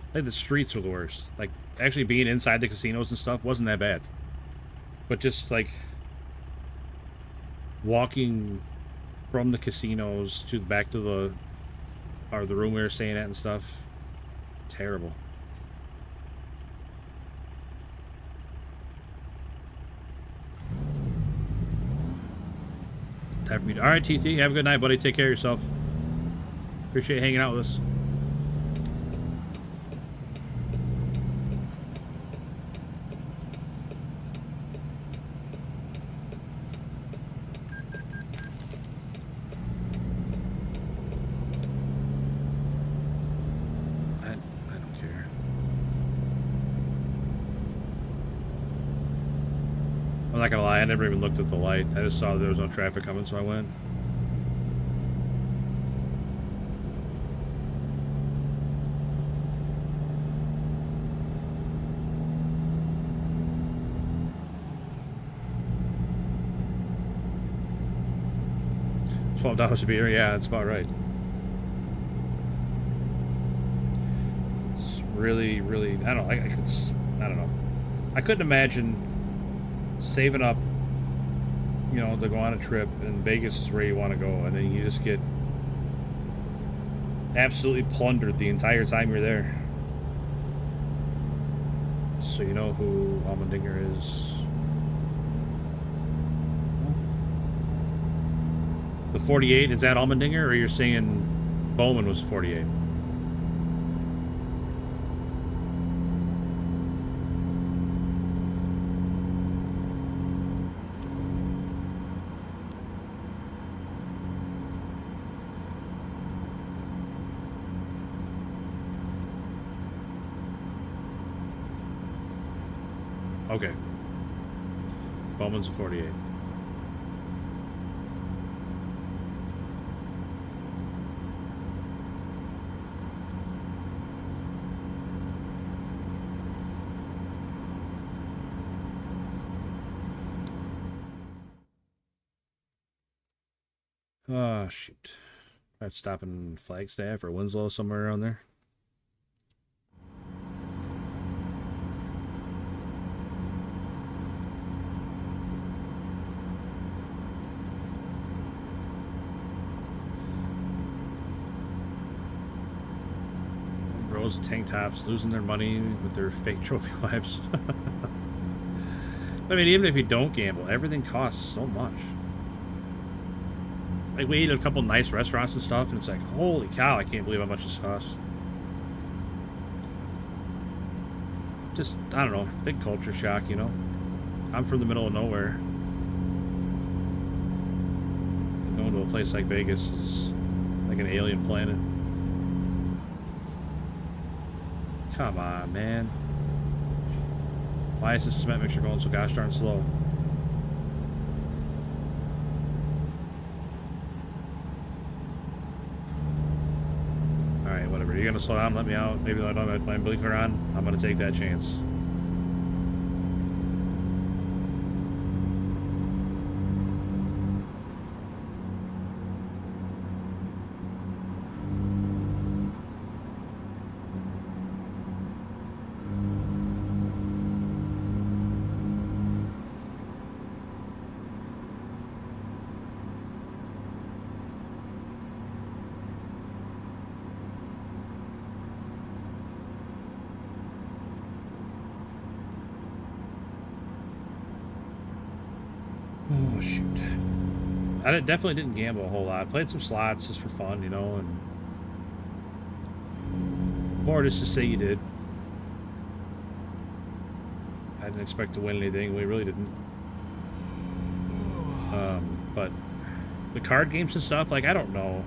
I think the streets were the worst. Like, actually being inside the casinos and stuff wasn't that bad. But just, like, walking from the casinos to back to the room we were staying at and stuff. Terrible. Time for me to... Alright, TT. Have a good night, buddy. Take care of yourself. Appreciate hanging out with us. I'm not gonna lie, I never even looked at the light. I just saw there was no traffic coming, so I went. $12 a beer, yeah, that's about right. It's really, really, I don't know, I don't know. I couldn't imagine saving up, you know, to go on a trip, and Vegas is where you want to go, and then you just get absolutely plundered the entire time you're there. So you know who Allmendinger is. The 48, is that Allmendinger, or you're saying Bowman was 48? Okay. Bowman's a 48. Oh, shoot. I'd stop in Flagstaff or Winslow, somewhere around there. Bros with tank tops losing their money with their fake trophy wives. I mean, even if you don't gamble, everything costs so much. Like, we eat at a couple nice restaurants and stuff, and it's like, holy cow, I can't believe how much this costs. Just, I don't know, big culture shock, you know? I'm from the middle of nowhere. And going to a place like Vegas is like an alien planet. Come on, man. Why is this cement mixture going so gosh darn slow? Alright, whatever. You're gonna slow down, let me out. Maybe I don't have my blinker on. I'm gonna take that chance. Oh, shoot. I definitely didn't gamble a whole lot. Played some slots just for fun, you know, and more just to say you did. I didn't expect to win anything. We really didn't. But the card games and stuff, like, I don't know.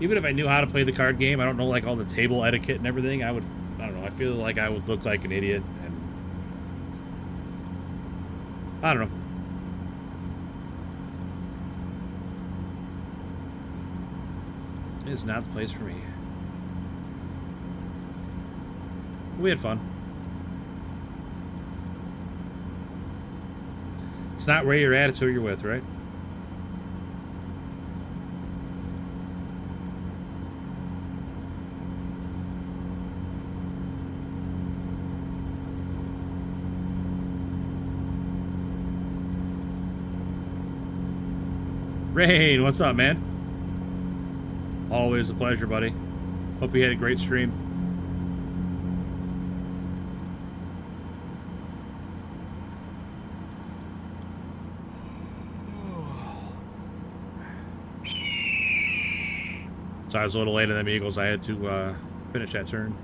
Even if I knew how to play the card game, I don't know, like, all the table etiquette and everything, I don't know, I feel like I would look like an idiot, and I don't know. It's not the place for me. We had fun. It's not where you're at, it's who you're with, right? Rain, what's up, man? Always a pleasure, buddy. Hope you had a great stream. So I was a little late on them Eagles. I had to finish that turn.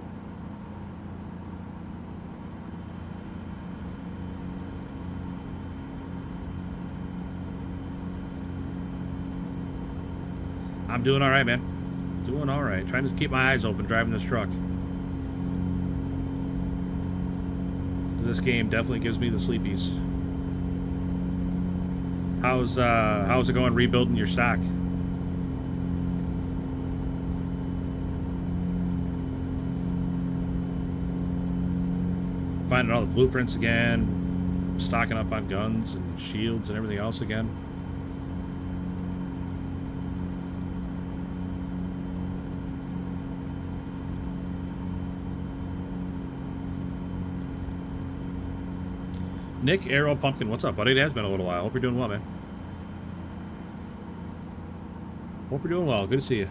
I'm doing all right, man. Doing all right. Trying to keep my eyes open driving this truck. This game definitely gives me the sleepies. How's it going rebuilding your stock? Finding all the blueprints again, stocking up on guns and shields and everything else again. Nick Arrow Pumpkin, what's up, buddy? It has been a little while. Hope you're doing well, man. Hope you're doing well. Good to see you.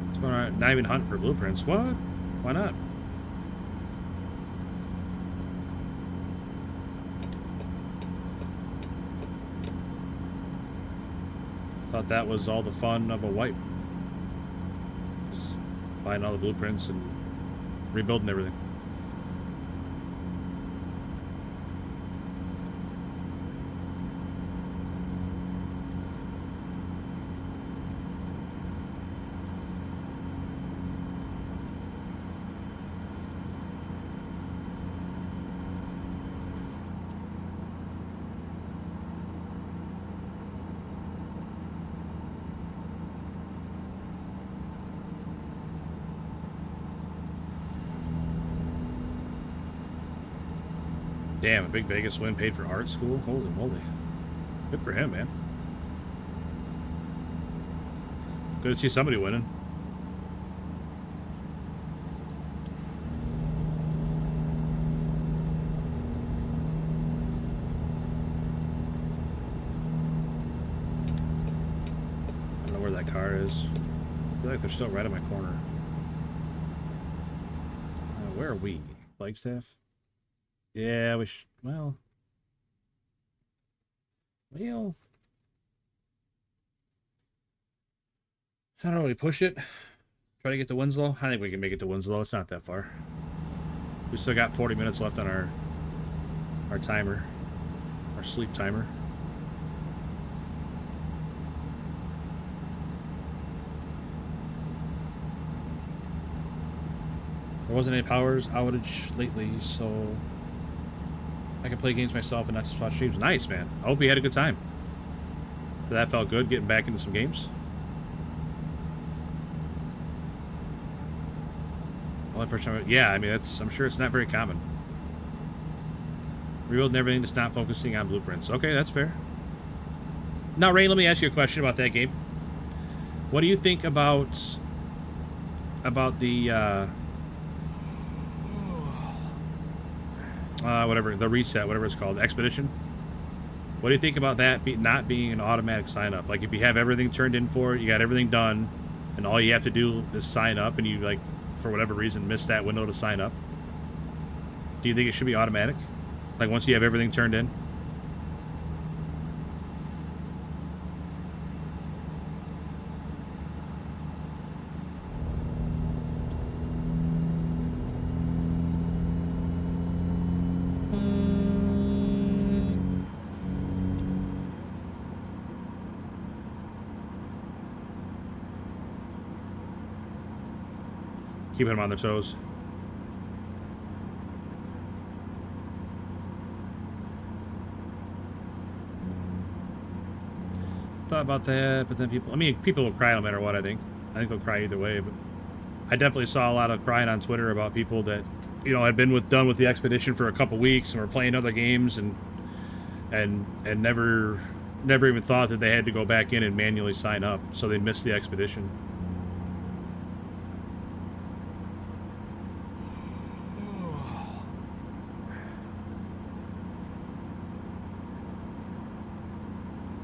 It's going on. Not even hunting for blueprints. What? Why not? Thought that was all the fun of a wipe. Just finding all the blueprints and rebuilding everything. Damn, a big Vegas win paid for art school? Holy moly. Good for him, man. Good to see somebody winning. I don't know where that car is. I feel like they're still right in my corner. Where are we? Flagstaff? Yeah, we should... Well... I don't know, we push it. Try to get to Winslow. I think we can make it to Winslow. It's not that far. We still got 40 minutes left on our timer. Our sleep timer. There wasn't any powers outage lately, so I can play games myself and not just watch streams. Nice, man. I hope you had a good time. That felt good, getting back into some games. Only person, yeah, I mean, I'm sure it's not very common. Rebuilding everything, just not focusing on blueprints. Okay, that's fair. Now, Ray, let me ask you a question about that game. What do you think about the whatever, the reset, whatever it's called, the expedition? What do you think about that not being an automatic sign up? Like, if you have everything turned in for it, you got everything done, and all you have to do is sign up, and you, like, for whatever reason, missed that window to sign up. Do you think it should be automatic? Like, once you have everything turned in? Keeping them on their toes. Thought about that, but then people will cry no matter what, I think. I think they'll cry either way, but I definitely saw a lot of crying on Twitter about people that, you know, had been done with the expedition for a couple weeks and were playing other games and never even thought that they had to go back in and manually sign up, so they missed the expedition.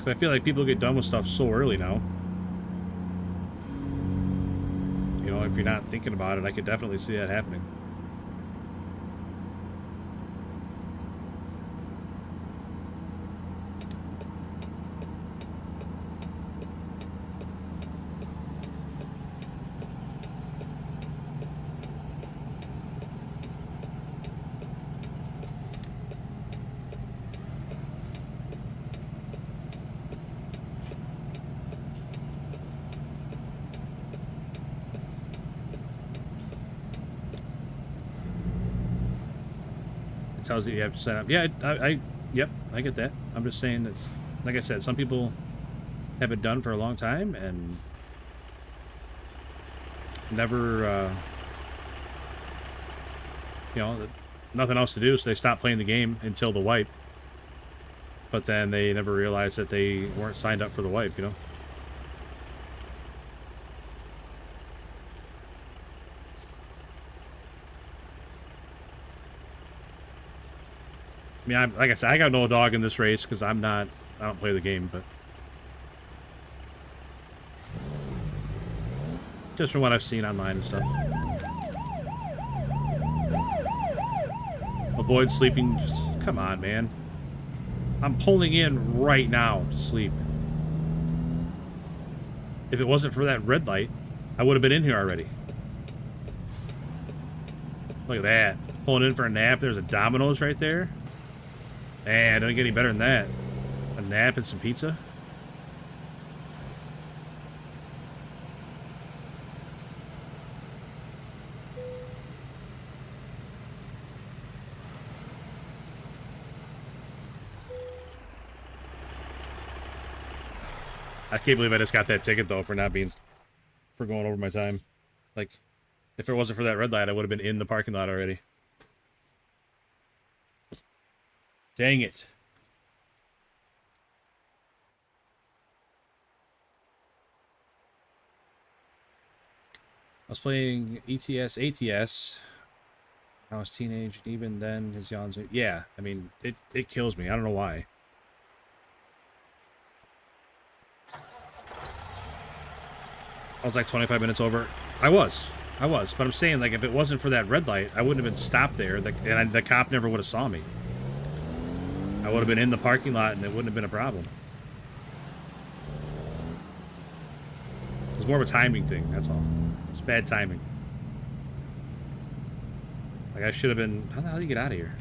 I feel like people get done with stuff so early now. You know, if you're not thinking about it, I could definitely see that happening. Tells you have to sign up. Yeah, yep, I get that. I'm just saying that, like I said, some people have it done for a long time and never, you know, nothing else to do, so they stop playing the game until the wipe. But then they never realized that they weren't signed up for the wipe, you know? I mean, like I said, I got no dog in this race because I don't play the game, but just from what I've seen online and stuff. Avoid sleeping. Come on, man. I'm pulling in right now to sleep. If it wasn't for that red light, I would have been in here already. Look at that. Pulling in for a nap. There's a Domino's right there. Man, don't get any better than that. A nap and some pizza. I can't believe I just got that ticket though for going over my time. Like, if it wasn't for that red light, I would have been in the parking lot already. Dang it. I was playing ETS, ATS. I was teenage, and even then, his yawns. Yeah, I mean, it kills me. I don't know why. I was like 25 minutes over. I was. But I'm saying, like, if it wasn't for that red light, I wouldn't have been stopped there, and the cop never would have saw me. I would have been in the parking lot, and it wouldn't have been a problem. It was more of a timing thing, that's all. It's bad timing. Like, I should have been... How the hell do you get out of here?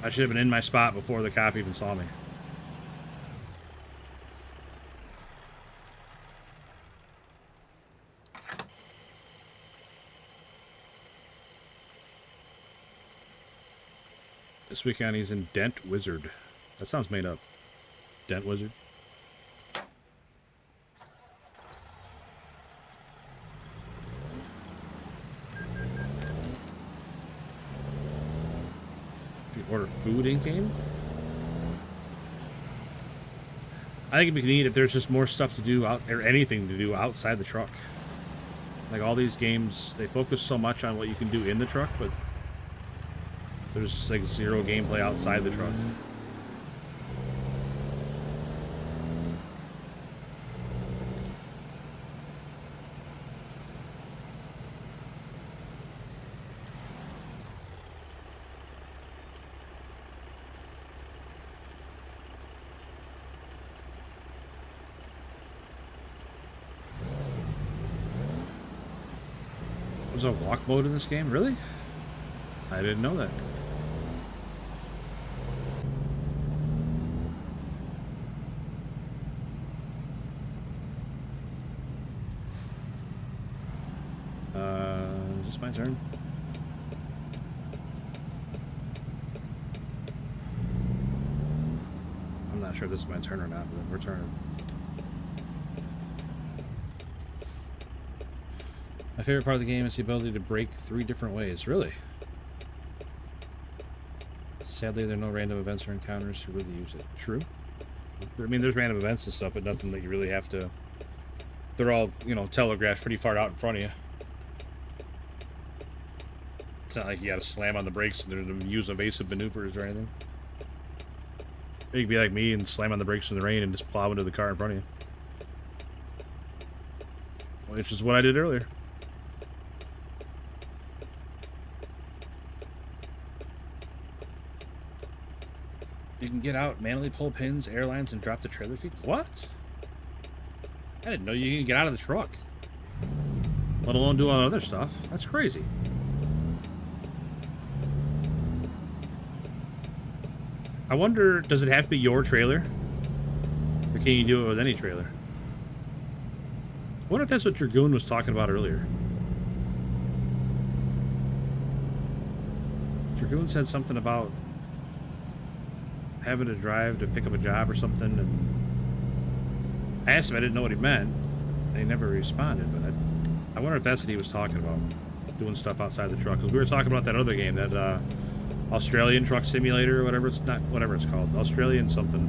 I should have been in my spot before the cop even saw me. This weekend he's in Dent Wizard. That sounds made up. Dent Wizard. If you order food in-game? I think it'd be neat if there's just more stuff to do out, or anything to do outside the truck. Like all these games, they focus so much on what you can do in the truck, but there's like zero gameplay outside the truck. There's a walk mode in this game? Really? I didn't know that. Is this my turn? I'm not sure if this is my turn or not, but we're turning. My favorite part of the game is the ability to break 3 different ways. Really? Sadly, there are no random events or encounters to really use it. True. I mean, there's random events and stuff, but nothing that you really have to... They're all, you know, telegraphed pretty far out in front of you. It's not like you gotta slam on the brakes and use evasive maneuvers or anything. You could be like me and slam on the brakes in the rain and just plow into the car in front of you. Which is what I did earlier. You can get out, manually pull pins, airlines, and drop the trailer feet. What? I didn't know you can get out of the truck. Let alone do all other stuff. That's crazy. I wonder, does it have to be your trailer? Or can you do it with any trailer? I wonder if that's what Dragoon was talking about earlier. Dragoon said something about having to drive to pick up a job or something, and I asked him, I didn't know what he meant. They never responded, but I wonder if that's what he was talking about, doing stuff outside the truck, because we were talking about that other game, that Australian Truck Simulator or whatever it's not, whatever it's called, Australian something.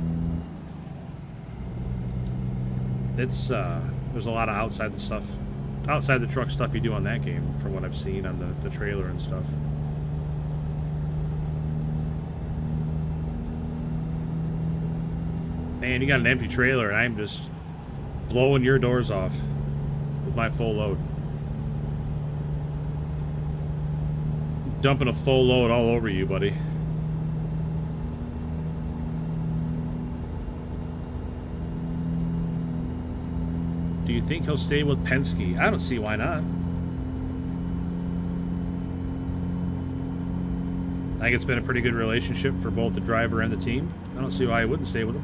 It's there's a lot of outside the truck stuff you do on that game, from what I've seen on the trailer and stuff. Man, you got an empty trailer, and I'm just blowing your doors off with my full load. Dumping a full load all over you, buddy. Do you think he'll stay with Penske? I don't see why not. I think it's been a pretty good relationship for both the driver and the team. I don't see why he wouldn't stay with him.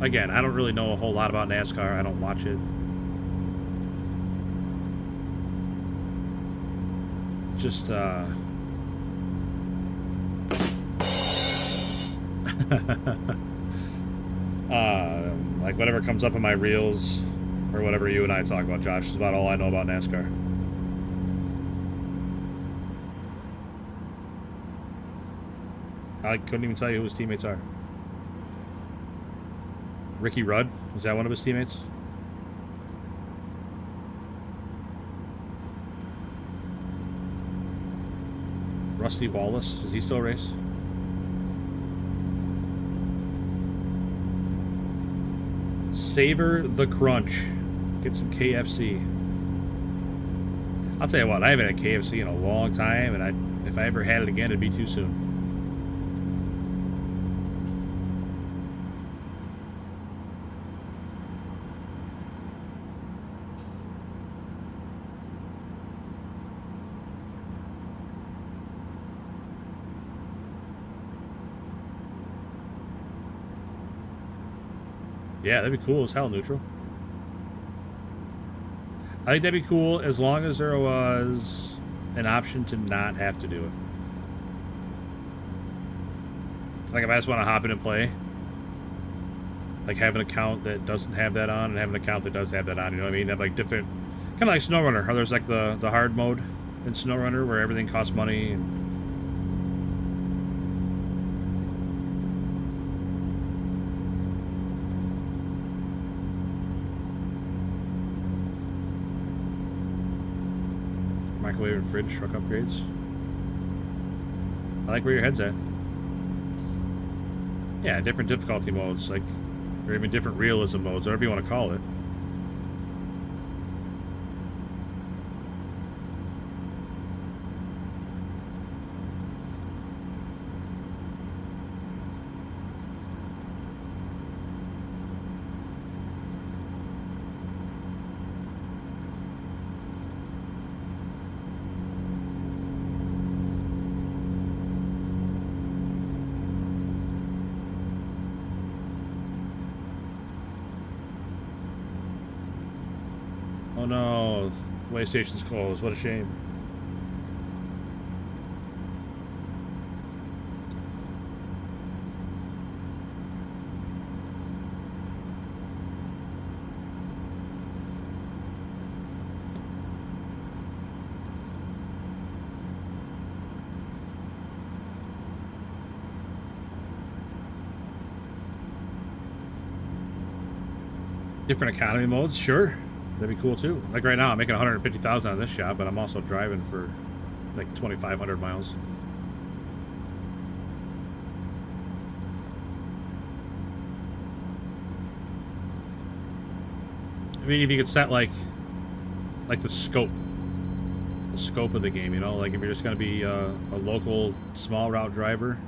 Again, I don't really know a whole lot about NASCAR. I don't watch it. Just, Like whatever comes up in my reels or whatever you and I talk about, Josh, is about all I know about NASCAR. I couldn't even tell you who his teammates are. Ricky Rudd, is that one of his teammates? Rusty Wallace, does he still race? Savor the crunch. Get some KFC. I'll tell you what, I haven't had KFC in a long time, and if I ever had it again, it'd be too soon. Yeah, that'd be cool as hell, Neutral. I think that'd be cool as long as there was an option to not have to do it. Like if I just want to hop in and play, like have an account that doesn't have that on and have an account that does have that on, you know what I mean? Have like different, kind of like Snowrunner, how there's like the hard mode in Snowrunner where everything costs money and microwave and fridge truck upgrades. I like where your head's at. Yeah, different difficulty modes, like, or even different realism modes, whatever you want to call it. Oh no, way station's closed. What a shame. Different economy modes, sure. That'd be cool too. Like right now, I'm making 150,000 on this job, but I'm also driving for like 2,500 miles. I mean, if you could set like the scope of the game, you know, like if you're just gonna be a local small route driver,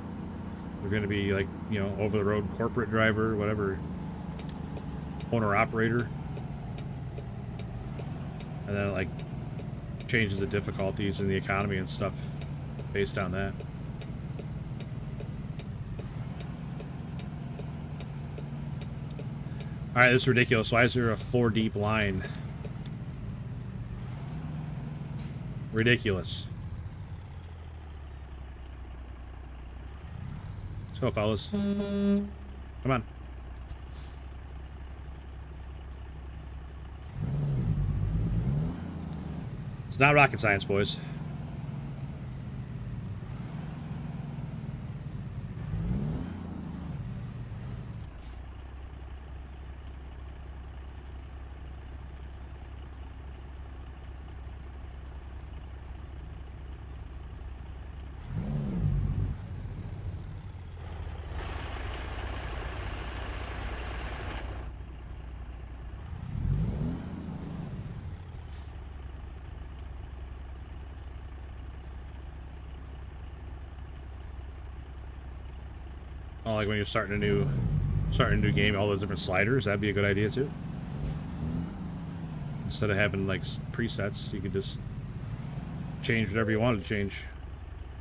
you're gonna be like, you know, over the road corporate driver, whatever, owner operator. And then it, like, changes the difficulties in the economy and stuff based on that. Alright, this is ridiculous. Why is there a 4 deep line? Ridiculous. Let's go, fellas. Come on. It's not rocket science, boys. Oh, like when you're starting a new game, all those different sliders, that'd be a good idea too. Instead of having like presets, you could just change whatever you wanted to change.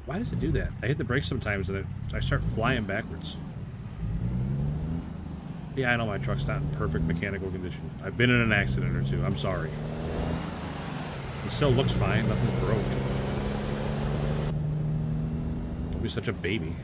Why does it do that? I hit the brakes sometimes and I start flying backwards. Yeah, I know my truck's not in perfect mechanical condition. I've been in an accident or two. I'm sorry. It still looks fine. Nothing's broke. Don't be such a baby.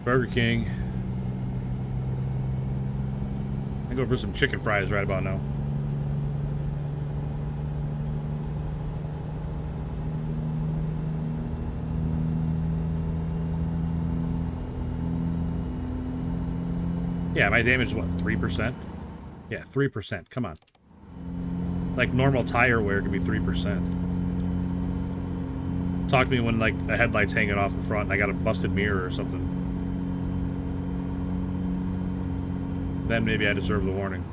Burger King. I go for some chicken fries right about now. Yeah, my damage is what, 3%? Yeah, 3%. Come on. Like normal tire wear could be 3%. Talk to me when like the headlight's hanging off the front and I got a busted mirror or something. Then maybe I deserve the warning.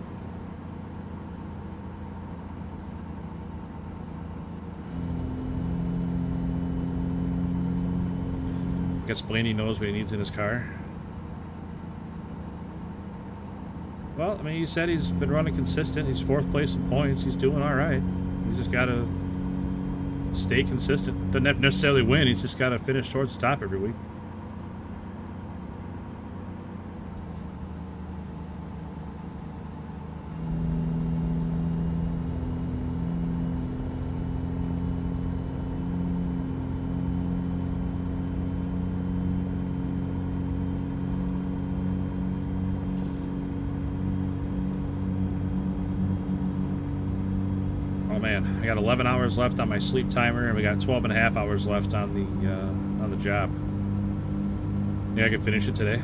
I guess Blaney knows what he needs in his car. Well, I mean, he said he's been running consistent. He's 4th place in points. He's doing all right. He's just got to stay consistent. Doesn't necessarily win. He's just got to finish towards the top every week. I got 11 hours left on my sleep timer, and we got 12 and a half hours left on the job. Think I can finish it today?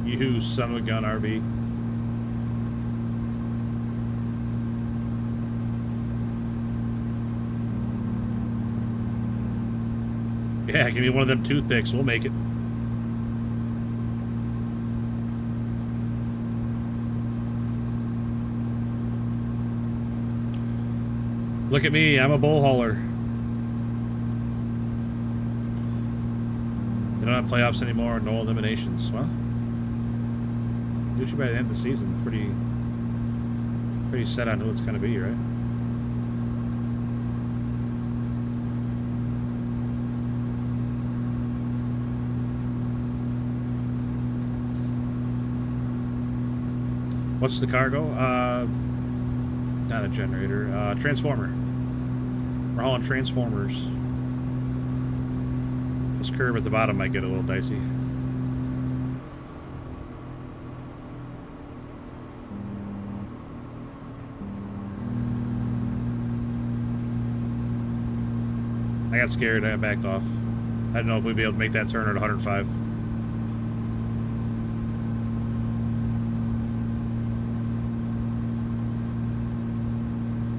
You son of a gun, RV. Yeah, give me one of them toothpicks. We'll make it. Look at me. I'm a bull hauler. They don't have playoffs anymore. No eliminations. Well, usually by the end of the season, pretty set on who it's going to be, right? What's the cargo? Not a generator. Transformer. We're hauling transformers. This curve at the bottom might get a little dicey. I got scared. I backed off. I didn't know if we'd be able to make that turn at 105.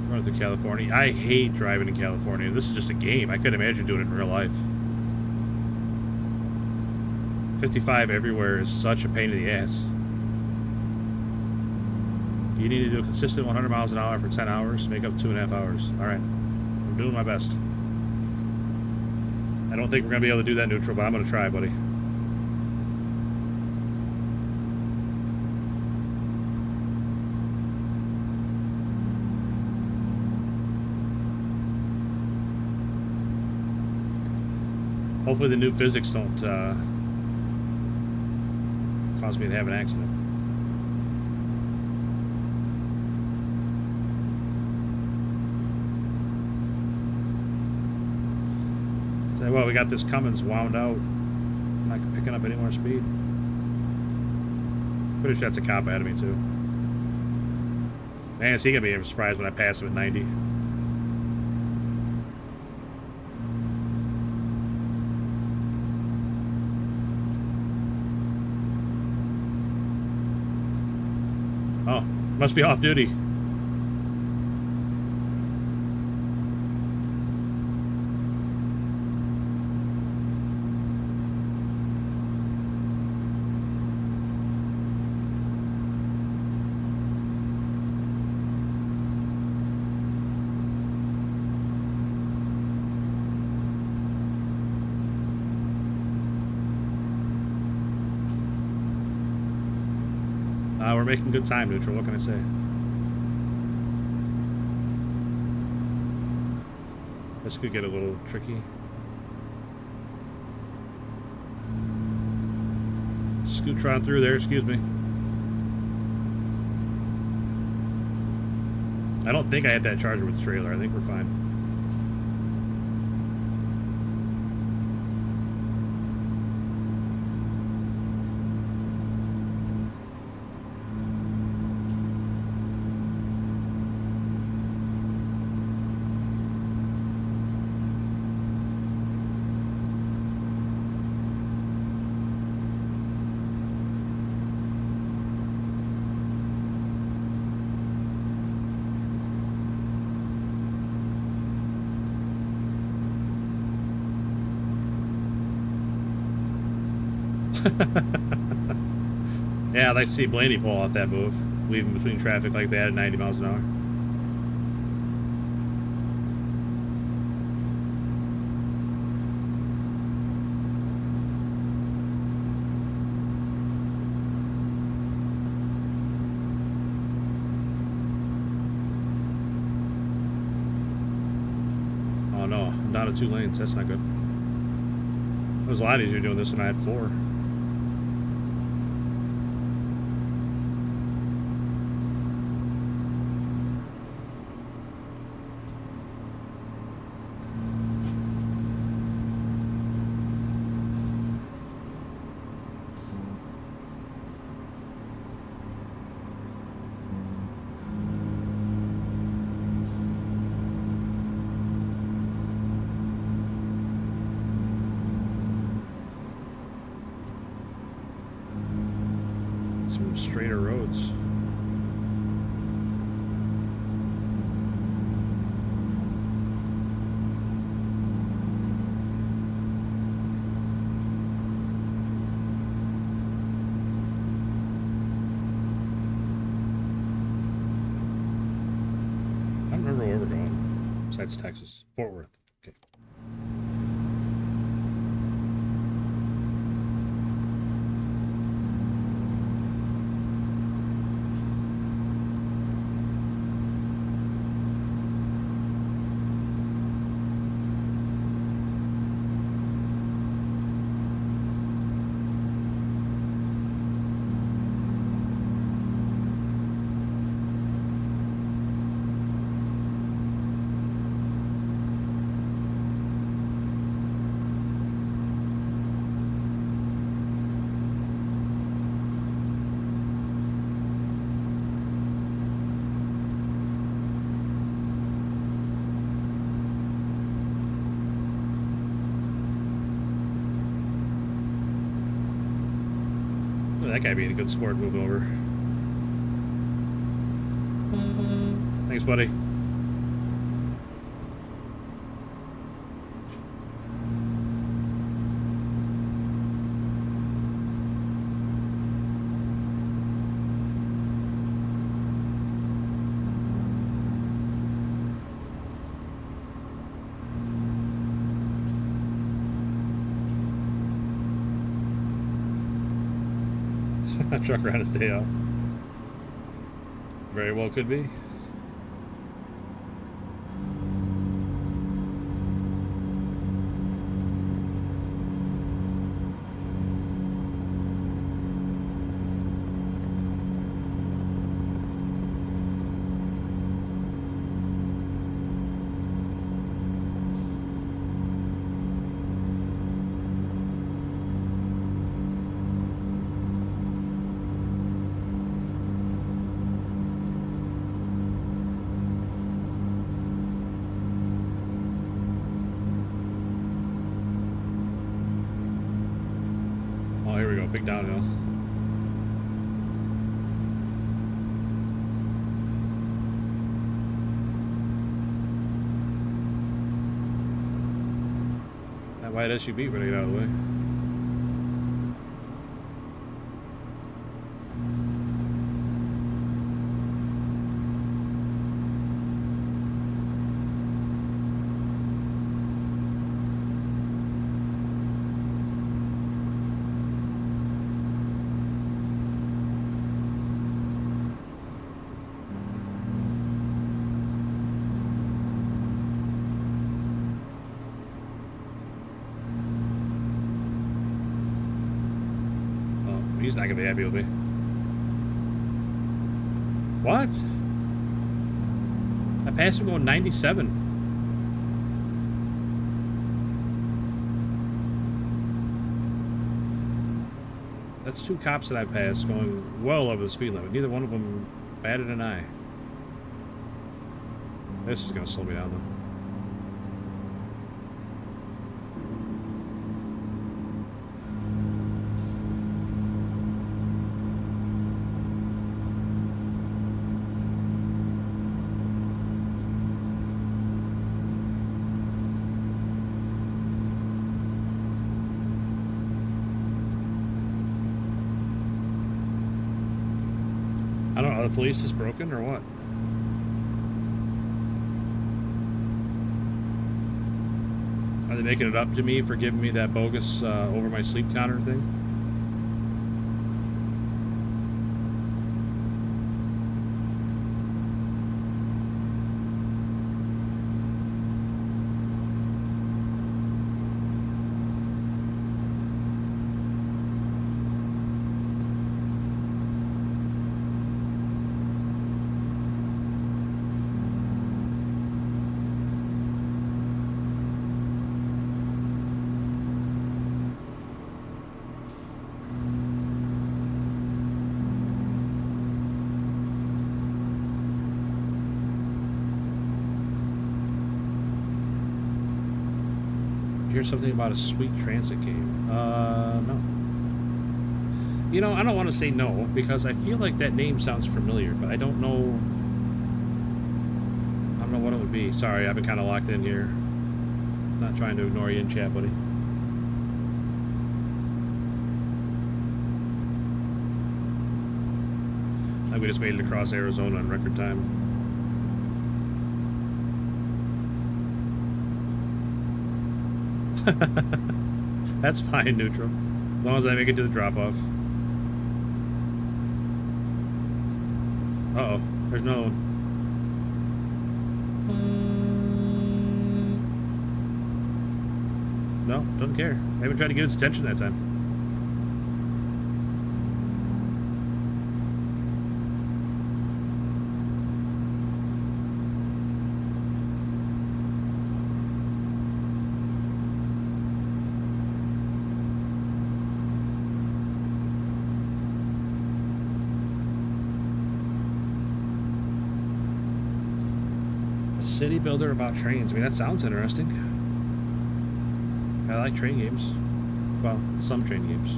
Running through California. I hate driving in California. This is just a game. I couldn't imagine doing it in real life. 55 everywhere is such a pain in the ass. You need to do a consistent 100 miles an hour for 10 hours, make up 2.5 hours. Alright. I'm doing my best. I don't think we're going to be able to do that neutral, but I'm going to try, buddy. Hopefully the new physics don't cause me to have an accident. Well, we got this Cummins wound out. I'm not picking up any more speed. Pretty sure that's a cop ahead of me, too. Man, is he going to be surprised when I pass him at 90? Oh, must be off duty. We're making good time, Neutral. What can I say? This could get a little tricky. Scooch on through there, excuse me. I don't think I had that charger with the trailer. I think we're fine. Yeah, I'd like to see Blaney pull off that move. Weaving between traffic like that at 90 miles an hour. Oh no, I'm down to 2 lanes. That's not good. It was a lot easier doing this when I had 4. Some straighter roads. I don't remember where we're going besides Texas. Fort Worth. Okay. That guy being a good sport, move over. Thanks, buddy. Truck around his day off. Very well could be. Big downhill. That white SUV better get out of the way. He's not gonna be happy with me. What? I passed him going 97. That's two cops that I passed going well over the speed limit. Neither one of them batted an eye. This is gonna slow me down though. I don't know, are the police just broken or what? Are they making it up to me for giving me that bogus over my sleep counter thing? Hear something about a sweet transit game? No. You know, I don't want to say no because I feel like that name sounds familiar, but I don't know. I don't know what it would be. Sorry, I've been kind of locked in here. Not trying to ignore you in chat, buddy. I think we just made it across Arizona in record time. That's fine, neutral. As long as I make it to the drop-off. Uh-oh. There's no... No, doesn't care. I haven't tried to get its attention that time. City builder about trains. I mean, that sounds interesting. I like train games. Well, some train games.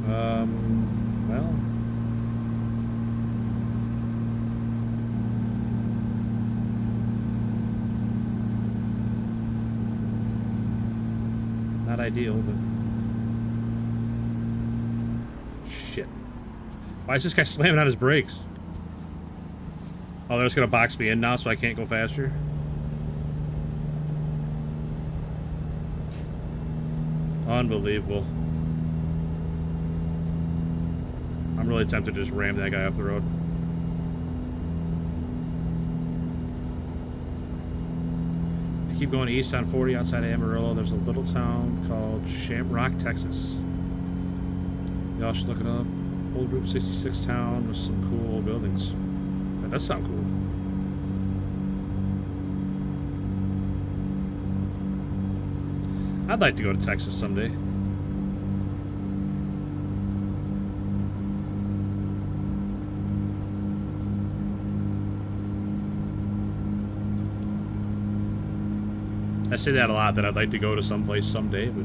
Well. Not ideal, but... Shit. Why is this guy slamming on his brakes? Oh, they're just gonna box me in now so I can't go faster? Unbelievable. I'm really tempted to just ram that guy off the road. If you keep going east on 40 outside of Amarillo, there's a little town called Shamrock, Texas. Y'all should look it up. Old Route 66 town with some cool old buildings. That does sound cool. I'd like to go to Texas someday. I say that a lot, that I'd like to go to someplace someday, but...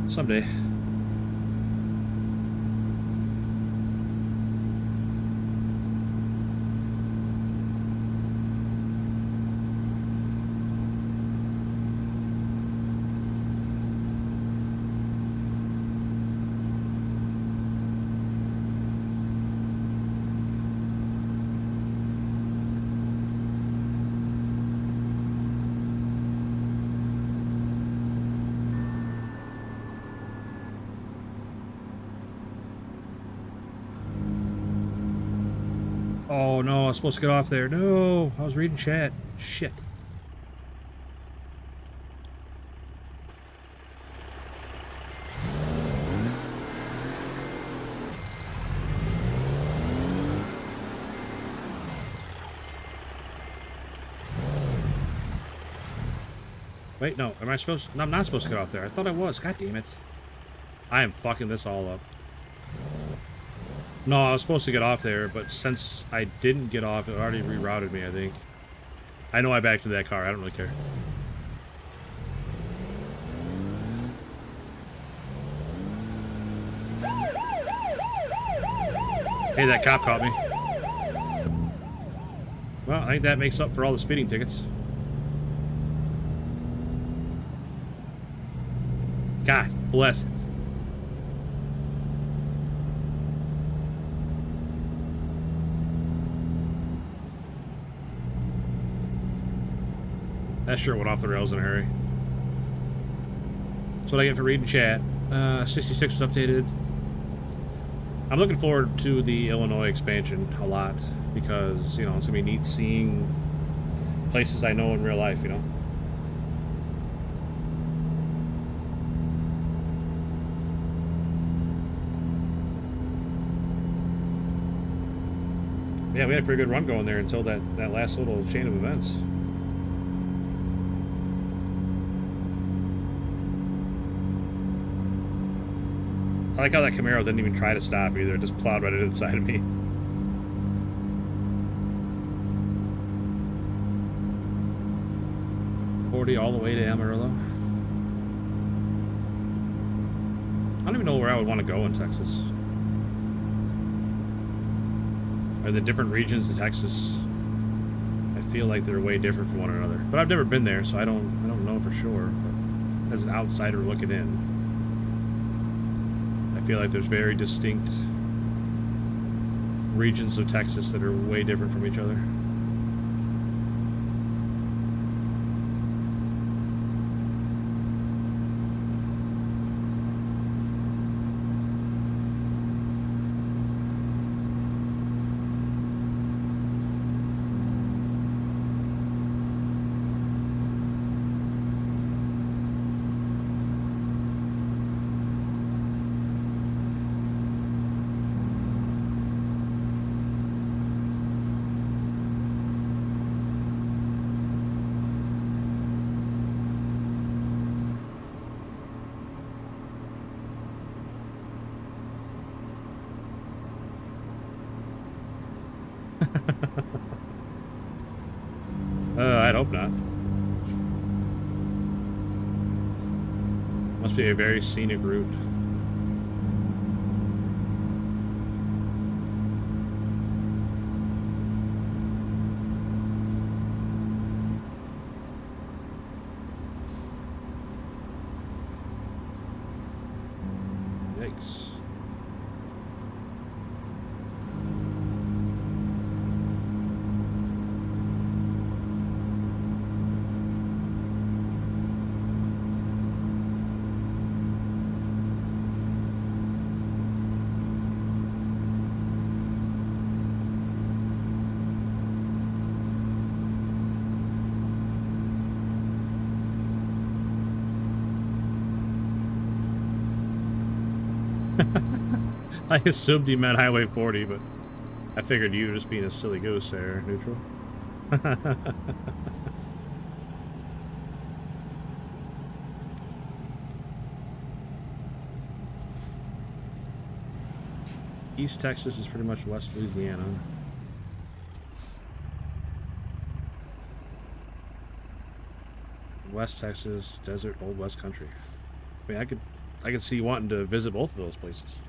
someday. Oh no, I was supposed to get off there. No, I was reading chat. Shit. Wait, no. Am I supposed... No, I'm not supposed to get off there. I thought I was. God damn it. I am fucking this all up. No, I was supposed to get off there, but since I didn't get off, it already rerouted me, I think. I know I backed into that car. I don't really care. Hey, that cop caught me. Well, I think that makes up for all the speeding tickets. God bless it. That sure went off the rails in a hurry. That's what I get for reading chat. 66 was updated. I'm looking forward to the Illinois expansion a lot because, you know, it's going to be neat seeing places I know in real life, you know. Yeah, we had a pretty good run going there until that last little chain of events. I like how that Camaro didn't even try to stop either. It just plowed right into the side of me. .40 all the way to Amarillo. I don't even know where I would want to go in Texas. Are the different regions of Texas? I feel like they're way different from one another. But I've never been there, so I don't know for sure. But as an outsider looking in, I feel like there's very distinct regions of Texas that are way different from each other. I'd hope not. Must be a very scenic route. Yikes. I assumed you meant Highway 40, but I figured you were just being a silly goose there, Neutral. East Texas is pretty much West Louisiana. West Texas, desert, old West country. I mean, I could see you wanting to visit both of those places.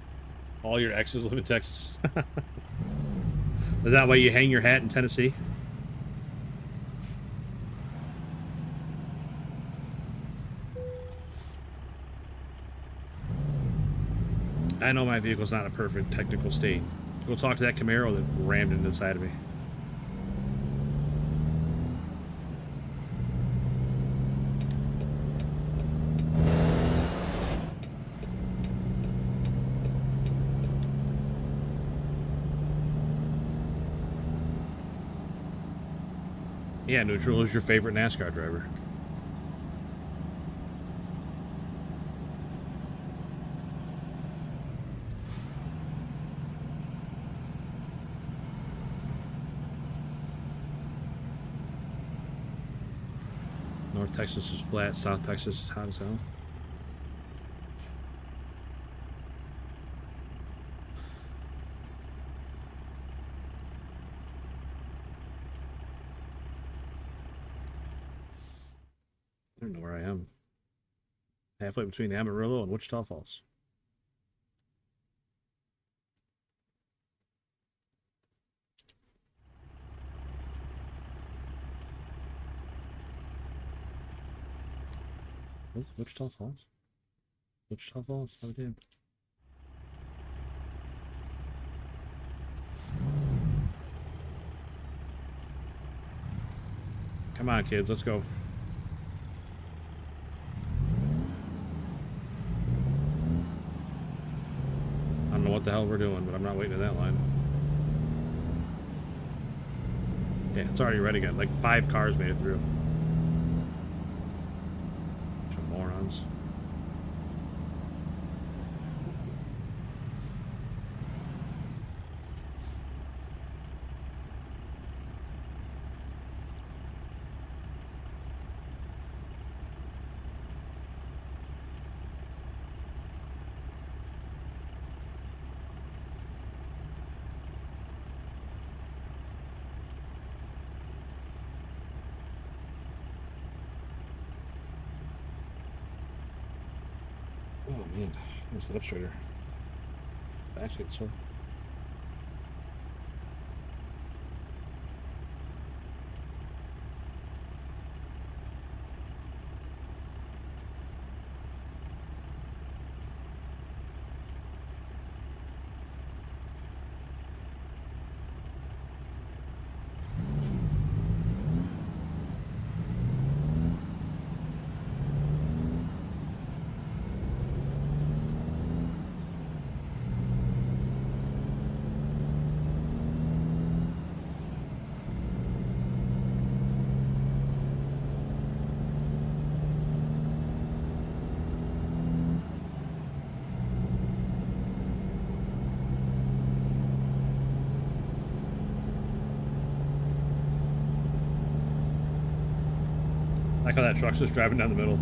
All your exes live in Texas. Is that why you hang your hat in Tennessee? I know my vehicle's not in a perfect technical state. Go talk to that Camaro that rammed into the side of me. Yeah, Neutral is your favorite NASCAR driver. North Texas is flat. South Texas is hot as hell. I don't know where I am. Halfway between Amarillo and Wichita Falls. What's Wichita Falls? Wichita Falls? Oh, damn. Come on, kids, let's go. I don't know what the hell we're doing, but I'm not waiting in that line. Yeah, it's already red again. Like 5 cars made it through. Bunch of morons. Oh man, I sit up straighter. Actually, so. I like how that truck's just driving down the middle.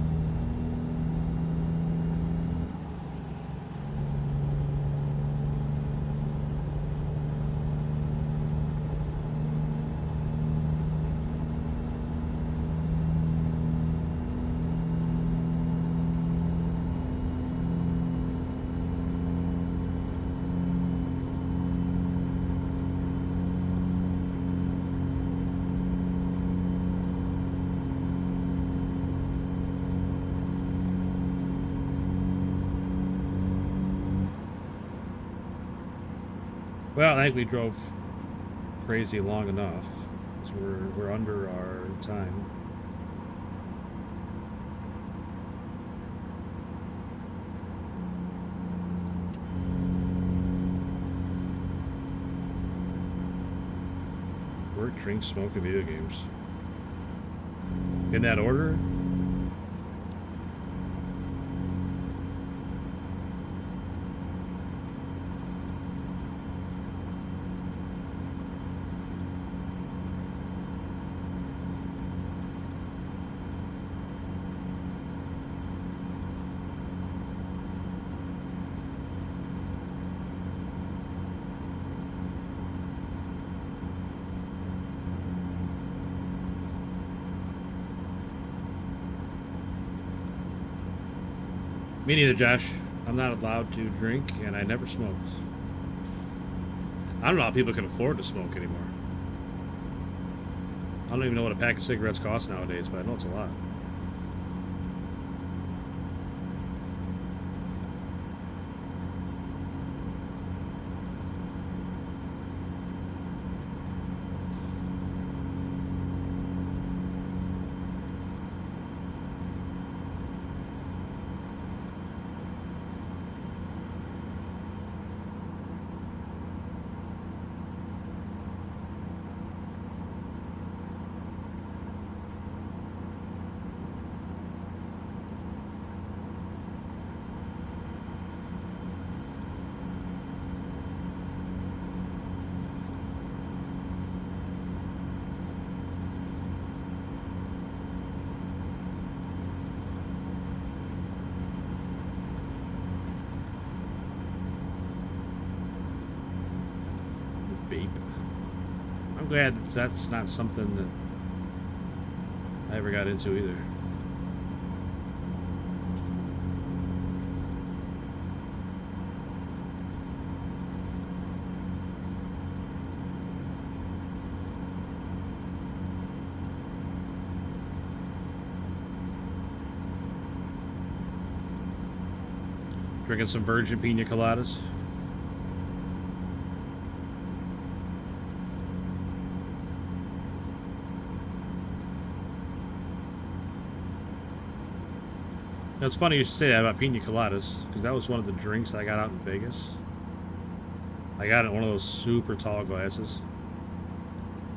Well, I think we drove crazy long enough. So we're under our time. Work, drink, smoke, and video games. In that order? Me neither, Josh. I'm not allowed to drink, and I never smoked. I don't know how people can afford to smoke anymore. I don't even know what a pack of cigarettes costs nowadays, but I know it's a lot. Yeah, that's not something that I ever got into either. Drinking some virgin pina coladas. Now, it's funny you should say that about pina coladas, because that was one of the drinks I got out in Vegas. I got it in one of those super tall glasses.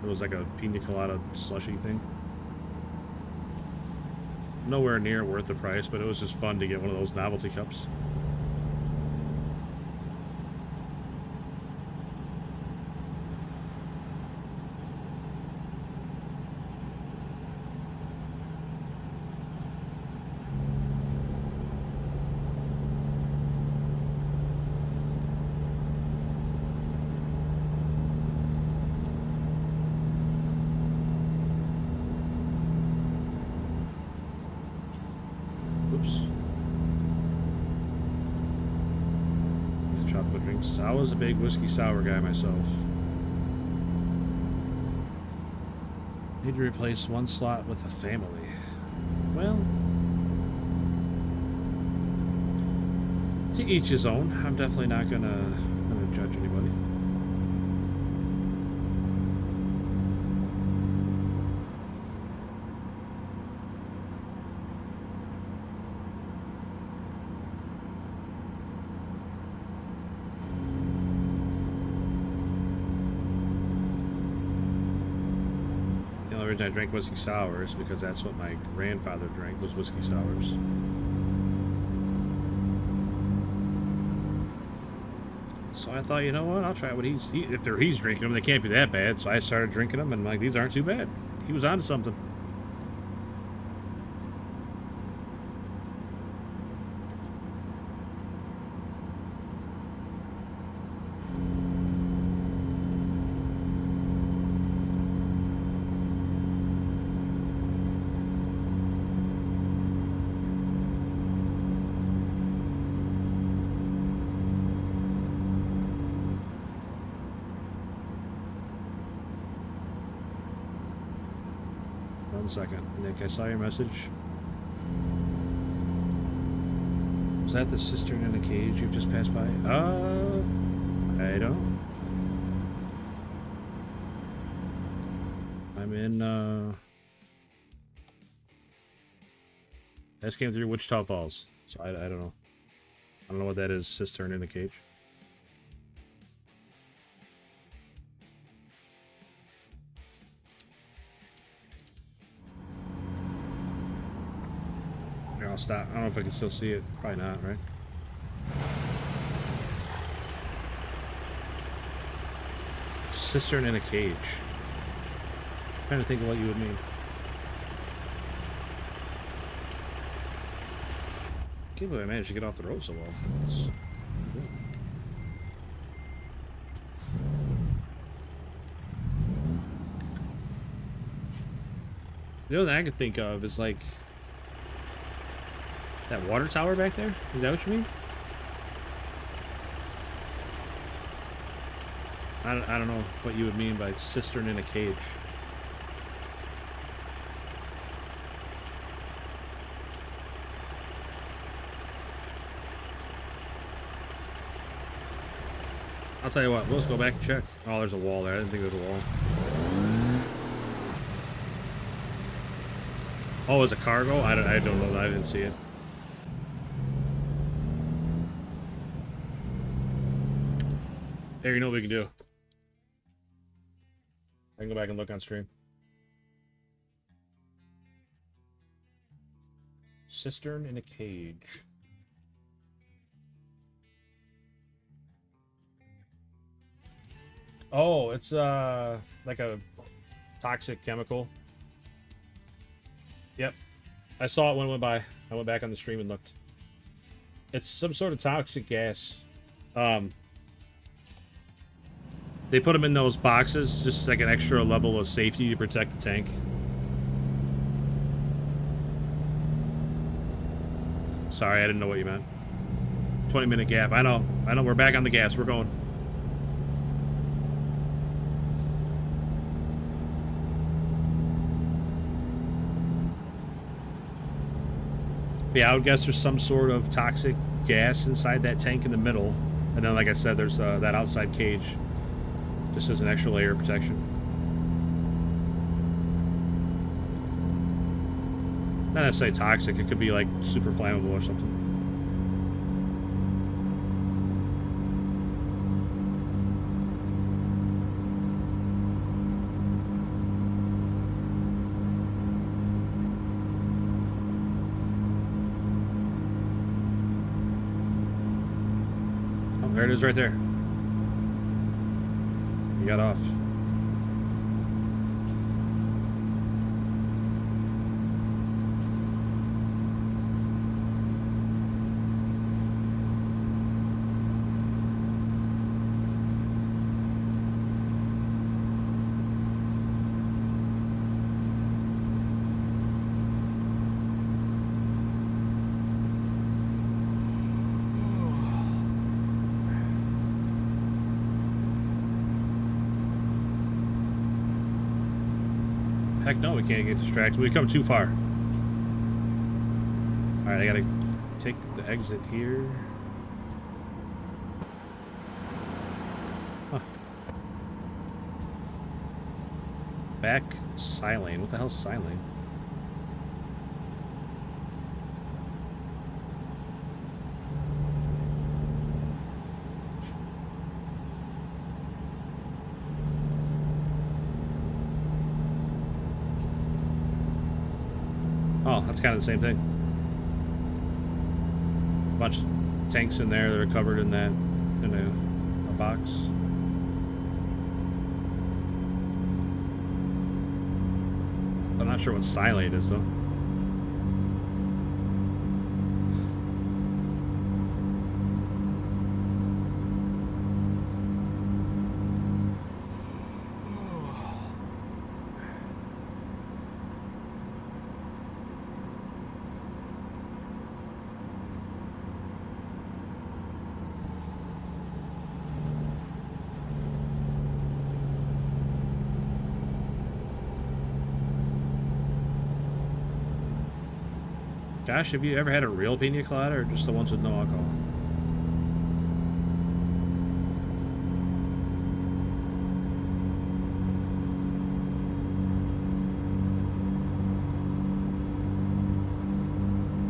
It was like a pina colada slushy thing. Nowhere near worth the price, but it was just fun to get one of those novelty cups. I was a big whiskey sour guy myself. Need to replace one slot with a family. Well, to each his own. I'm definitely not gonna judge anybody. I drank whiskey sours because that's what my grandfather drank, was whiskey sours. So I thought, you know what, I'll try what he's drinking them. They can't be that bad. So I started drinking them, and like, these aren't too bad. He was onto something. Second, Nick, I saw your message. Was that the cistern in a cage you've just passed by? I don't. I'm in, I just came through Wichita Falls, so I don't know. I don't know what that is, cistern in a cage. I'll stop. I don't know if I can still see it. Probably not, right? Cistern in a cage. I'm trying to think of what you would mean. I can't believe I managed to get off the road so well. The only thing I can think of is like that water tower back there? Is that what you mean? I don't know what you would mean by cistern in a cage. I'll tell you what, let's go back and check. Oh, there's a wall there. I didn't think there was a wall. Oh, it's a cargo? I don't know. I didn't see it. There, you know what we can do. I can go back and look on stream. Cistern in a cage. Oh, it's like a toxic chemical. Yep. I saw it when it went by. I went back on the stream and looked. It's some sort of toxic gas. They put them in those boxes, just like an extra level of safety to protect the tank. Sorry, I didn't know what you meant. 20-minute gap. I know. We're back on the gas. We're going. Yeah, I would guess there's some sort of toxic gas inside that tank in the middle. And then, like I said, there's that outside cage. Just as an extra layer of protection. Not necessarily toxic. It could be, like, super flammable or something. There it is right there. You got off. Heck no, we can't get distracted. We come too far. Alright, I gotta take the exit here. Huh. Back silane. What the hell's silane? Oh, that's kind of the same thing. A bunch of tanks in there that are covered in that, in a box. I'm not sure what silane is though. Josh, have you ever had a real pina colada or just the ones with no alcohol?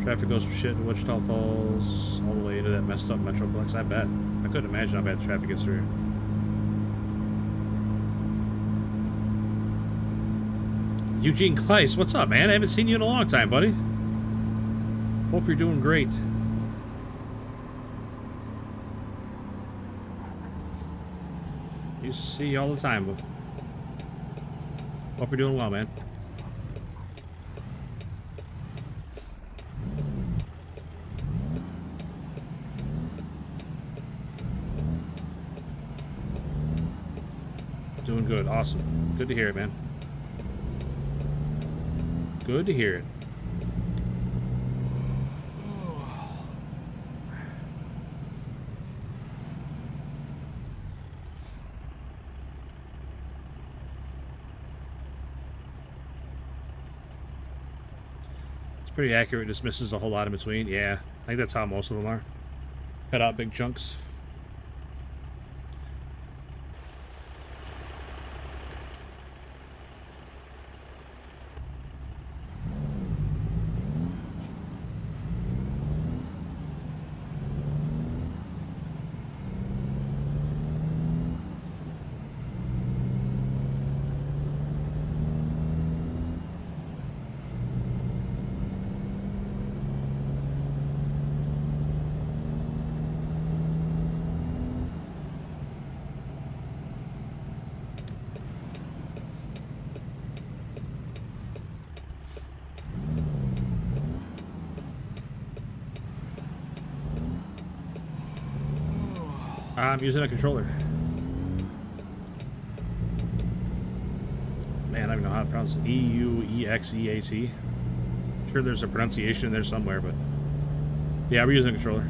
Traffic goes from shit to Wichita Falls all the way into that messed up Metroplex. I bet. I couldn't imagine how bad the traffic is through. Eugene Kleiss, what's up, man? I haven't seen you in a long time, buddy. Hope you're doing great. Used to see you all the time, but hope you're doing well, man. Doing good, awesome. Good to hear it, man. Good to hear it. Pretty accurate, just misses a whole lot in between. Yeah, I think that's how most of them are. Cut out big chunks. I'm using a controller. even know how to pronounce it. E-U-E-X-E-A-T. I'm sure there's a pronunciation in there somewhere, but yeah, we're using a controller.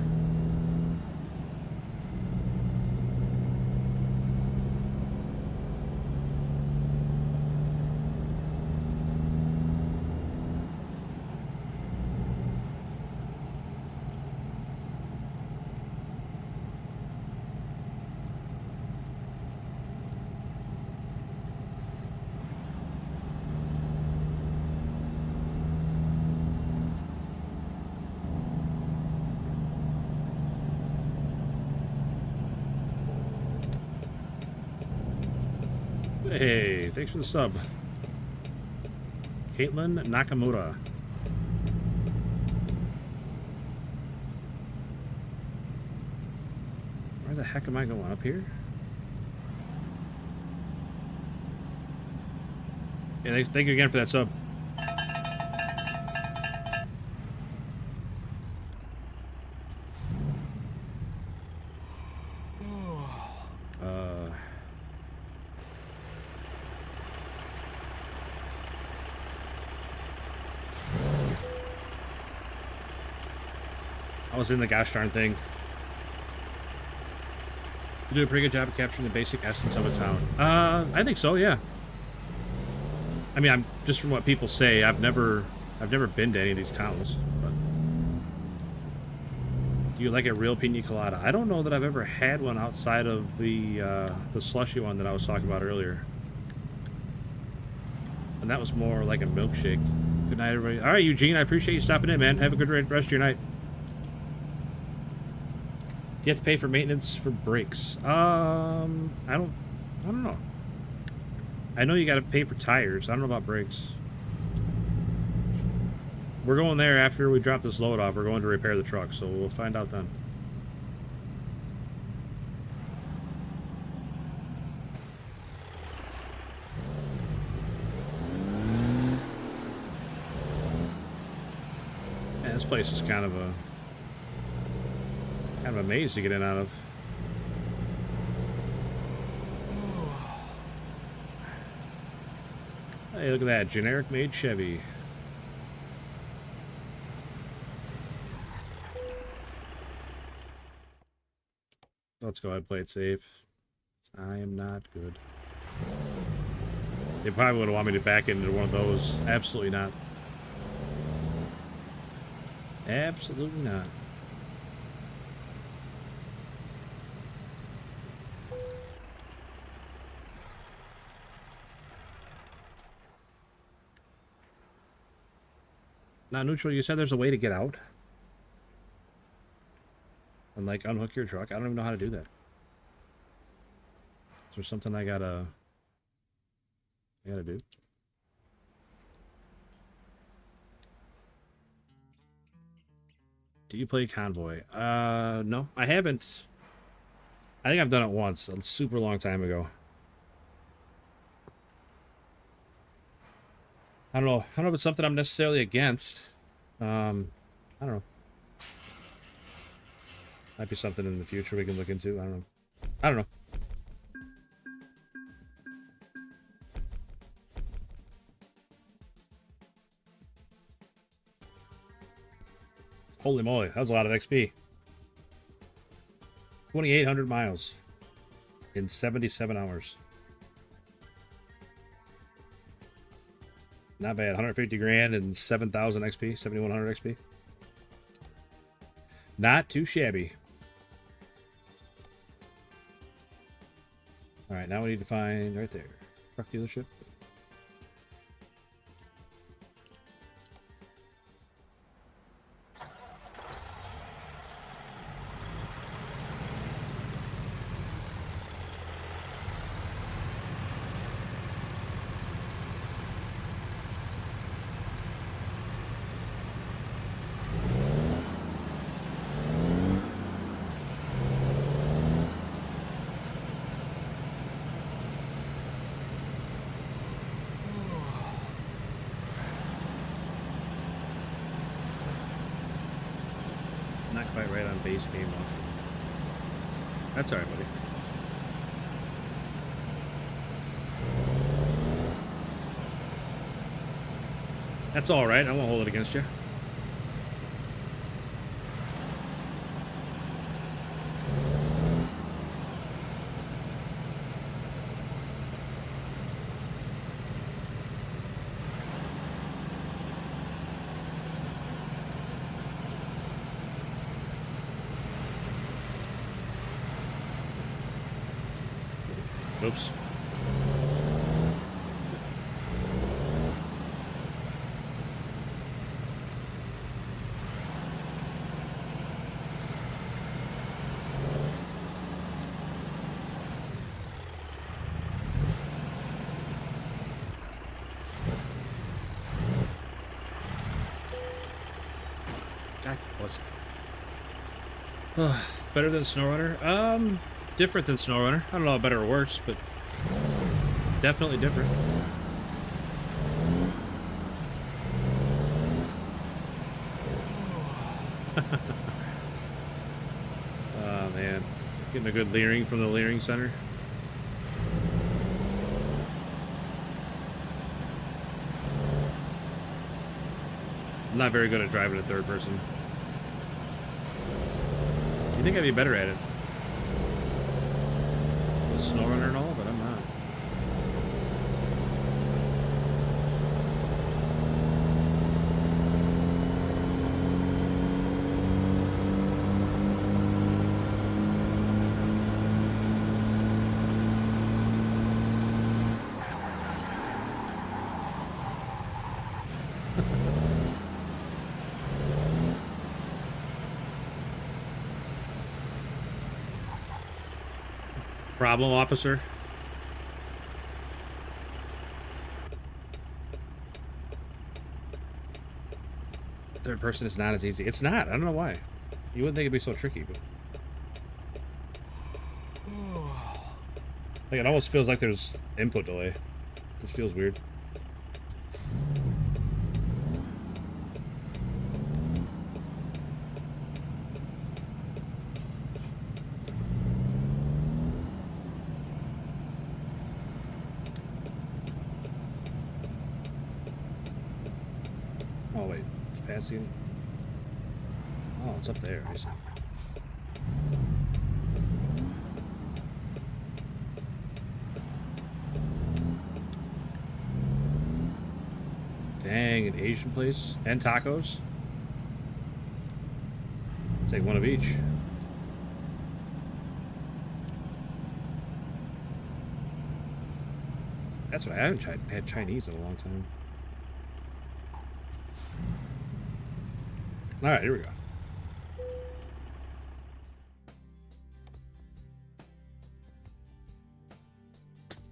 Hey, thanks for the sub. Caitlin Nakamura. Where the heck am I going? Up here? Yeah, thank you again for that sub. I was in the gosh darn thing. You do a pretty good job of capturing the basic essence of a town. I think so, yeah. I mean, I'm just from what people say, I've never been to any of these towns. But do you like a real pina colada? I don't know that I've ever had one outside of the slushy one that I was talking about earlier. And that was more like a milkshake. Good night, everybody. All right, Eugene, I appreciate you stopping in, man. Have a good rest of your night. Do you have to pay for maintenance for brakes? I don't know. I know you got to pay for tires. I don't know about brakes. We're going there after we drop this load off. We're going to repair the truck, so we'll find out then. Yeah, this place is kind of a maze to get in out of. Hey, look at that. Generic made Chevy. Let's go ahead and play it safe. I am not good. They probably would want me to back into one of those. Absolutely not. Absolutely not. Now, Neutral, you said there's a way to get out? And, like, unhook your truck? I don't even know how to do that. Is there something I gotta do? Do you play Convoy? No, I haven't. I think I've done it once, a super long time ago. I don't know if it's something I'm necessarily against. I don't know. Might be something in the future we can look into. I don't know. Holy moly, that was a lot of XP. 2,800 miles in 77 hours. Not bad. 150 grand and 7,000 XP, 7,100 XP. Not too shabby. All right, now we need to find right there. Truck dealership. Base game off. That's alright, buddy. That's all right. I won't hold it against you. Oops. God bless it. Better than Snowrunner? Different than Snowrunner. I don't know, better or worse, but definitely different. Oh man, getting a good leering from the leering center. I'm not very good at driving in third person. You think I'd be better at it? Snowrunner and all, but I'm not. Problem, officer? Third person is not as easy. It's not. I don't know why. You wouldn't think it'd be so tricky, but like it almost feels like there's input delay. This feels weird. Oh wait, passing. Oh, it's up there. I see. Dang, an Asian place and tacos. Take one of each. That's what I haven't had Chinese in a long time. All right, here we go.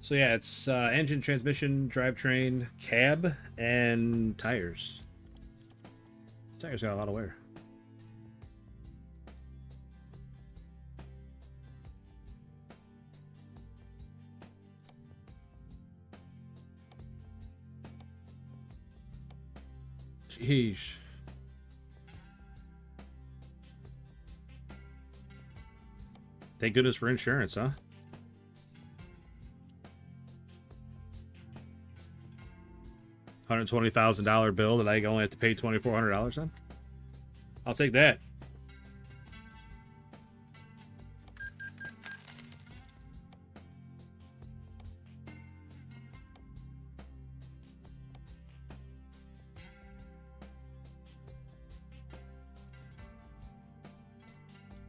So yeah, it's engine, transmission, drivetrain, cab, and tires. Tires got a lot of wear. Jeez. Thank goodness for insurance, huh? $120,000 bill that I only have to pay $2,400 on. I'll take that.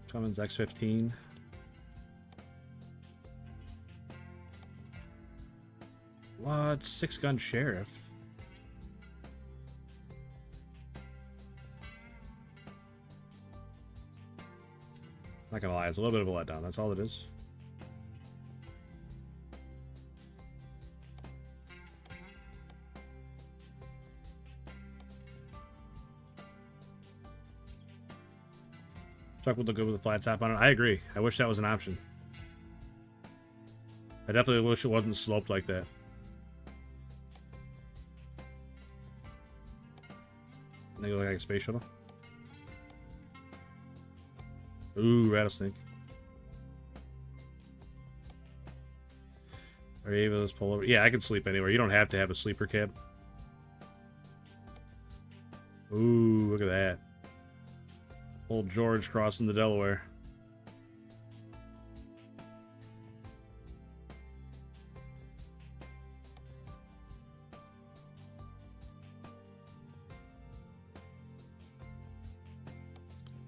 Cummins X15. What? 6-gun sheriff? Not gonna lie, it's a little bit of a letdown. That's all it is. Truck would look good with a flat top on it. I agree. I wish that was an option. I definitely wish it wasn't sloped like that. They look like a space shuttle. Ooh, rattlesnake. Are you able to just pull over? Yeah, I can sleep anywhere. You don't have to have a sleeper cab. Ooh, look at that. Old George crossing the Delaware.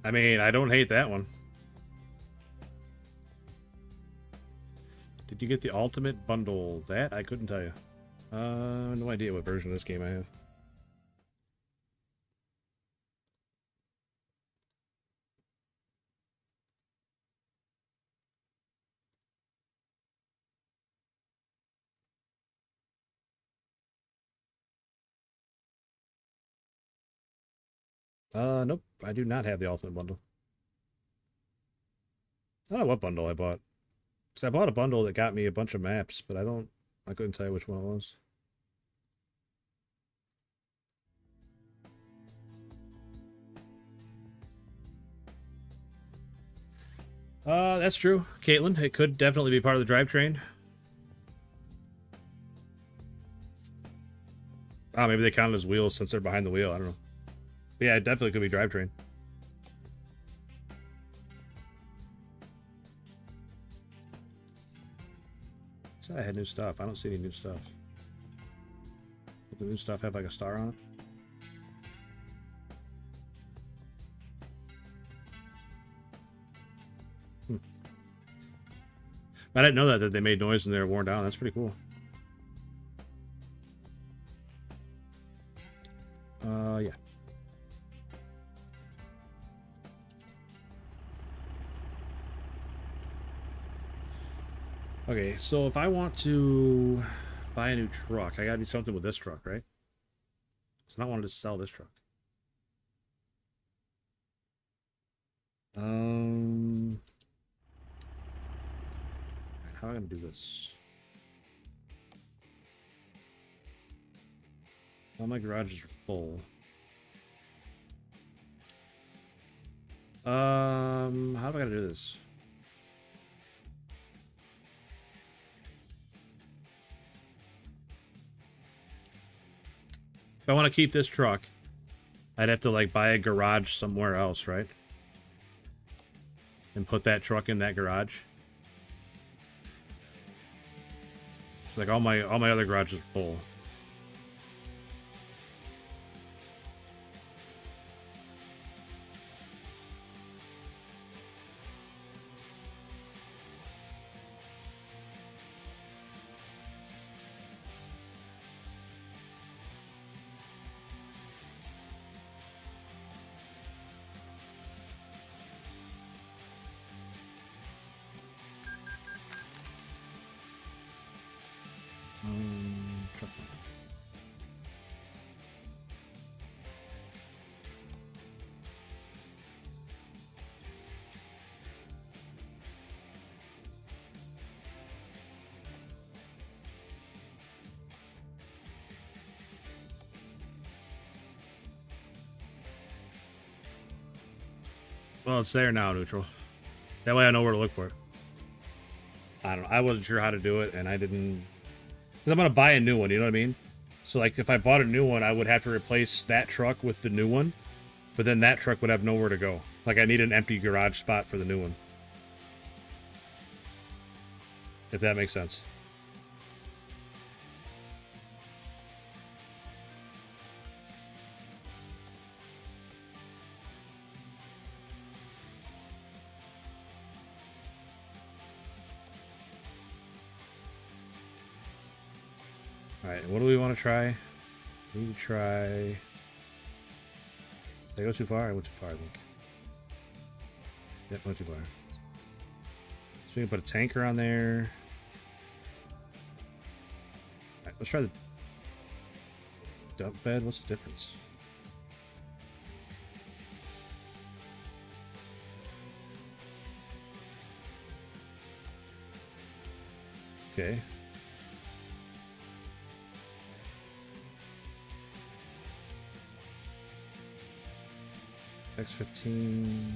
I mean, I don't hate that one. Did you get the ultimate bundle? That I couldn't tell you. No idea what version of this game I have. Nope. I do not have the ultimate bundle. I don't know what bundle I bought. Because I bought a bundle that got me a bunch of maps, but I couldn't tell you which one it was. That's true. Caitlin, it could definitely be part of the drivetrain. Ah, maybe they count it as wheels since they're behind the wheel. I don't know. But yeah, it definitely could be drivetrain. So I had new stuff. I don't see any new stuff. Does the new stuff have like a star on it? I didn't know that they made noise and they were worn down. That's pretty cool. Yeah. Okay, so if I want to buy a new truck, I gotta do something with this truck, right? So I don't want to just sell this truck. How am I gonna do this? All my garages are full. How do I gotta do this? If I want to keep this truck, I'd have to like buy a garage somewhere else, right? And put that truck in that garage. It's like all my other garages are full. Truck. Well, it's there now, neutral. That way I know where to look for it. I don't know. I wasn't sure how to do it, and I didn't... Because I'm going to buy a new one, you know what I mean? So, like, if I bought a new one, I would have to replace that truck with the new one. But then that truck would have nowhere to go. Like, I need an empty garage spot for the new one. If that makes sense. Alright, what do we want to try? We need to try... Did I go too far? I went too far, I think. Yep, went too far. So we can put a tanker on there. Alright, let's try the dump bed. What's the difference? Okay. X15.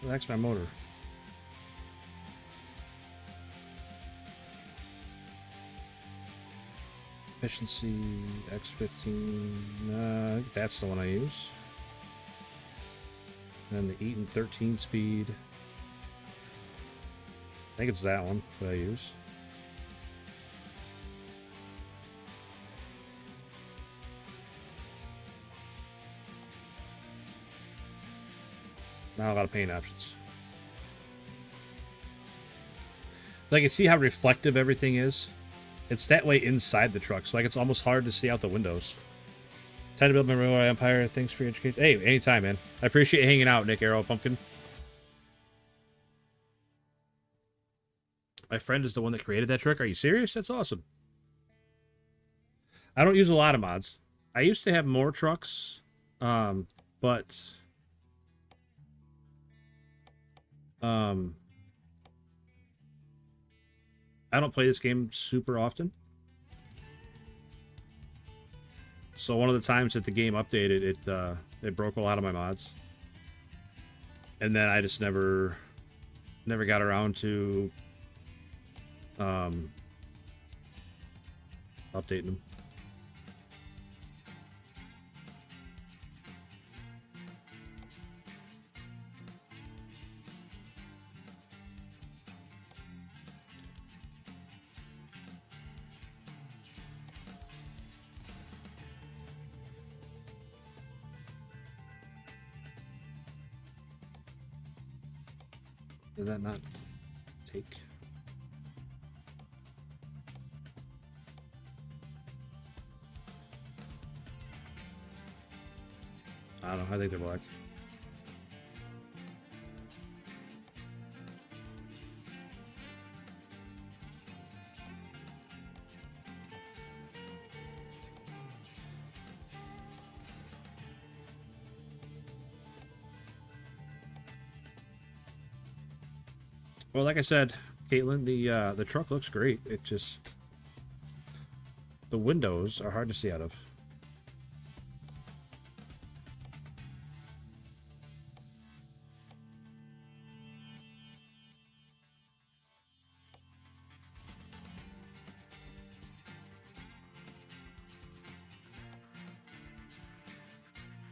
Well, that's my motor. Efficiency X15. I think that's the one I use. And the Eaton 13 speed. I think it's that one that I use. Not a lot of paint options. But I can see how reflective everything is. It's that way inside the truck, so like it's almost hard to see out the windows. Time to build my Royal Empire. Thanks for your education. Hey, anytime, man. I appreciate hanging out, Nick Arrow Pumpkin. My friend is the one that created that trick. Are you serious? That's awesome. I don't use a lot of mods. I used to have more trucks, but I don't play this game super often. So one of the times that the game updated, it broke a lot of my mods. And then I just never got around to updating them. Did that not take? I don't know. I think they're black. Well, like I said, Caitlin, the truck looks great. It just the windows are hard to see out of.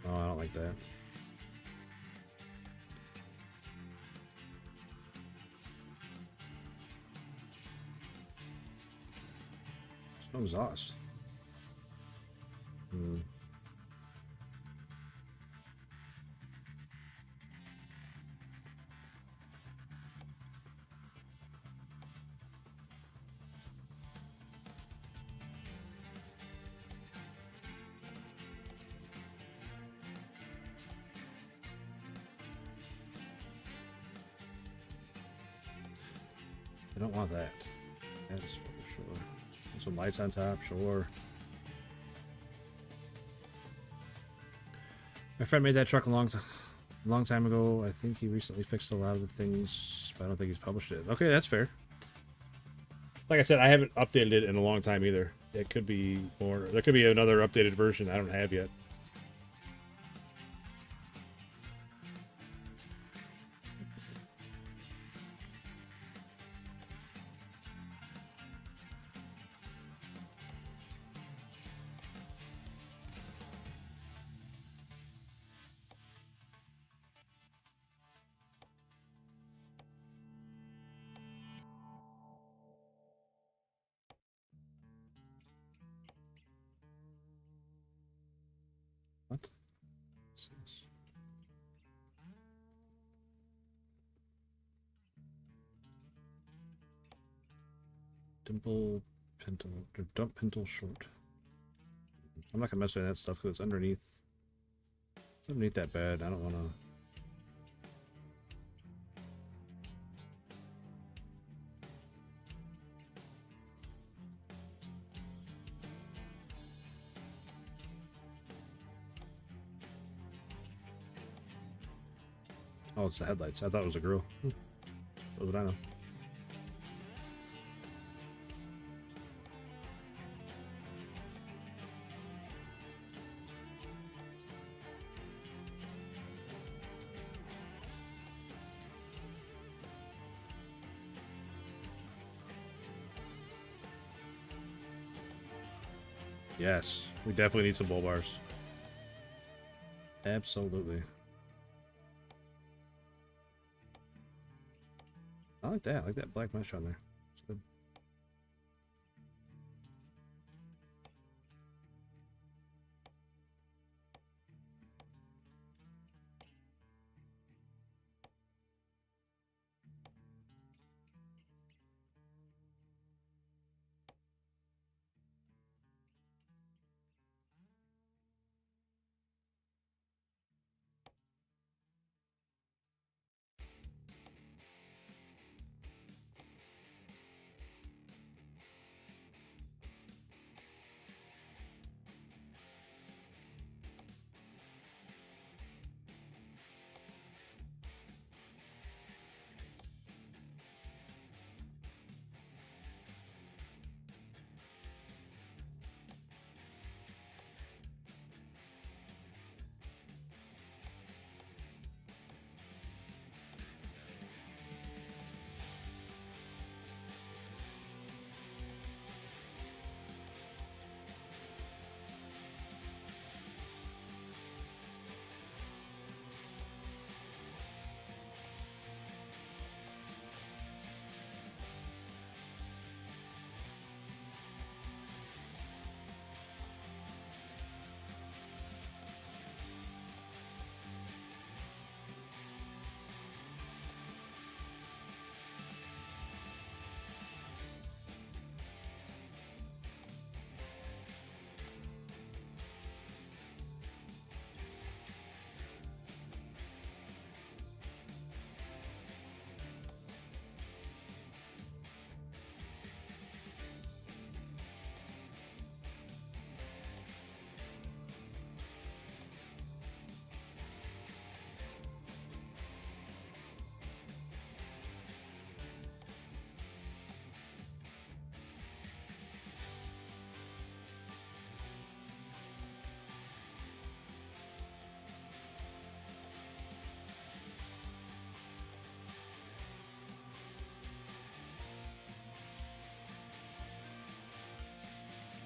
Oh, I don't like that. No exhaust. I don't want that. That is for sure. Some lights on top, sure. My friend made that truck a long time ago. I think he recently fixed a lot of the things, but I don't think he's published it. Okay, that's fair. Like I said, I haven't updated it in a long time either. It could be more. There could be another updated version I don't have yet. What? What's this? Dimple Pintle, or Dump Pintle Short. I'm not gonna mess with that stuff because it's underneath. It's underneath that bed. I don't want to. Oh, it's the headlights. I thought it was a grill. What would I know? Yes, we definitely need some bull bars. Absolutely. I like that. I like that black mesh on there. It's good.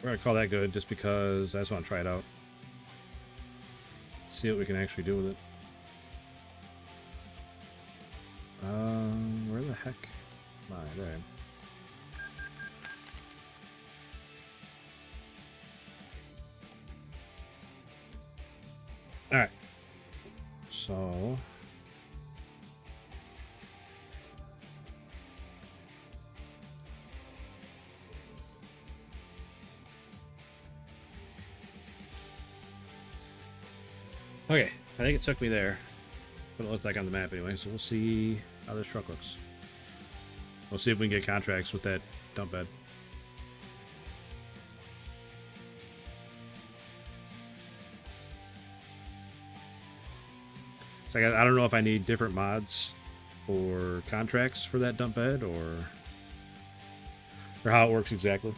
We're gonna call that good just because I just want to try it out. See what we can actually do with it. Where the heck am I? There I am. Alright. So... Okay, I think it took me there. What it looked like on the map anyway, so we'll see how this truck looks. We'll see if we can get contracts with that dump bed. So I don't know if I need different mods for contracts for that dump bed or how it works exactly.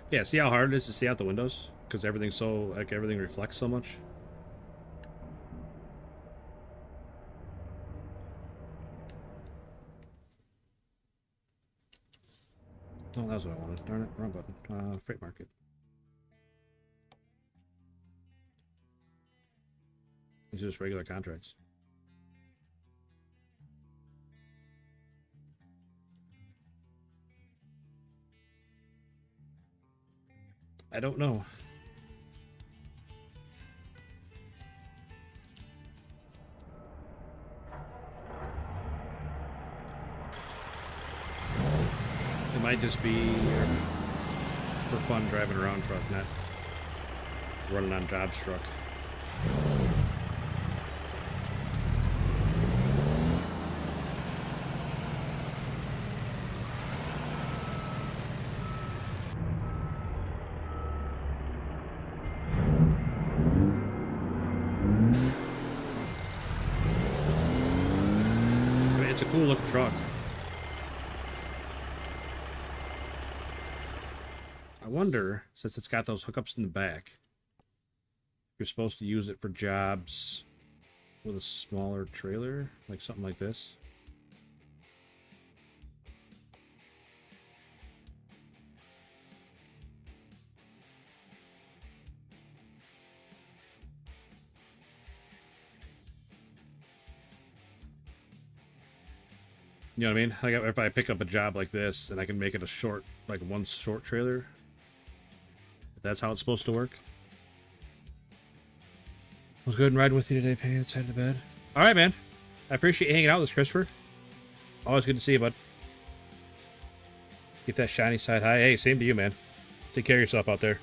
Yeah, see how hard it is to see out the windows? Because everything's so, like, everything reflects so much. Oh, that's what I wanted. Darn it, wrong button. Freight market. These are just regular contracts. I don't know. It might just be for fun driving around truck, not running on jobs truck. I mean, it's a cool looking truck. I wonder, since it's got those hookups in the back, you're supposed to use it for jobs with a smaller trailer, like something like this. You know what I mean? Like if I pick up a job like this and I can make it a short, like one short trailer, if that's how it's supposed to work. Was good and riding with you today, Pants. Head to bed. All right, man. I appreciate you hanging out with us, Christopher. Always good to see you, bud. Keep that shiny side high. Hey, same to you, man. Take care of yourself out there.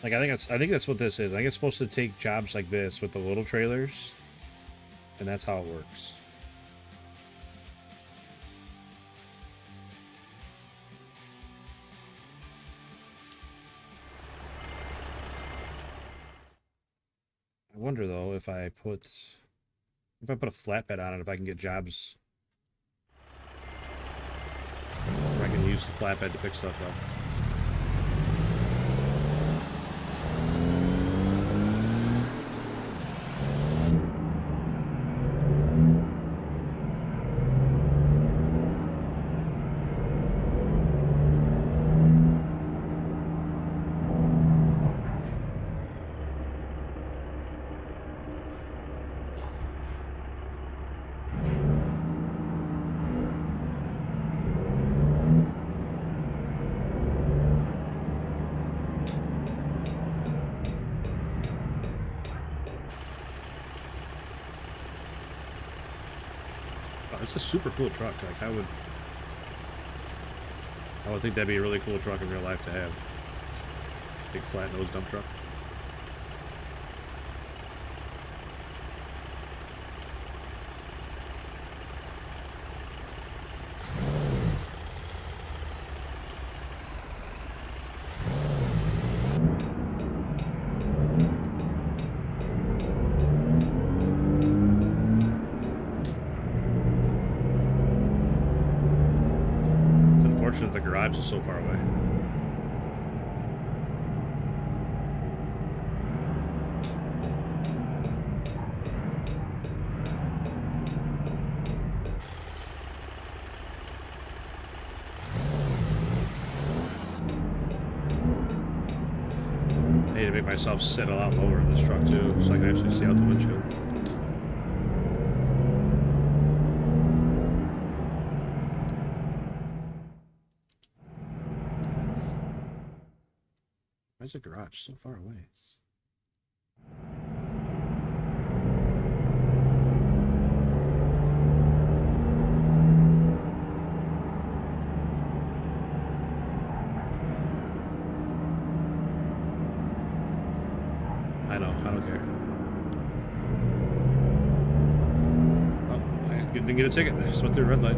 Like I think that's what this is. I think it's supposed to take jobs like this with the little trailers, and that's how it works. I wonder though if I put a flatbed on it, if I can get jobs where I can use the flatbed to pick stuff up. It's a super cool truck. Like I would think that'd be a really cool truck in real life to have. Big flat nose dump truck. The garage is so far away. I need to make myself sit a lot lower in this truck too, so I can actually see out the windshield. Why is the garage so far away? I know, I don't care. Oh, I didn't get a ticket. I just went through a red light.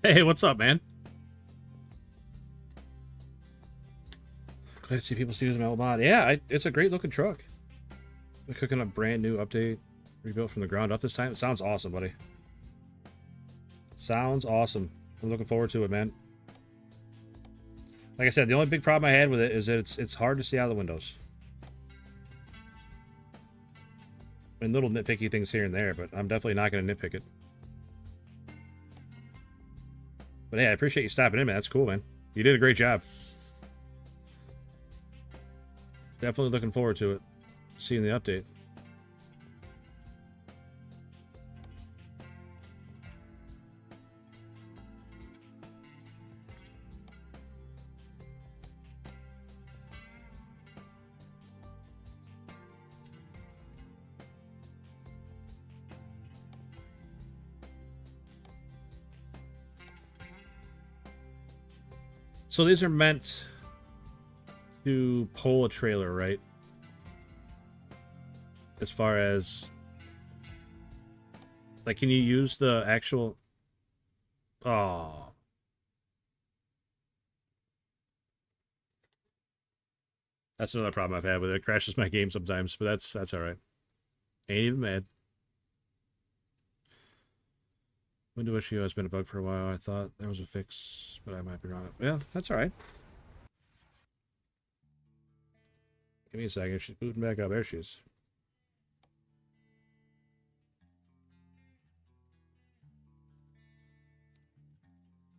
Hey, what's up, man? Glad to see people using the mod. Yeah, it's a great looking truck. We're cooking a brand new update, rebuilt from the ground up this time. It sounds awesome, buddy. Sounds awesome. I'm looking forward to it, man. Like I said, the only big problem I had with it is that it's hard to see out of the windows. And little nitpicky things here and there, but I'm definitely not going to nitpick it. But hey, I appreciate you stopping in, man. That's cool, man. You did a great job. Definitely looking forward to it. Seeing the update. So these are meant to pull a trailer, right? As far as... Like, can you use the actual... Oh. That's another problem I've had with it. It crashes my game sometimes, but that's alright. Ain't even mad. Window issue has been a bug for a while. I thought there was a fix, but I might be wrong. Yeah, that's alright. Give me a second. She's booting back up. There she is.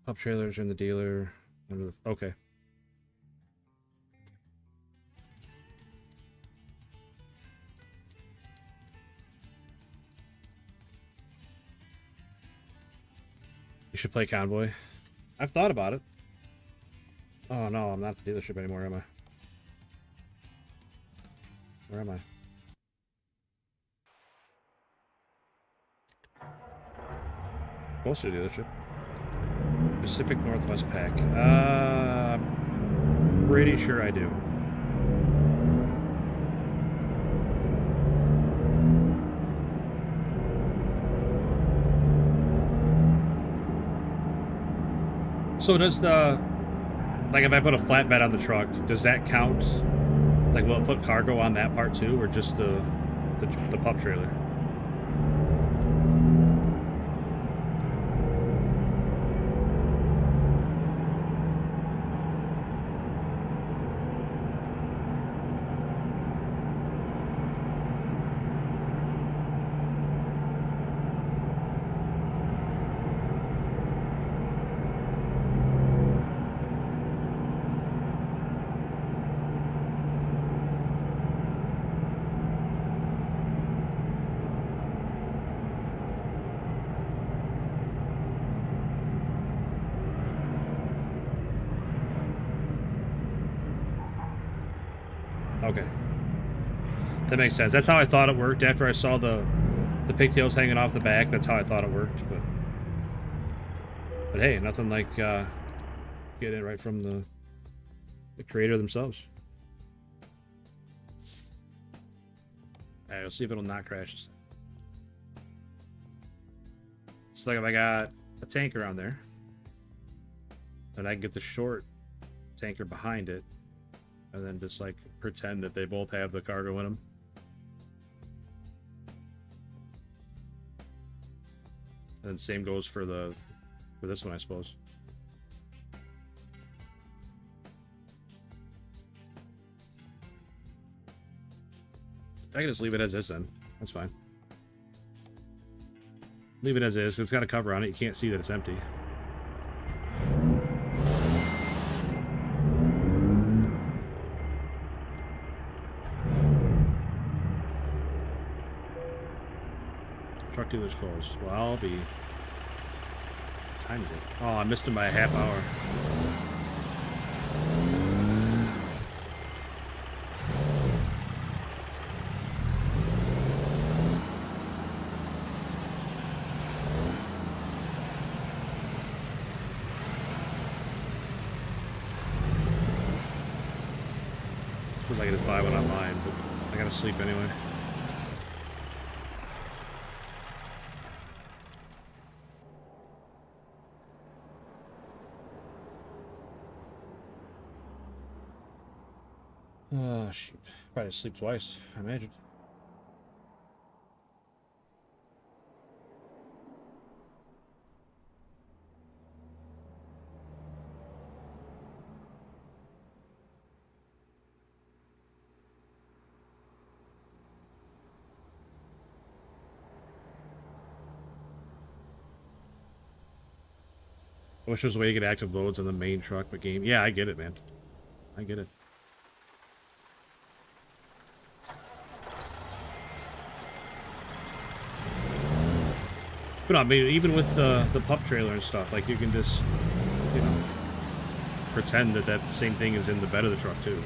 Up trailers are in the dealer. Okay. You should play Convoy. I've thought about it. Oh no, I'm not at the dealership anymore, am I? Where am I? Close to the dealership. Pacific Northwest Pack. Pretty sure I do. So does the... Like, if I put a flatbed on the truck, does that count? Like, will it put cargo on that part too, or just the pup trailer? Okay. That makes sense. That's how I thought it worked after I saw the pigtails hanging off the back. That's how I thought it worked. But hey, nothing like getting it right from the creator themselves. Alright, let's see if it'll not crash this time. It's like if I got a tanker on there, and I can get the short tanker behind it, and then just like pretend that they both have the cargo in them. And then same goes for this one, I suppose. I can just leave it as is then. That's fine. Leave it as is. It's got a cover on it. You can't see that it's empty. Truck dealer's closed. Well, I'll be... What time is it? Oh, I missed him by a half hour. Suppose I could just buy one online, but I gotta sleep anyway. Oh, shoot. Probably sleep twice, I imagine. I wish there was a way you could active loads on the main truck, but game... Yeah, I get it, man. I get it. But I mean, even with the pup trailer and stuff, like you can just, you know, pretend that that same thing is in the bed of the truck too.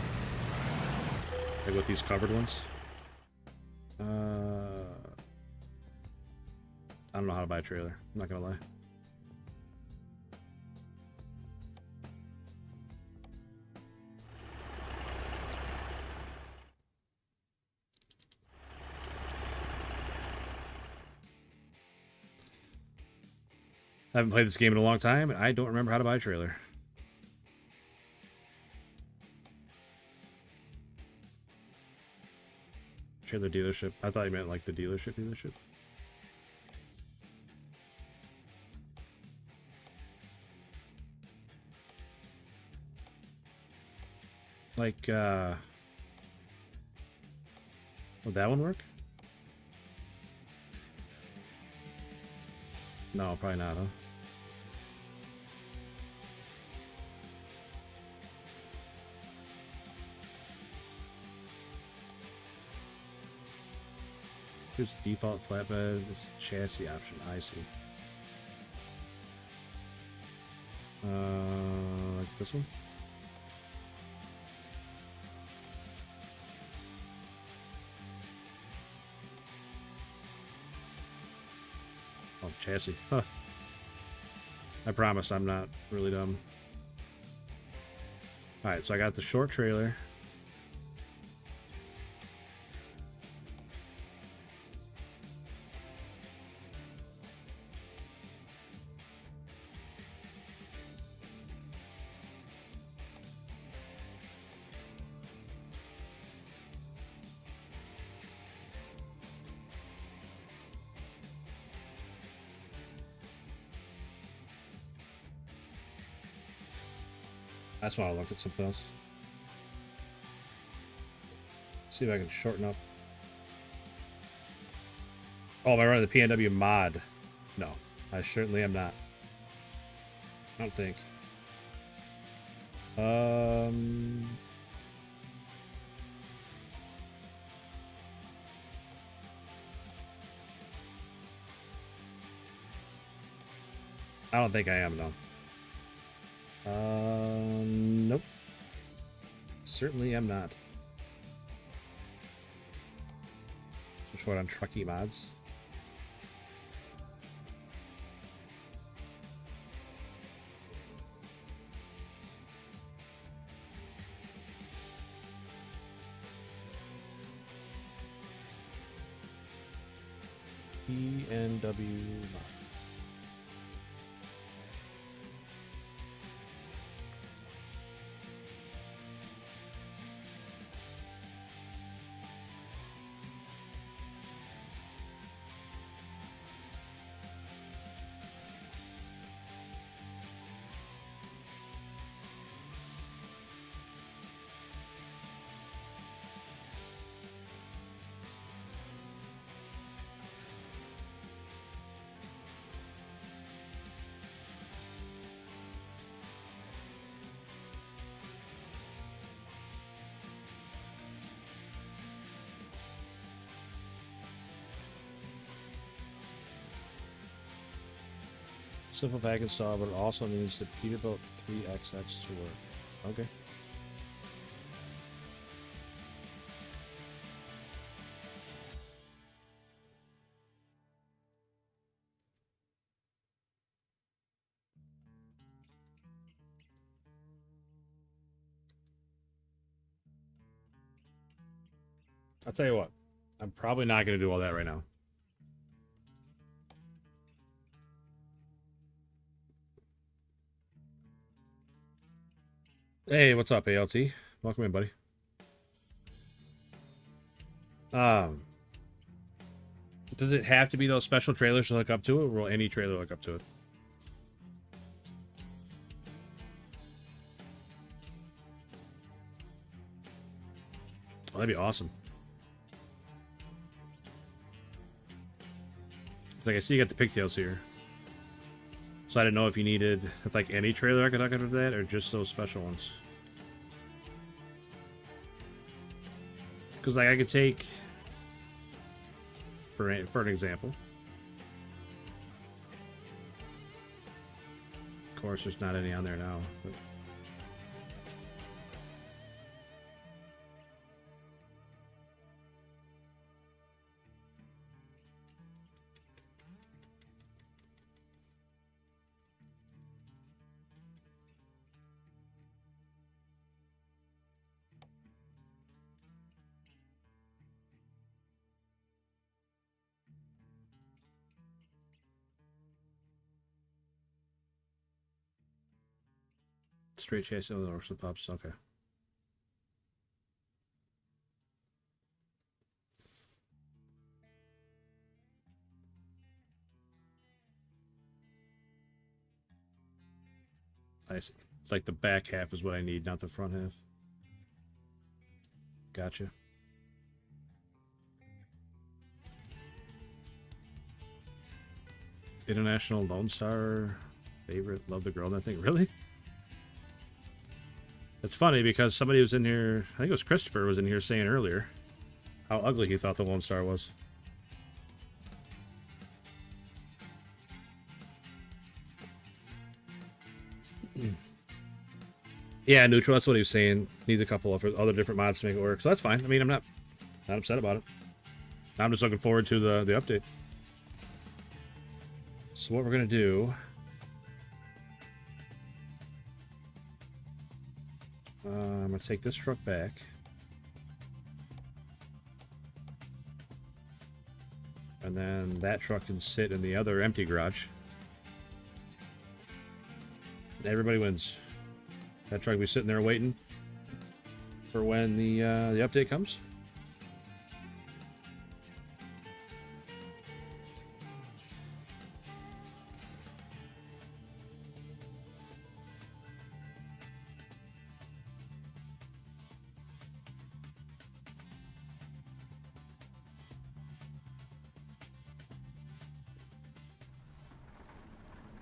Like with these covered ones. I don't know how to buy a trailer. I'm not gonna lie. I haven't played this game in a long time, and I don't remember how to buy a trailer. Trailer dealership. I thought you meant like the dealership. Like, would that one work? No, probably not, huh? Here's default flatbed. This chassis option. I see. Like this one. Oh, chassis. Huh. I promise I'm not really dumb. Alright, so I got the short trailer. That's why I look at something else. See if I can shorten up. Oh, am I running the PNW mod? No, I certainly am not. I don't think. I don't think I am, no. Nope. Certainly am not. Which one on Truckee mods? PNW mod. Simple pack install, but it also needs the Peterbilt 3XX to work. Okay. I'll tell you what. I'm probably not going to do all that right now. Hey, what's up, ALT? Welcome in, buddy. Does it have to be those special trailers to hook up to it, or will any trailer hook up to it? Oh, that'd be awesome. Like, I see you got the pigtails here. So I didn't know if you needed, if like any trailer I could hook up to that, or just those special ones. Because like I could take, for an example. Of course, there's not any on there now. But. Straight chassis. Oh, or some pups. Okay. I see. It's like the back half is what I need, not the front half. Gotcha. International Lone Star favorite. Love the girl in that thing. Really? It's funny because somebody was in here, I think it was Christopher was in here saying earlier how ugly he thought the Lone Star was. Yeah, neutral, that's what he was saying. Needs a couple of other different mods to make it work. So that's fine. I mean, I'm not upset about it. I'm just looking forward to the update. So what we're going to do... I'm going to take this truck back. And then that truck can sit in the other empty garage. Everybody wins. That truck will be sitting there waiting for when the update comes.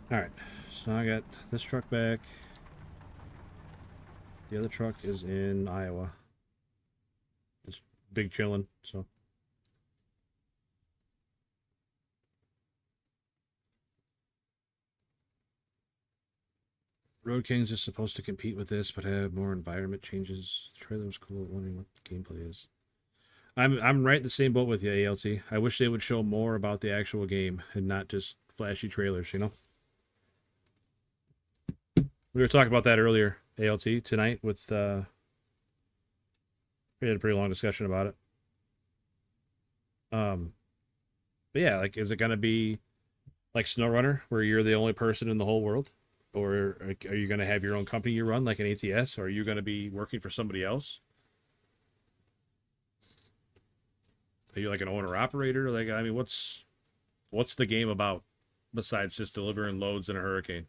Alright, so now I got this truck back. The other truck is in Iowa. It's big chillin', so. Road Kings is supposed to compete with this, but have more environment changes. The trailer was cool. Wondering what the gameplay is. I'm right in the same boat with you, ALT. I wish they would show more about the actual game and not just flashy trailers, you know? We were talking about that earlier, ALT, tonight with, we had a pretty long discussion about it. But yeah, like, is it going to be like Snowrunner, where you're the only person in the whole world? Or are you going to have your own company you run, like an ATS? Or are you going to be working for somebody else? Are you like an owner-operator? Like, I mean, what's the game about besides just delivering loads in a hurricane?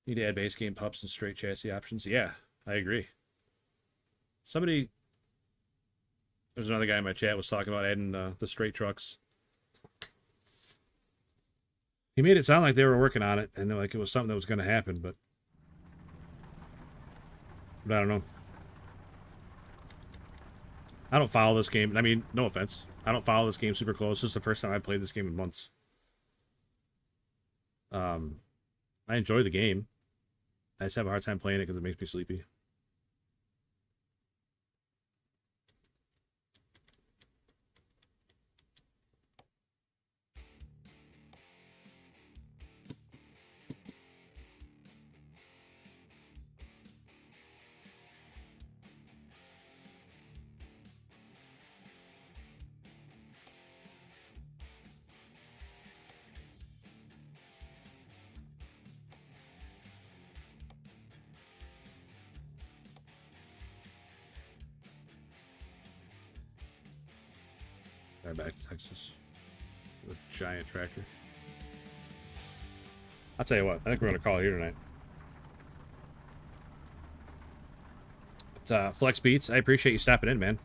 Need to add base game pups and straight chassis options. Yeah, I agree. Somebody, there's another guy in my chat was talking about adding the straight trucks. He made it sound like they were working on it and like it was something that was going to happen, but I don't know. I don't follow this game. I mean, no offense. I don't follow this game super close. This is the first time I played this game in months. I enjoy the game. I just have a hard time playing it because it makes me sleepy. Right back to Texas. With a giant tractor. I'll tell you what, I think we're going to call it here tonight. But, Flex Beats, I appreciate you stopping in, man.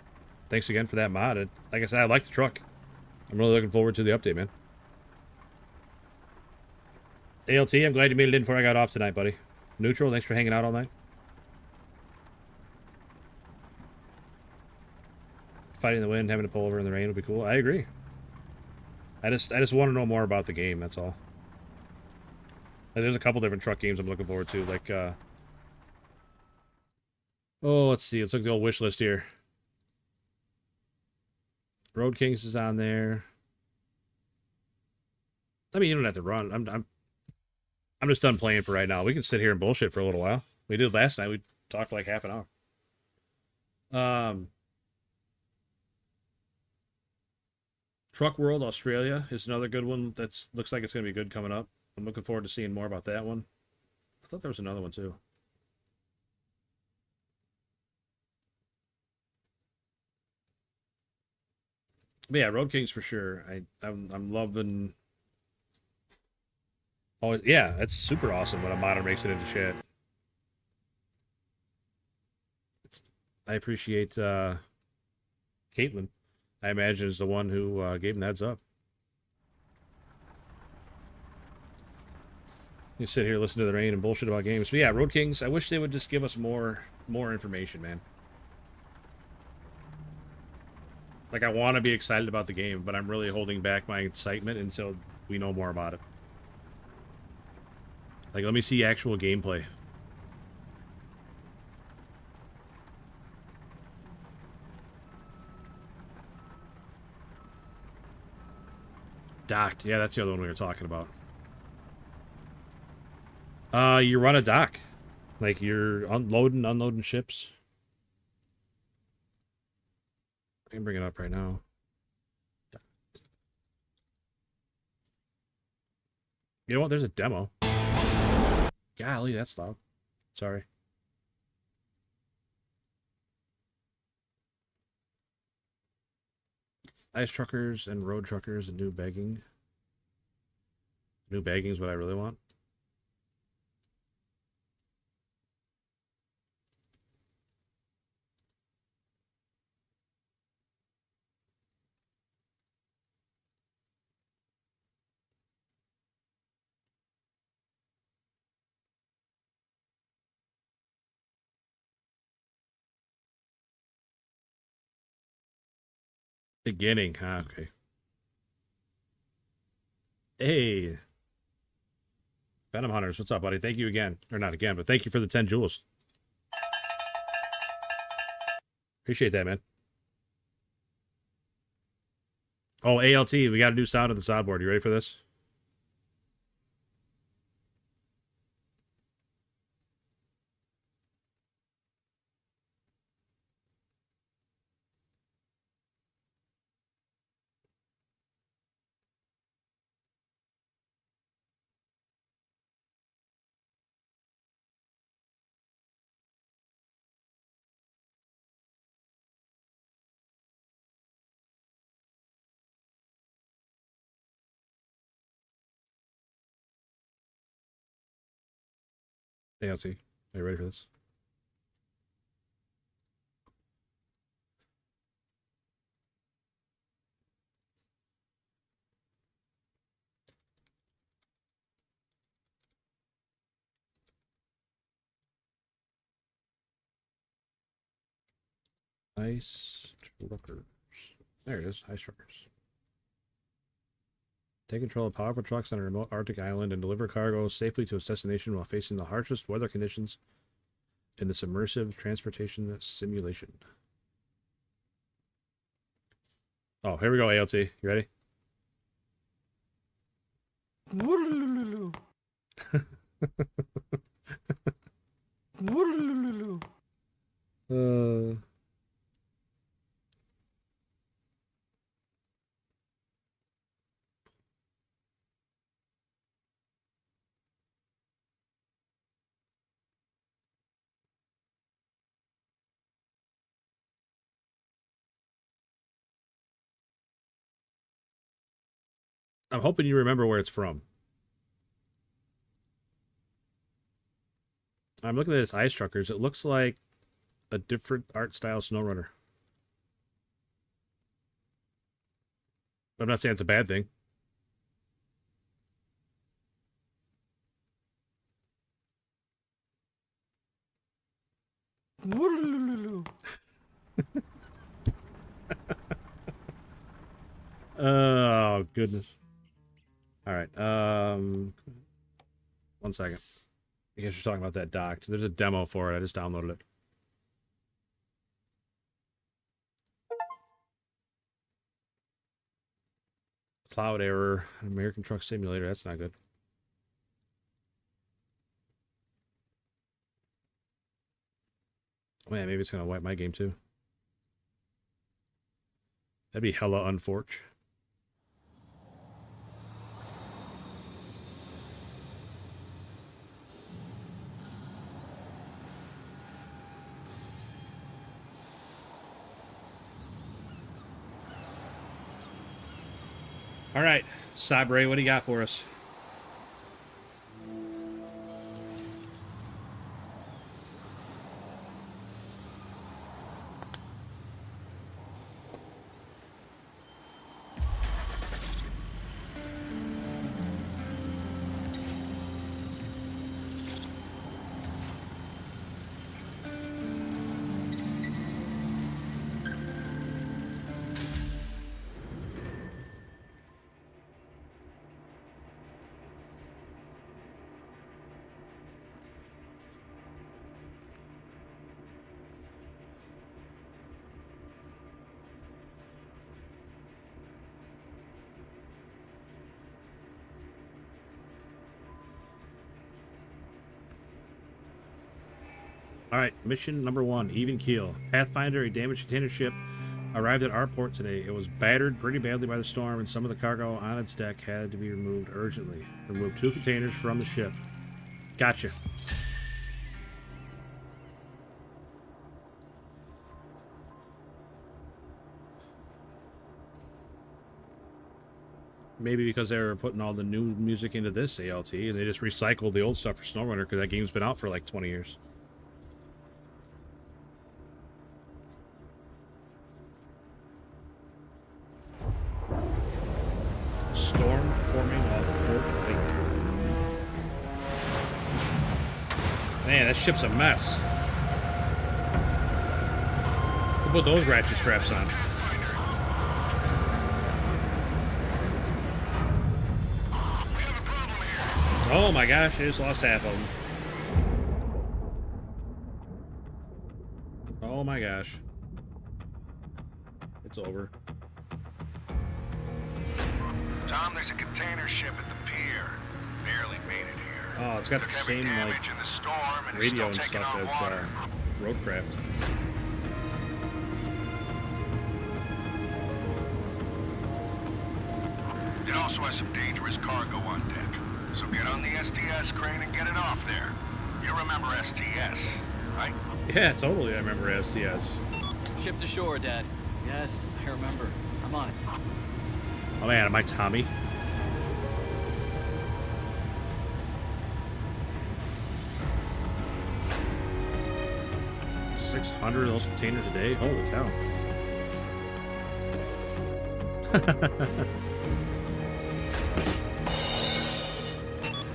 Thanks again for that mod. And like I said, I like the truck. I'm really looking forward to the update, man. ALT, I'm glad you made it in before I got off tonight, buddy. Neutral, thanks for hanging out all night. Fighting the wind, having to pull over in the rain would be cool. I agree. I just want to know more about the game, that's all. There's a couple different truck games I'm looking forward to, like, oh, let's see. Let's look at the old wish list here. Road Kings is on there. I mean, you don't have to run. I'm just done playing for right now. We can sit here and bullshit for a little while. We did last night. We talked for like half an hour. Truck World Australia is another good one. Looks like it's gonna be good coming up. I'm looking forward to seeing more about that one. I thought there was another one too. But yeah, Road Kings for sure. I'm loving. Oh yeah, that's super awesome when a modder makes it into shit. I appreciate Caitlin. I imagine is the one who gave him the heads up. You sit here, listen to the rain and bullshit about games. But yeah, Road Kings. I wish they would just give us more information, man. Like I want to be excited about the game, but I'm really holding back my excitement until we know more about it. Like, let me see actual gameplay. Docked. Yeah, that's the other one we were talking about. You run a dock. Like, you're unloading ships. I can bring it up right now. You know what? There's a demo. Golly, that's loud. Sorry. Ice truckers and road truckers and new bagging. New bagging is what I really want. Beginning. Ah, okay. Hey, Venom Hunters, what's up, buddy? Thank you again. Or not again, but thank you for the 10 jewels. Appreciate that, man. Oh, ALT, we got to do sound of the soundboard. You ready for this? ALT, are you ready for this? Ice truckers. There it is. Ice truckers. Take control of powerful trucks on a remote Arctic island and deliver cargo safely to its destination while facing the harshest weather conditions in this immersive transportation simulation. Oh, here we go, ALT. You ready? I'm hoping you remember where it's from. I'm looking at this Ice Truckers. It looks like a different art style Snowrunner. I'm not saying it's a bad thing. Oh, goodness. All right. 1 second. I guess you're talking about that docked. There's a demo for it. I just downloaded it. Cloud error. American Truck Simulator. That's not good. Oh, yeah, maybe it's going to wipe my game too. That'd be hella unfortunate. All right, Sabre, what do you got for us? All right, mission number 1, even keel. Pathfinder, a damaged container ship, arrived at our port today. It was battered pretty badly by the storm, and some of the cargo on its deck had to be removed urgently. Remove 2 containers from the ship. Gotcha. Maybe because they were putting all the new music into this ALT, and they just recycled the old stuff for Snowrunner, because that game's been out for like 20 years. Storm forming off Port Lake. Man, that ship's a mess. Who put those ratchet straps on? Oh my gosh, I just lost half of them. Oh my gosh. It's over. Tom, there's a container ship at the pier. Barely made it here. Oh, it's got the same like in the storm and radio and still taking stuff on as water. Roadcraft. It also has some dangerous cargo on deck. So get on the STS crane and get it off there. You remember STS, right? Yeah, totally. I remember STS. Ship to shore, Dad. Yes, I remember. I'm on it. Oh man, am I Tommy? $600 of those containers a day? Holy cow.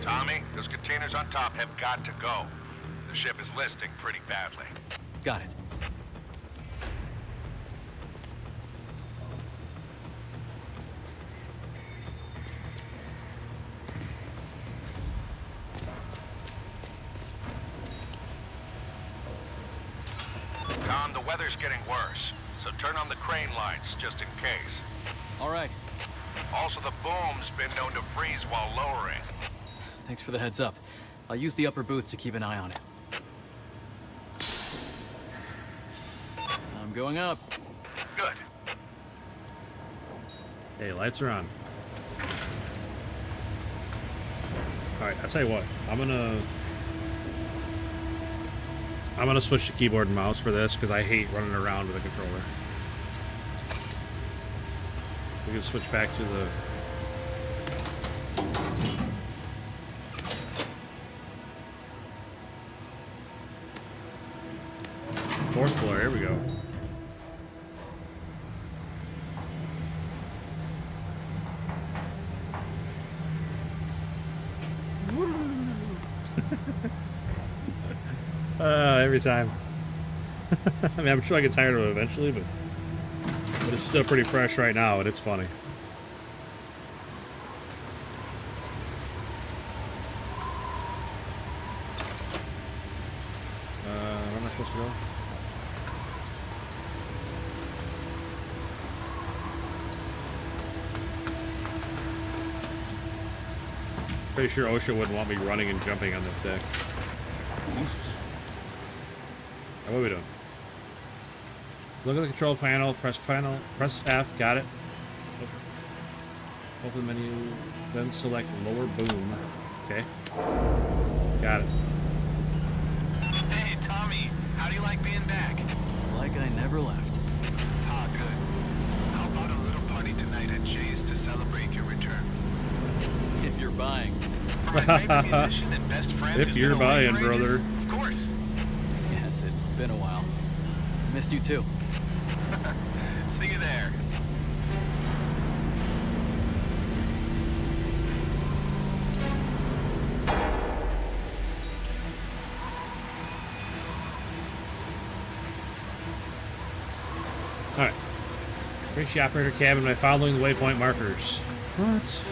Tommy, those containers on top have got to go. The ship is listing pretty badly. Got it. Tom, the weather's getting worse, so turn on the crane lights just in case. All right. Also, the boom's been known to freeze while lowering. Thanks for the heads up. I'll use the upper booth to keep an eye on it. I'm going up. Good. Hey, lights are on. Alright, I'll tell you what. I'm gonna switch to keyboard and mouse for this because I hate running around with a controller. We can switch back to the fourth floor. Here we go. Every time. I mean, I'm sure I get tired of it eventually, but it's still pretty fresh right now, and it's funny. Where am I supposed to go? Pretty sure OSHA wouldn't want me running and jumping on this deck. Jesus. What are we doing? Look at the control panel, press F, got it. Open the menu, then select lower boom. Okay. Got it. Hey, Tommy, how do you like being back? It's like I never left. Ah, good. How about a little party tonight at J's to celebrate your return. If you're buying. For my favorite musician and best friend If who's you're been away buying, for ages? brother. Of course. Yes, it's been a while. Missed you too. See you there. Alright. Reach the operator cabin by following the waypoint markers. What?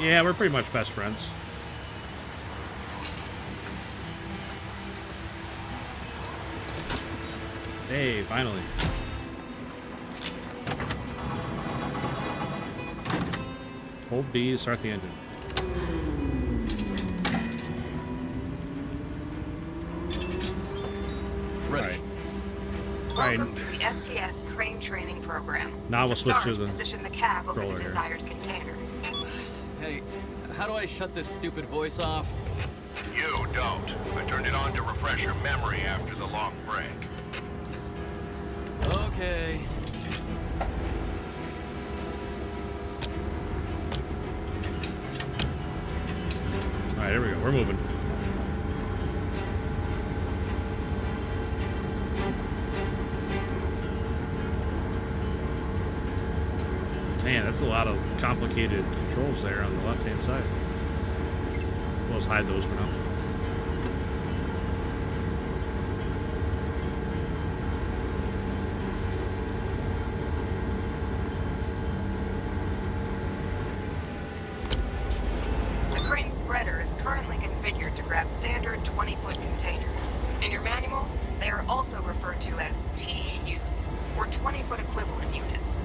Yeah, we're pretty much best friends. Hey, finally. Hold B to start the engine. Ready. Alright. Welcome to the STS crane training program. Now we'll switch to start, the position the cab over controller the here. desired container. Hey, how do I shut this stupid voice off? You don't. I turned it on to refresh your memory after the long break. Okay. Alright, here we go. We're moving. Man, that's a lot of complicated controls there on the left-hand side. We'll just hide those for now. The crane spreader is currently configured to grab standard 20-foot containers. In your manual, they are also referred to as TEUs, or 20-foot equivalent units.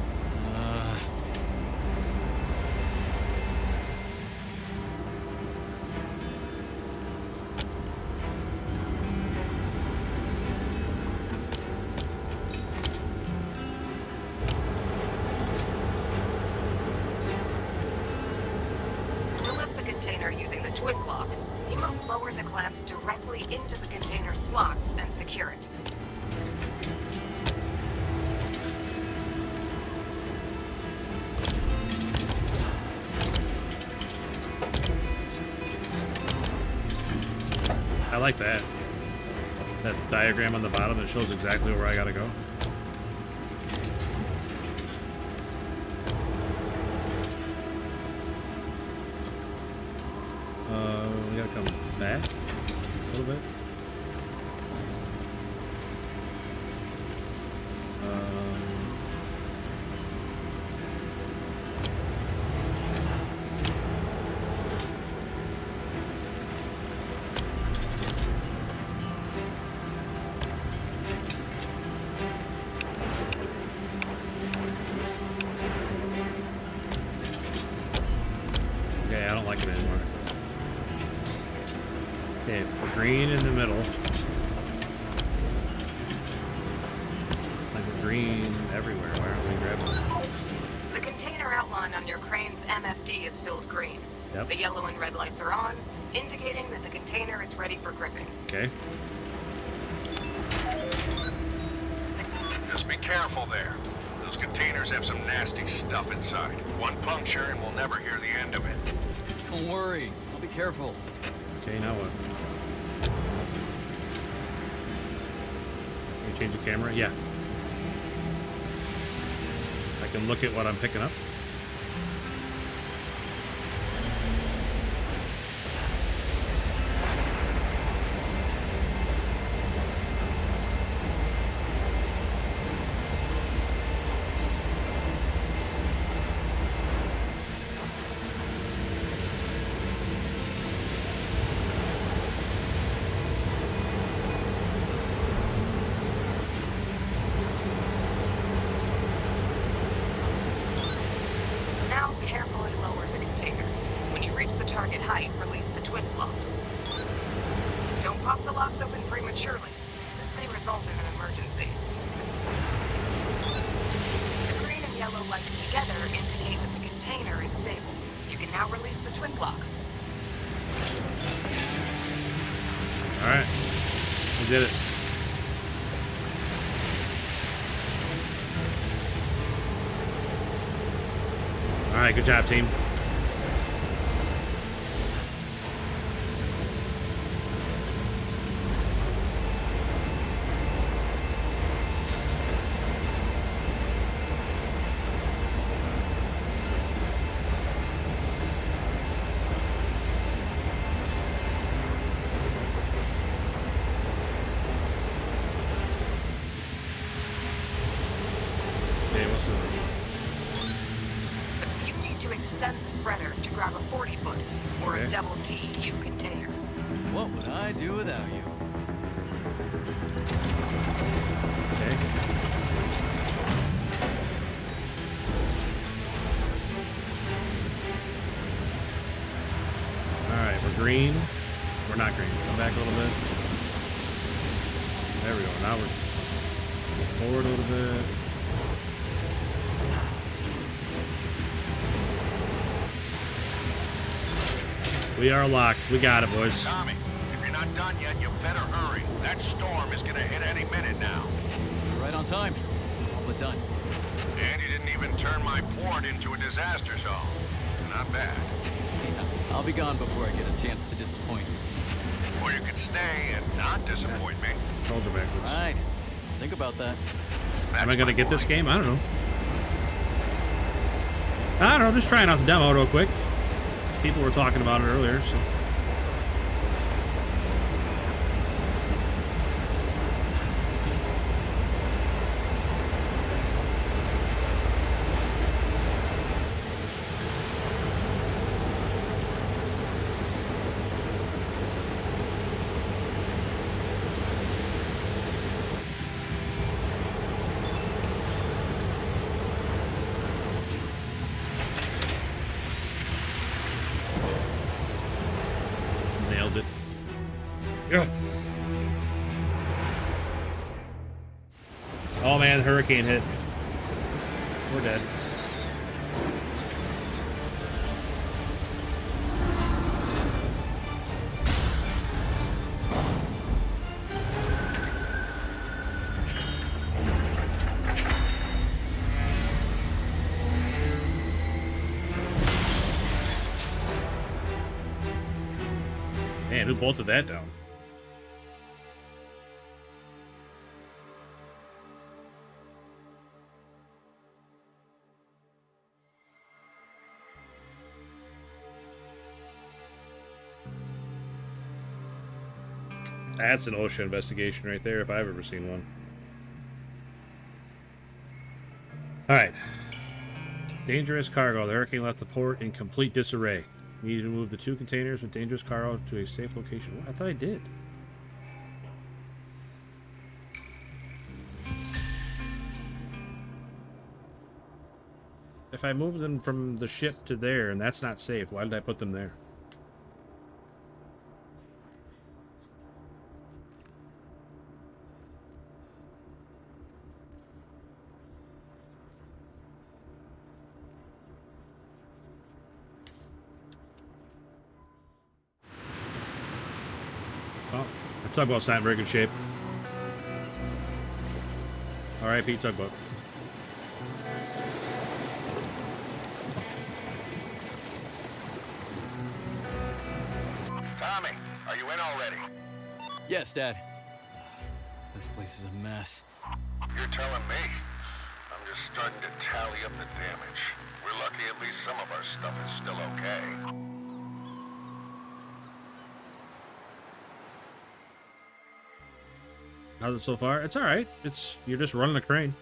To lift the container using the twist locks, you must lower the clamps directly into the container slots and secure it. I like that. That diagram on the bottom that shows exactly where I gotta go. We gotta come back a little bit. Okay, I don't like it anymore. Okay, green in the middle. Like green everywhere. Why aren't we grabbing it? The container outline on your crane's MFD is filled green. Yep. The yellow and red lights are on, indicating that the container is ready for gripping. Okay. Just be careful there. Those containers have some nasty stuff inside. One puncture and we'll never hear the end of it. Don't worry. I'll be careful. Okay, now what? Can you change the camera? Yeah. I can look at what I'm picking up. together indicate that the container is stable. You can now release the twist locks. All right, I did it. All right, good job, team. You need to extend the spreader to grab a 40-foot or Okay. a double TEU container. What would I do without you? Okay. All right, we're green. We're not green. Come back a little bit. There we go. Now we're forward a little bit. We are locked. We got it, boys. Tommy, if you're not done yet, you better hurry. That storm is gonna hit any minute now. You're right on time. All but done. And you didn't even turn my port into a disaster zone. Not bad. Yeah, I'll be gone before I get a chance to disappoint you. Or you could stay and not disappoint me. Controls are backwards. Right. Think about that. That's Am I gonna my get this boy. game? I don't know. I don't know. Just trying out the demo real quick. People were talking about it earlier, so. Nailed it. Yes. Oh man, the hurricane hit. We're dead. Man, who bolted that down? That's an OSHA investigation right there, if I've ever seen one. Alright. Dangerous cargo. The hurricane left the port in complete disarray. We need to move the 2 containers with dangerous cargo to a safe location. What? I thought I did. If I moved them from the ship to there and that's not safe, why did I put them there? Well, our tugboat's not in very good shape. R.I.P. tugboat. Tommy, are you in already? Yes, Dad. This place is a mess. You're telling me. I'm just starting to tally up the damage. We're lucky at least some of our stuff is still okay. How's it so far? It's alright. You're just running a crane.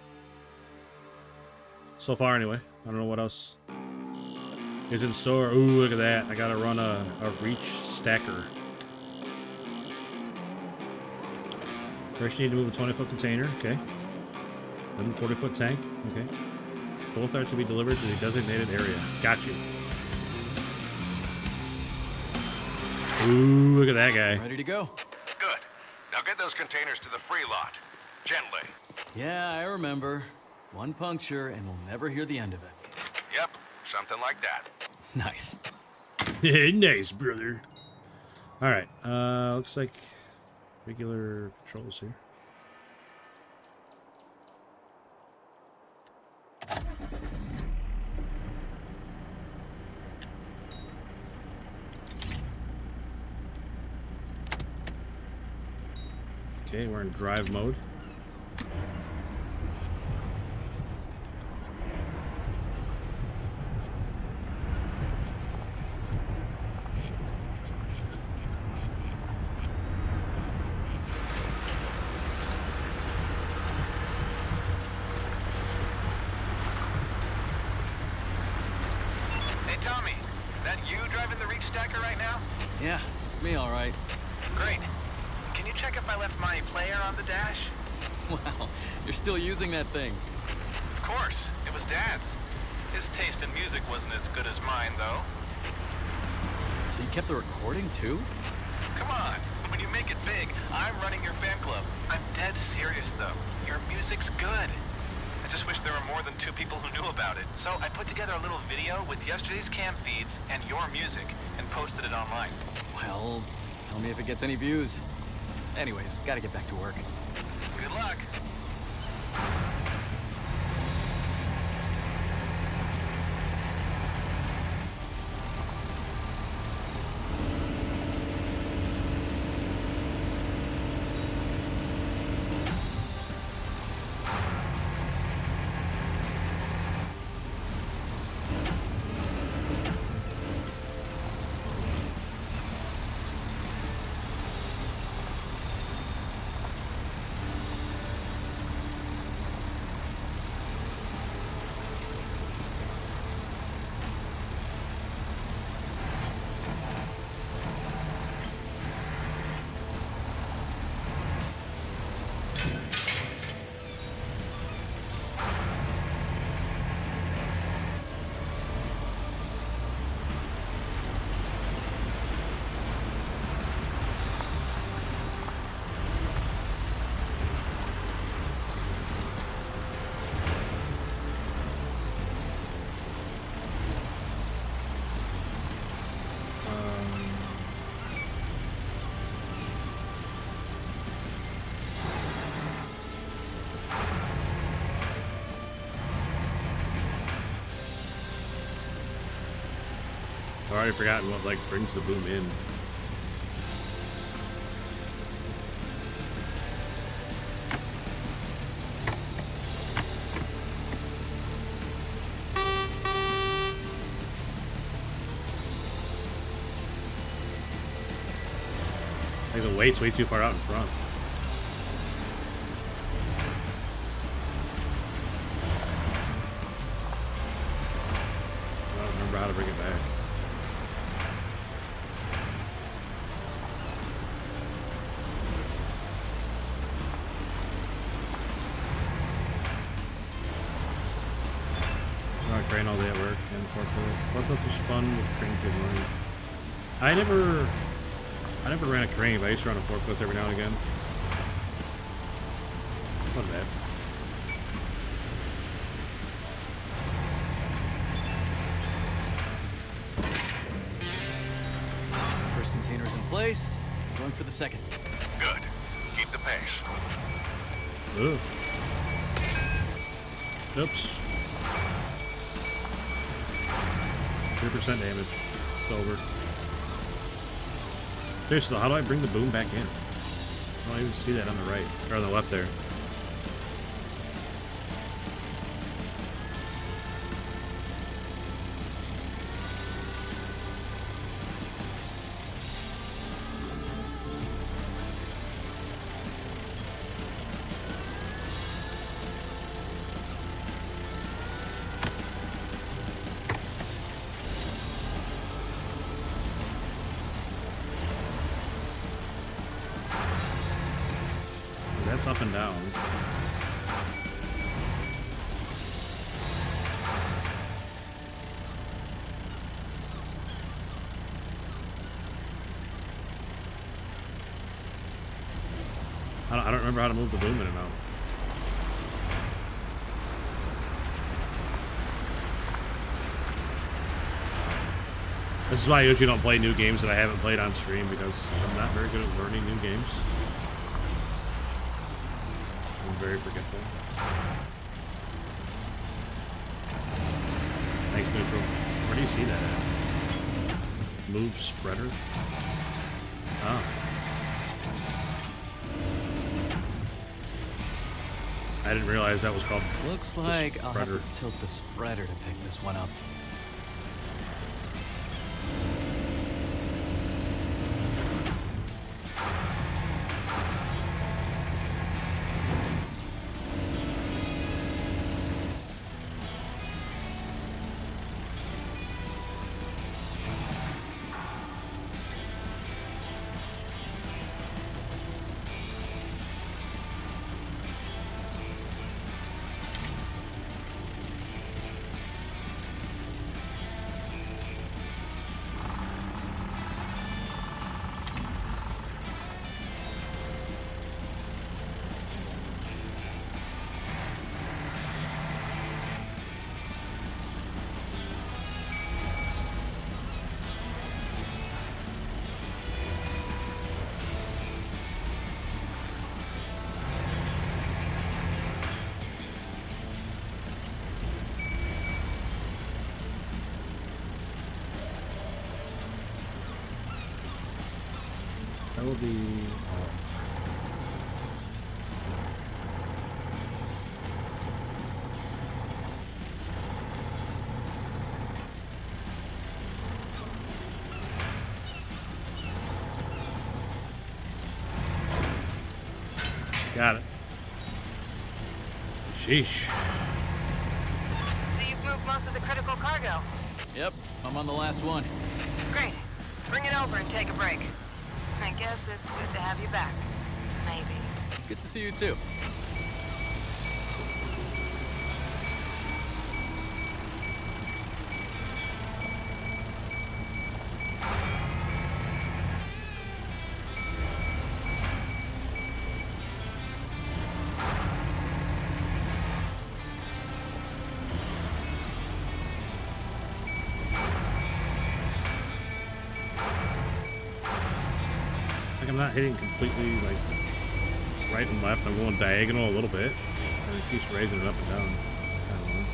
So far anyway. I don't know what else is in store. Ooh, look at that. I gotta run a reach stacker. First you need to move a 20-foot container, okay. Then a 40-foot tank, okay. Both are to be delivered to the designated area. Got you. Ooh, look at that guy. Ready to go? Good. Now get those containers to the free lot. Gently. Yeah, I remember. One puncture and we'll never hear the end of it. Something like that. Nice. Nice, brother. All right. Looks like regular controls here. Okay, we're in drive mode. Hey, Tommy. That you driving the reach stacker right now? Yeah, it's me, all right. Great. Can you check if I left my player on the dash? Wow, you're still using that thing. Of course. It was Dad's. His taste in music wasn't as good as mine, though. So you kept the recording, too? Come on. When you make it big, I'm running your fan club. I'm dead serious, though. Your music's good. I just wish there were more than 2 people who knew about it. So I put together a little video with yesterday's cam feeds and your music and posted it online. Well, tell me if it gets any views. Anyways, gotta get back to work. Good luck. I've already forgotten what like brings the boom in. Like the weight's way too far out in front. I don't remember how to bring it back. Crane all day at work and forklift. Forklift was fun with cranes good money. I never ran a crane, but I used to run a forklift every now and again. Not bad. First container's in place. Going for the second. Good. Keep the pace. Ooh. Oops. 3% damage. It's over. Seriously though, how do I bring the boom back in? I don't even see that on the right. Or on the left there. That's up and down. I don't remember how to move the boom in and out. This is why I usually don't play new games that I haven't played on stream, because I'm not very good at learning new games. I'm very forgetful. Thanks, Neutral. Where do you see that at? Move spreader? Oh. I didn't realize that was called. Looks like I'll have to tilt the spreader to pick this one up. That will be. Got it. Sheesh. So you've moved most of the critical cargo. Yep, I'm on the last one. Great. Bring it over and take a break. I guess it's good to have you back. Maybe. Good to see you too. I'm not hitting completely like right and left. I'm going diagonal a little bit, and it keeps raising it up and down. Kind of weird.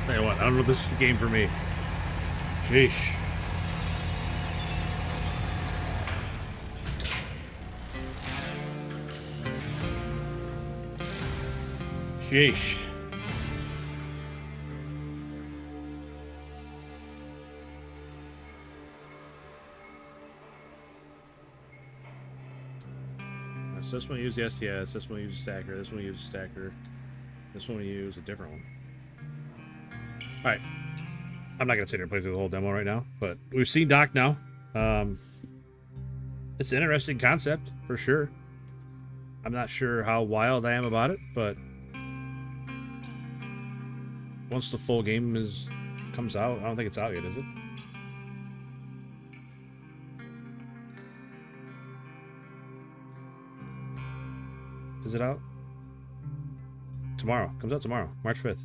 Tell you what, I don't know if this is the game for me. Sheesh. Sheesh. So this one we use the STS, this one we use a stacker, this one we use a stacker, this one we use a different one. Alright. I'm not going to sit here and play through the whole demo right now, but we've seen Doc now. It's an interesting concept, for sure. I'm not sure how wild I am about it, but once the full game comes out, I don't think it's out yet, is it? Is it out? Tomorrow. Comes out tomorrow, March 5th.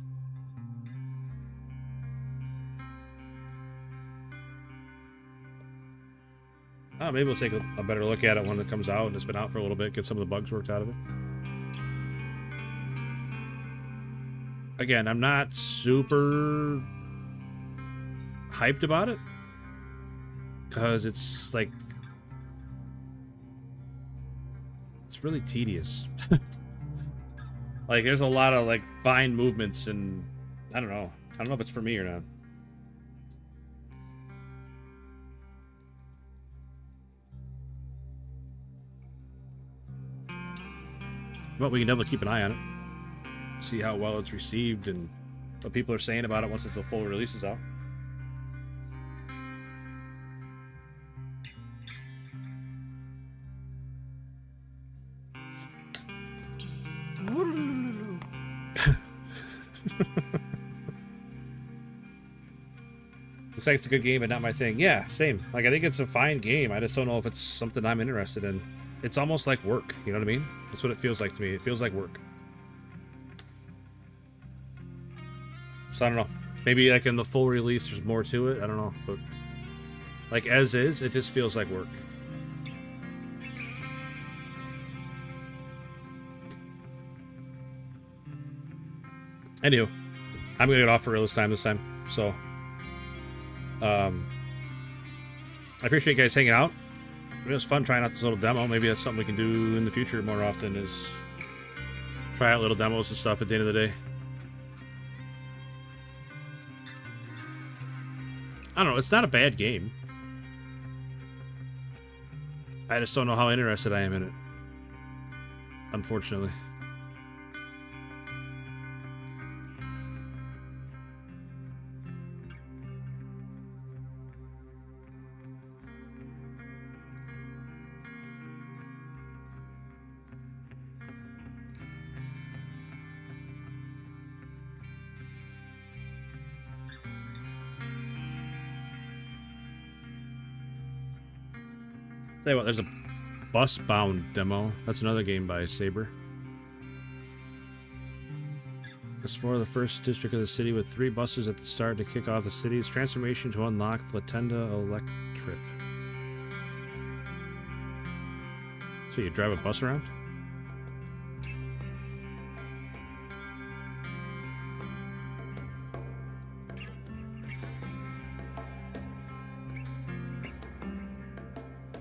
Maybe we'll take a better look at it when it comes out and it's been out for a little bit, get some of the bugs worked out of it. again, I'm not super hyped about it because it's like it's really tedious. Like there's a lot of like fine movements and I don't know if it's for me or not. But we can definitely keep an eye on it, see how well it's received and what people are saying about it once the full release is out. Looks like it's a good game, but not my thing. Yeah, same. Like, I think it's a fine game. I just don't know if it's something I'm interested in. It's almost like work, you know what I mean? That's what it feels like to me. It feels like work. So I don't know. Maybe like in the full release there's more to it. I don't know. But like as is, it just feels like work. Anywho, I'm gonna get off for real this time. So I appreciate you guys hanging out. It was fun trying out this little demo. Maybe that's something we can do in the future more often, is try out little demos and stuff at the end of the day. I don't know, it's not a bad game. I just don't know how interested I am in it, unfortunately. Tell you what, there's a bus-bound demo. That's another game by Saber. Explore the first district of the city with 3 buses at the start to kick off the city's transformation to unlock Latenda Electrip. So you drive a bus around?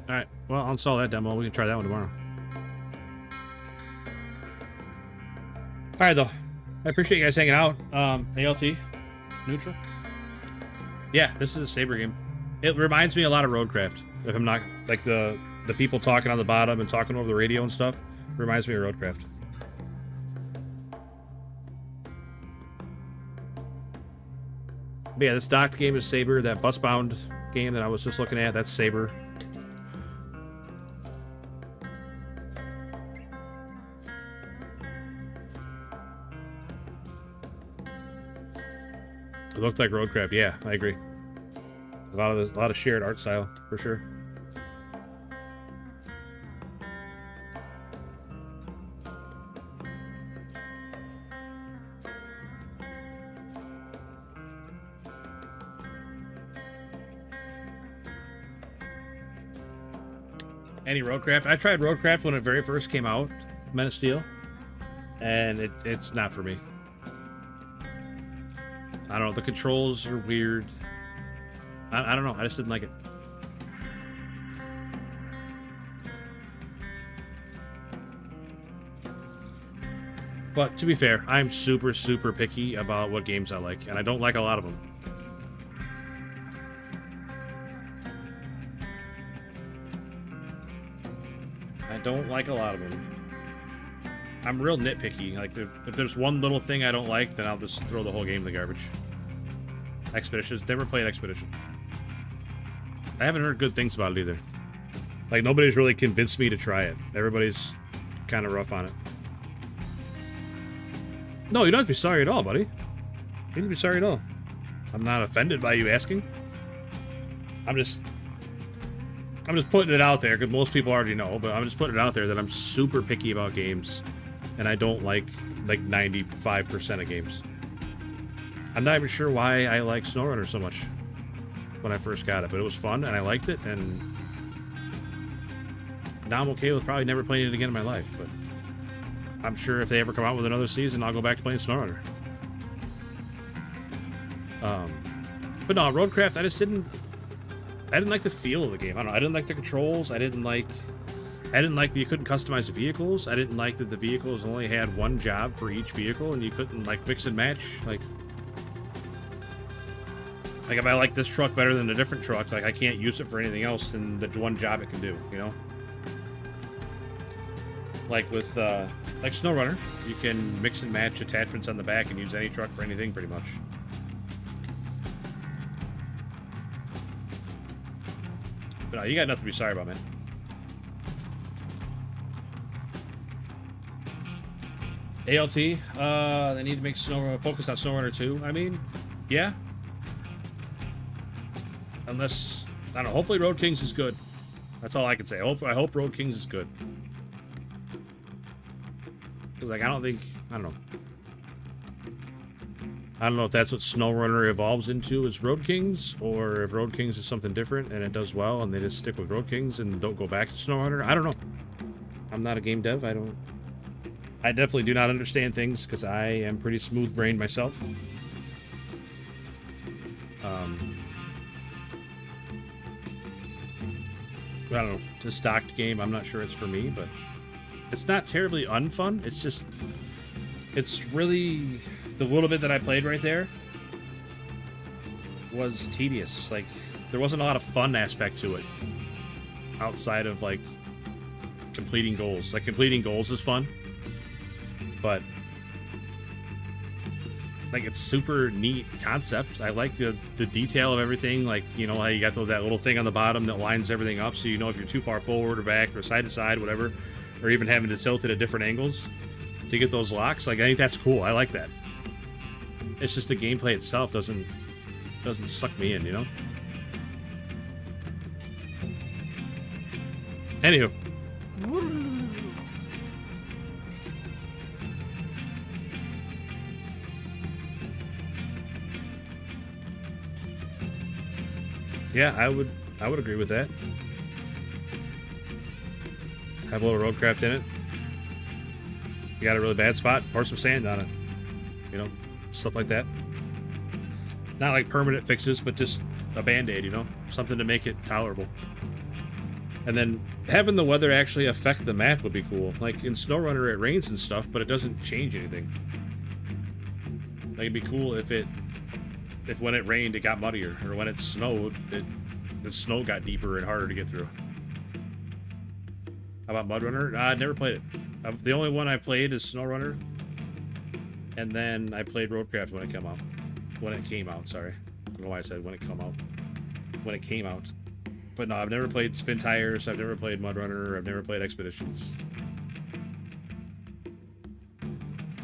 Alright, well, I'll install that demo. We can try that one tomorrow. Alright, though. I appreciate you guys hanging out. ALT? Neutral? Yeah, this is a Saber game. It reminds me a lot of Roadcraft. If I'm not... Like, the people talking on the bottom and talking over the radio and stuff. Reminds me of Roadcraft. But yeah, this docked game is Saber. That bus-bound game that I was just looking at, that's Saber. It looked like Roadcraft. Yeah, I agree. A lot of shared art style for sure. Any Roadcraft? I tried Roadcraft when it very first came out, Men of Steel, and it's not for me. I don't know, the controls are weird. I don't know, I just didn't like it. But to be fair, I'm super, super picky about what games I like, and I don't like a lot of them. I don't like a lot of them. I'm real nitpicky. Like, if there's one little thing I don't like, then I'll just throw the whole game in the garbage. Expeditions. Never played Expedition. I haven't heard good things about it either. Like, nobody's really convinced me to try it. Everybody's kind of rough on it. No, you don't have to be sorry at all, buddy. You don't have to be sorry at all. I'm not offended by you asking. I'm just putting it out there, because most people already know, but I'm just putting it out there that I'm super picky about games. And I don't like 95% of games. I'm not even sure why I like Snowrunner so much when I first got it, but it was fun and I liked it, and now I'm okay with probably never playing it again in my life, but I'm sure if they ever come out with another season, I'll go back to playing Snowrunner. But no, Roadcraft, I didn't like the feel of the game. I don't know. I didn't like the controls. I didn't like that you couldn't customize the vehicles. I didn't like that the vehicles only had one job for each vehicle, and you couldn't like mix and match. Like if I like this truck better than a different truck, like I can't use it for anything else than the one job it can do. You know. Like with like Snowrunner, you can mix and match attachments on the back and use any truck for anything pretty much. But no, you got nothing to be sorry about, man. ALT, they need to make focus on Snowrunner 2. I mean, yeah. Unless, I don't know, hopefully Road Kings is good. That's all I can say. I hope Road Kings is good. Because, like, I don't know. I don't know if that's what Snowrunner evolves into as Road Kings, or if Road Kings is something different and it does well and they just stick with Road Kings and don't go back to Snowrunner. I don't know. I'm not a game dev. I definitely do not understand things because I am pretty smooth-brained myself. I don't know. It's a stocked game. I'm not sure it's for me, but it's not terribly unfun. It's just, it's really, the little bit that I played right there was tedious. Like, there wasn't a lot of fun aspect to it outside of, like, completing goals. Like, completing goals is fun, but, like, it's super neat concept. I like the detail of everything. Like, you know, how you got that little thing on the bottom that lines everything up so you know if you're too far forward or back or side to side, whatever, or even having to tilt it at different angles to get those locks. Like, I think that's cool. I like that. It's just the gameplay itself doesn't suck me in, you know? Anywho. Yeah, I would agree with that. Have a little roadcraft in it. You got a really bad spot, pour some sand on it. You know, stuff like that. Not like permanent fixes, but just a band-aid, you know? Something to make it tolerable. And then having the weather actually affect the map would be cool. Like in SnowRunner, it rains and stuff, but it doesn't change anything. Like, it'd be cool if when it rained, it got muddier, or when it snowed, the snow got deeper and harder to get through. How about MudRunner? I never played it. The only one I played is SnowRunner, and then I played Roadcraft when it came out. When it came out, sorry. I don't know why I said when it come out. When it came out. But no, I've never played Spin Tires, I've never played MudRunner, I've never played Expeditions.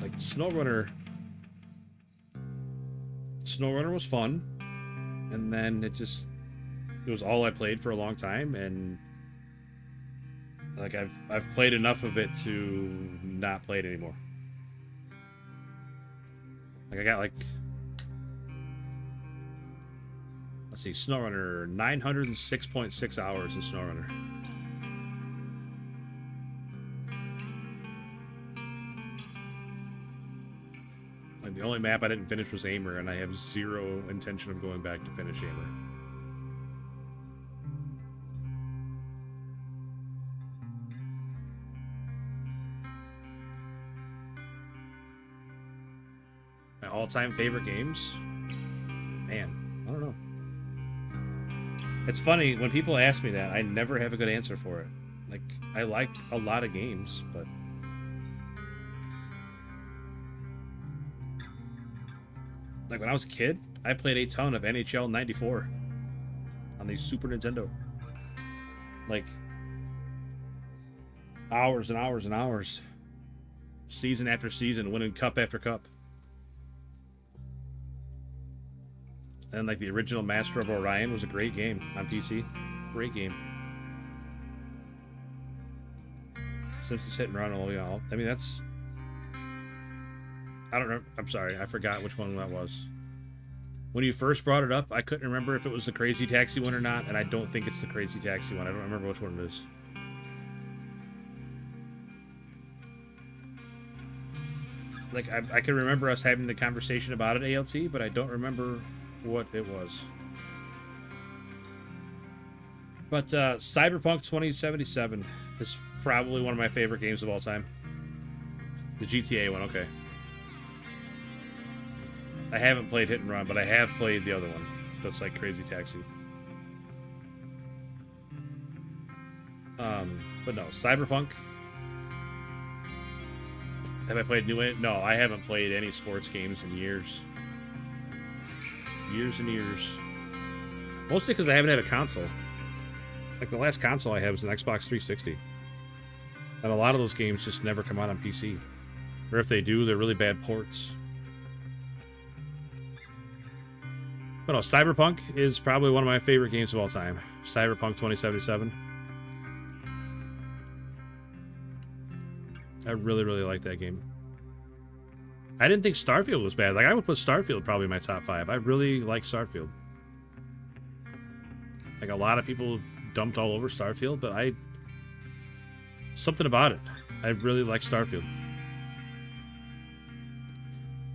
Like, SnowRunner was fun, and then it was all I played for a long time, and like I've played enough of it to not play it anymore. Like, I got, like, let's see, SnowRunner, 906.6 hours in SnowRunner. Like, the only map I didn't finish was Aimer, and I have zero intention of going back to finish Aimer. My all-time favorite games? Man, I don't know. It's funny, when people ask me that, I never have a good answer for it. Like, I like a lot of games, but like, when I was a kid, I played a ton of NHL 94 on the Super Nintendo. Like, hours and hours and hours. Season after season, winning cup after cup. And, like, the original Master of Orion was a great game on PC. Great game. Simpsons Hit and Run, all y'all. I mean, that's... I don't know. I'm sorry. I forgot which one that was. When you first brought it up, I couldn't remember if it was the Crazy Taxi one or not, and I don't think it's the Crazy Taxi one. I don't remember which one it is. Like, I can remember us having the conversation about it, ALT, but I don't remember what it was. But Cyberpunk 2077 is probably one of my favorite games of all time. The GTA one, okay. I haven't played Hit and Run, but I have played the other one. That's like Crazy Taxi. But no, Cyberpunk. Have I played new? No, I haven't played any sports games in years. Years and years. Mostly because I haven't had a console. Like, the last console I had was an Xbox 360. And a lot of those games just never come out on PC. Or if they do, they're really bad ports. But no, Cyberpunk is probably one of my favorite games of all time. Cyberpunk 2077. I really, really like that game. I didn't think Starfield was bad. Like, I would put Starfield probably in my top 5. I really like Starfield. Like, a lot of people dumped all over Starfield, but something about it. I really like Starfield.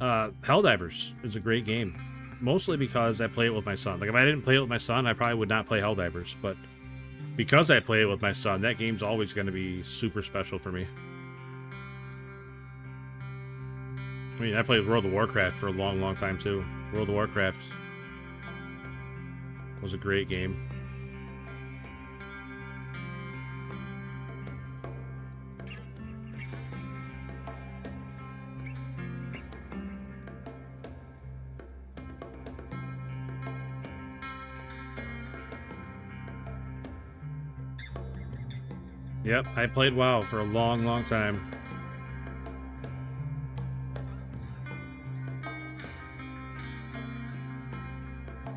Helldivers is a great game. Mostly because I play it with my son. Like, if I didn't play it with my son, I probably would not play Helldivers. But because I play it with my son, that game's always going to be super special for me. I mean, I played World of Warcraft for a long, long time, too. World of Warcraft was a great game. Yep, I played WoW for a long, long time.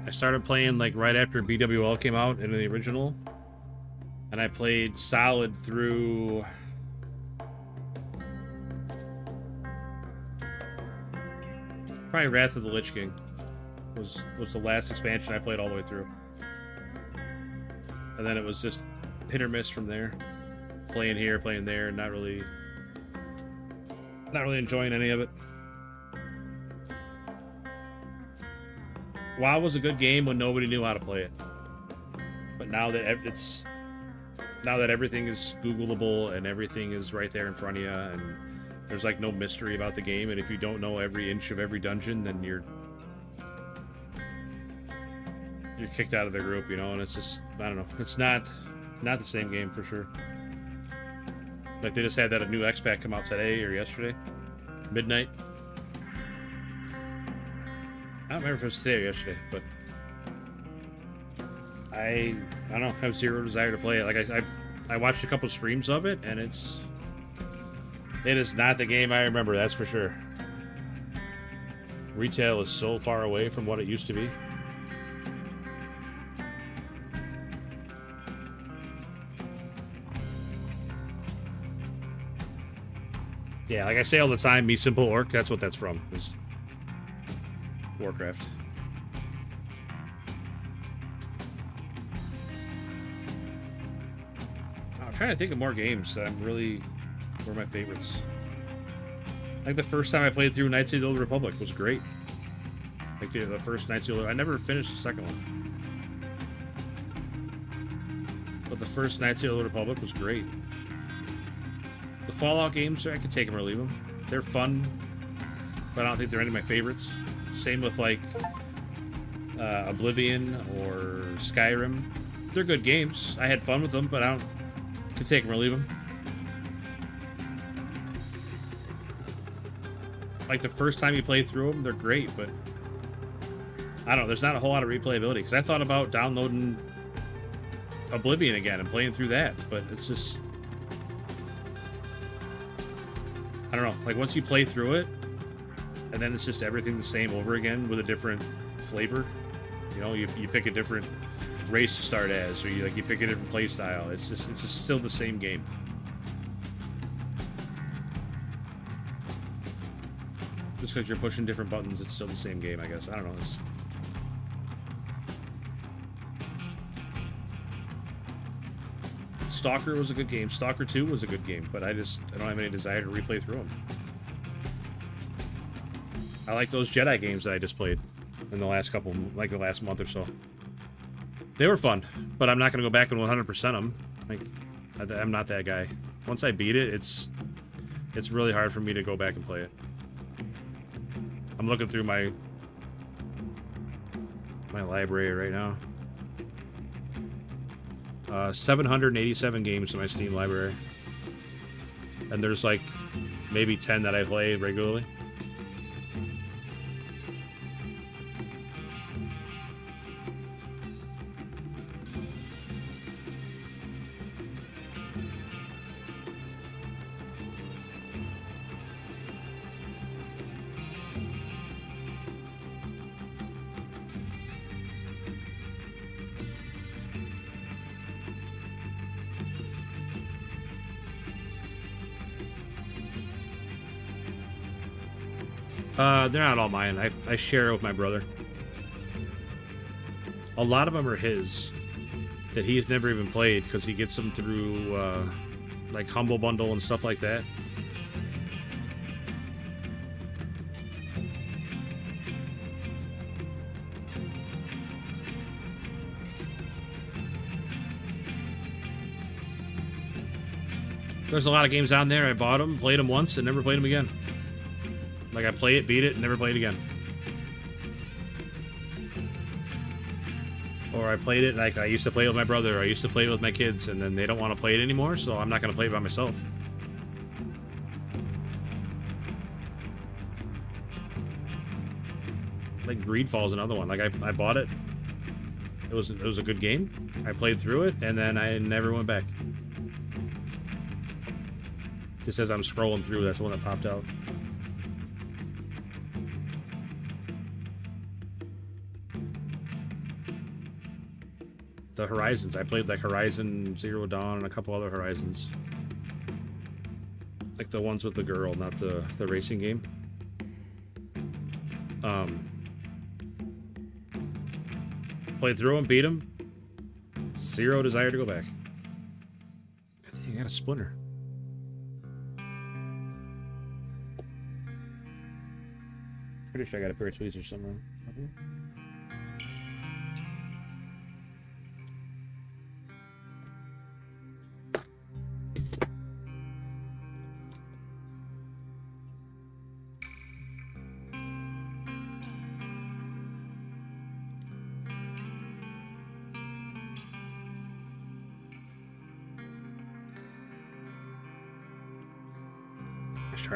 I started playing like right after BWL came out in the original. And I played solid through... probably Wrath of the Lich King was the last expansion I played all the way through. And then it was just hit or miss from there. Playing here, playing there, not really enjoying any of it. WoW was a good game when nobody knew how to play it. But now that everything is Googleable and everything is right there in front of you, and there's like no mystery about the game, and if you don't know every inch of every dungeon, then you're kicked out of the group, you know. And it's just, I don't know, it's not the same game for sure. Like, they just had that a new X-Pack come out today or yesterday. Midnight. I don't remember if it was today or yesterday, but I don't know, have zero desire to play it. Like, I watched a couple streams of it, and it is not the game I remember, that's for sure. Retail is so far away from what it used to be. Yeah, like I say all the time, Me Simple Orc, that's what that's from, is Warcraft. I'm trying to think of more games that were my favorites. Like, the first time I played through Knights of the Old Republic was great. Like, the first Knights of the Old... I never finished the second one. But the first Knights of the Old Republic was great. The Fallout games, I could take them or leave them. They're fun, but I don't think they're any of my favorites. Same with, like, Oblivion or Skyrim. They're good games. I had fun with them, but I could take them or leave them. Like, the first time you play through them, they're great, but I don't know, there's not a whole lot of replayability, because I thought about downloading Oblivion again and playing through that, but it's just... I don't know, like, once you play through it, and then it's just everything the same over again with a different flavor. You know, you pick a different race to start as, or you pick a different play style. It's just still the same game. Just because you're pushing different buttons, it's still the same game, I guess. I don't know. Stalker was a good game. Stalker 2 was a good game, but I don't have any desire to replay through them. I like those Jedi games that I just played. in the last couple, like the last month or so. They were fun, but I'm not gonna go back and 100% them. Like, I'm not that guy. Once I beat it, it's really hard for me to go back and play it. I'm looking through my library right now. 787 games in my Steam library. And there's like maybe 10 that I play regularly. They're not all mine. I share it with my brother. A lot of them are his that he's never even played because he gets them through like Humble Bundle and stuff like that. There's a lot of games on there. I bought them, played them once, and never played them again. Like, I play it, beat it, and never play it again. Or I played it, like, I used to play it with my brother, or I used to play it with my kids, and then they don't want to play it anymore, so I'm not going to play it by myself. Like, Greedfall's another one. Like, I bought it. It was a good game. I played through it, and then I never went back. Just as I'm scrolling through, that's the one that popped out. The Horizons. I played like Horizon Zero Dawn and a couple other Horizons. Like the ones with the girl, not the racing game. Played through them, beat them. Zero desire to go back. I think I got a splinter. Pretty sure I got a pair of tweezers somewhere.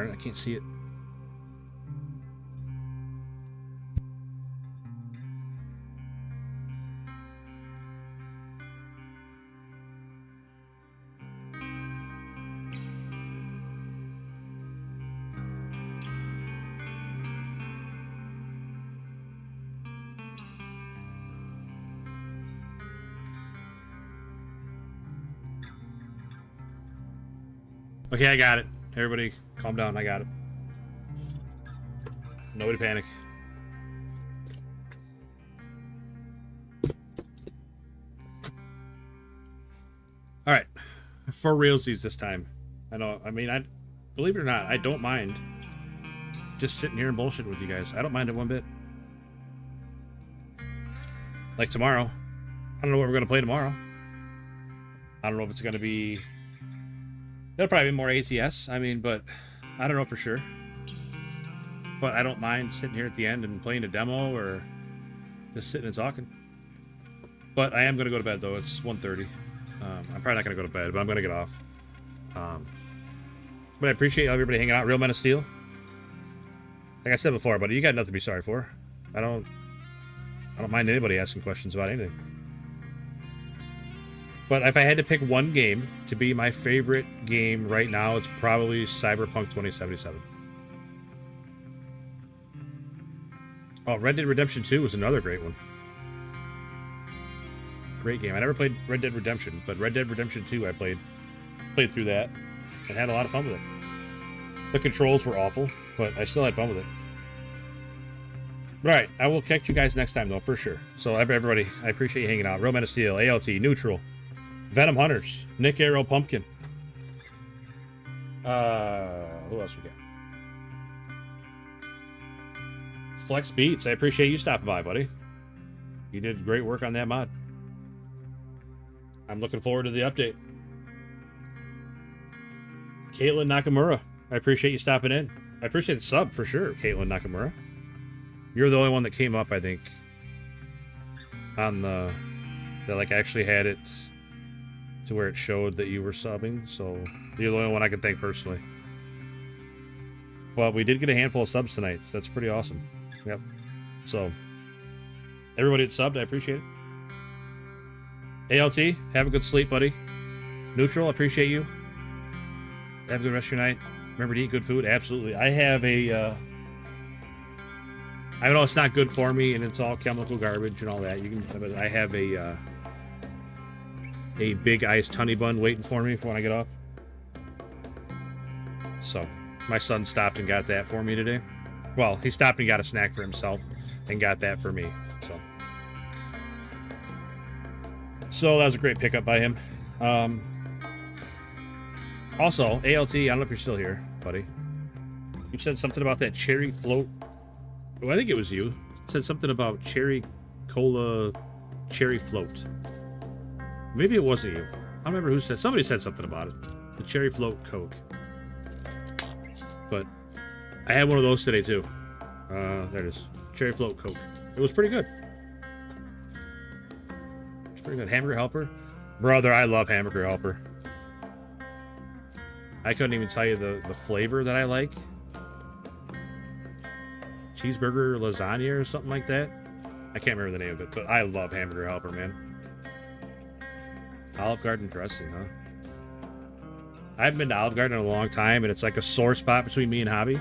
I can't see it. Okay, I got it. Everybody, calm down. I got it. Nobody panic. All right, for realsies this time. I know. I mean, I believe it or not, I don't mind just sitting here and bullshitting with you guys. I don't mind it one bit. Like tomorrow, I don't know what we're gonna play tomorrow. I don't know if it's gonna be. It'll probably be more ATS. I mean, but I don't know for sure. But I don't mind sitting here at the end and playing a demo or just sitting and talking. But I am going to go to bed, though. It's 1:30. I'm probably not going to go to bed, but I'm going to get off. But I appreciate everybody hanging out. Real Men of Steel. Like I said before, buddy, you got nothing to be sorry for. I don't mind anybody asking questions about anything. But if I had to pick one game to be my favorite game right now, it's probably Cyberpunk 2077. Oh, Red Dead Redemption 2 was another great one. Great game. I never played Red Dead Redemption, but Red Dead Redemption 2 I played through that and had a lot of fun with it. The controls were awful, but I still had fun with it. Right, I will catch you guys next time, though, for sure. So, everybody, I appreciate you hanging out. Real Men of Steel, ALT, Neutral, Venom Hunters, Nick Arrow Pumpkin. Who else we got? Flex Beats, I appreciate you stopping by, buddy. You did great work on that mod. I'm looking forward to the update. Caitlin Nakamura, I appreciate you stopping in. I appreciate the sub for sure, Caitlin Nakamura. You're the only one that came up, I think, on the that like actually had it to where it showed that you were subbing. So you're the only one I can thank personally. But we did get a handful of subs tonight, so that's pretty awesome. Yep. So everybody that subbed, I appreciate it. ALT, have a good sleep, buddy. Neutral, I appreciate you. Have a good rest of your night. Remember to eat good food. Absolutely. I have a I know it's not good for me and it's all chemical garbage and all that. You can, but I have a big iced honey bun waiting for me for when I get off. So my son stopped and got that for me today. Well, he stopped and got a snack for himself and got that for me. So that was a great pickup by him. Also, ALT, I don't know if you're still here, buddy. You said something about that cherry float. Oh, I think it was you. It said something about cherry cola cherry float. Maybe it wasn't you. I don't remember who said. Somebody said something about it. The cherry float Coke. But I had one of those today too. There it is. Cherry float Coke. It was pretty good. It's pretty good. Hamburger Helper. Brother, I love Hamburger Helper. I couldn't even tell you the flavor that I like. Cheeseburger lasagna or something like that. I can't remember the name of it, but I love Hamburger Helper, man. Olive Garden dressing, huh? I haven't been to Olive Garden in a long time, and it's like a sore spot between me and Hobby.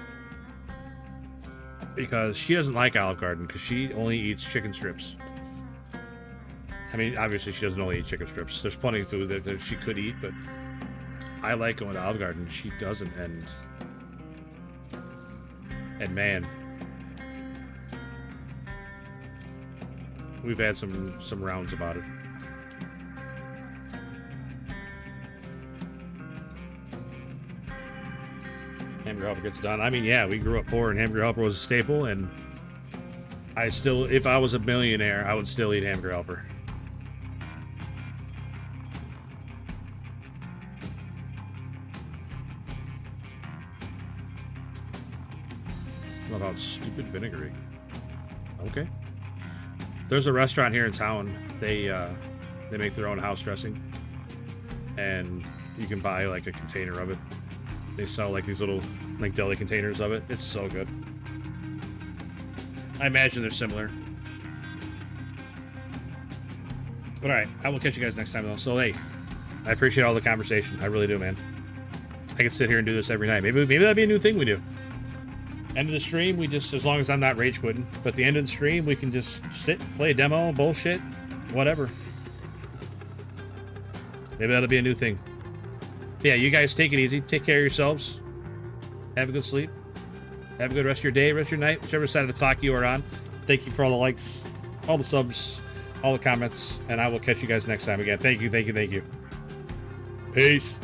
Because she doesn't like Olive Garden, because she only eats chicken strips. I mean, obviously she doesn't only eat chicken strips. There's plenty of food that she could eat, but I like going to Olive Garden. She doesn't, and man, we've had some rounds about it. Hamburger Helper gets done. I mean, yeah, we grew up poor, and Hamburger Helper was a staple, and I still, if I was a millionaire, I would still eat Hamburger Helper. What about stupid vinegary? Okay. There's a restaurant here in town. They make their own house dressing, and you can buy like a container of it. They sell like these little like deli containers of it. It's so good. I imagine they're similar. But all right, I will catch you guys next time though. So hey, I appreciate all the conversation. I really do, man. I could sit here and do this every night. Maybe that'd be a new thing we do. End of the stream, we just, as long as I'm not rage quitting, but the end of the stream, we can just sit, play a demo, bullshit, whatever. Maybe that'll be a new thing. Yeah, you guys take it easy. Take care of yourselves. Have a good sleep. Have a good rest of your day, rest of your night, whichever side of the clock you are on. Thank you for all the likes, all the subs, all the comments, and I will catch you guys next time again. Thank you, thank you, thank you. Peace.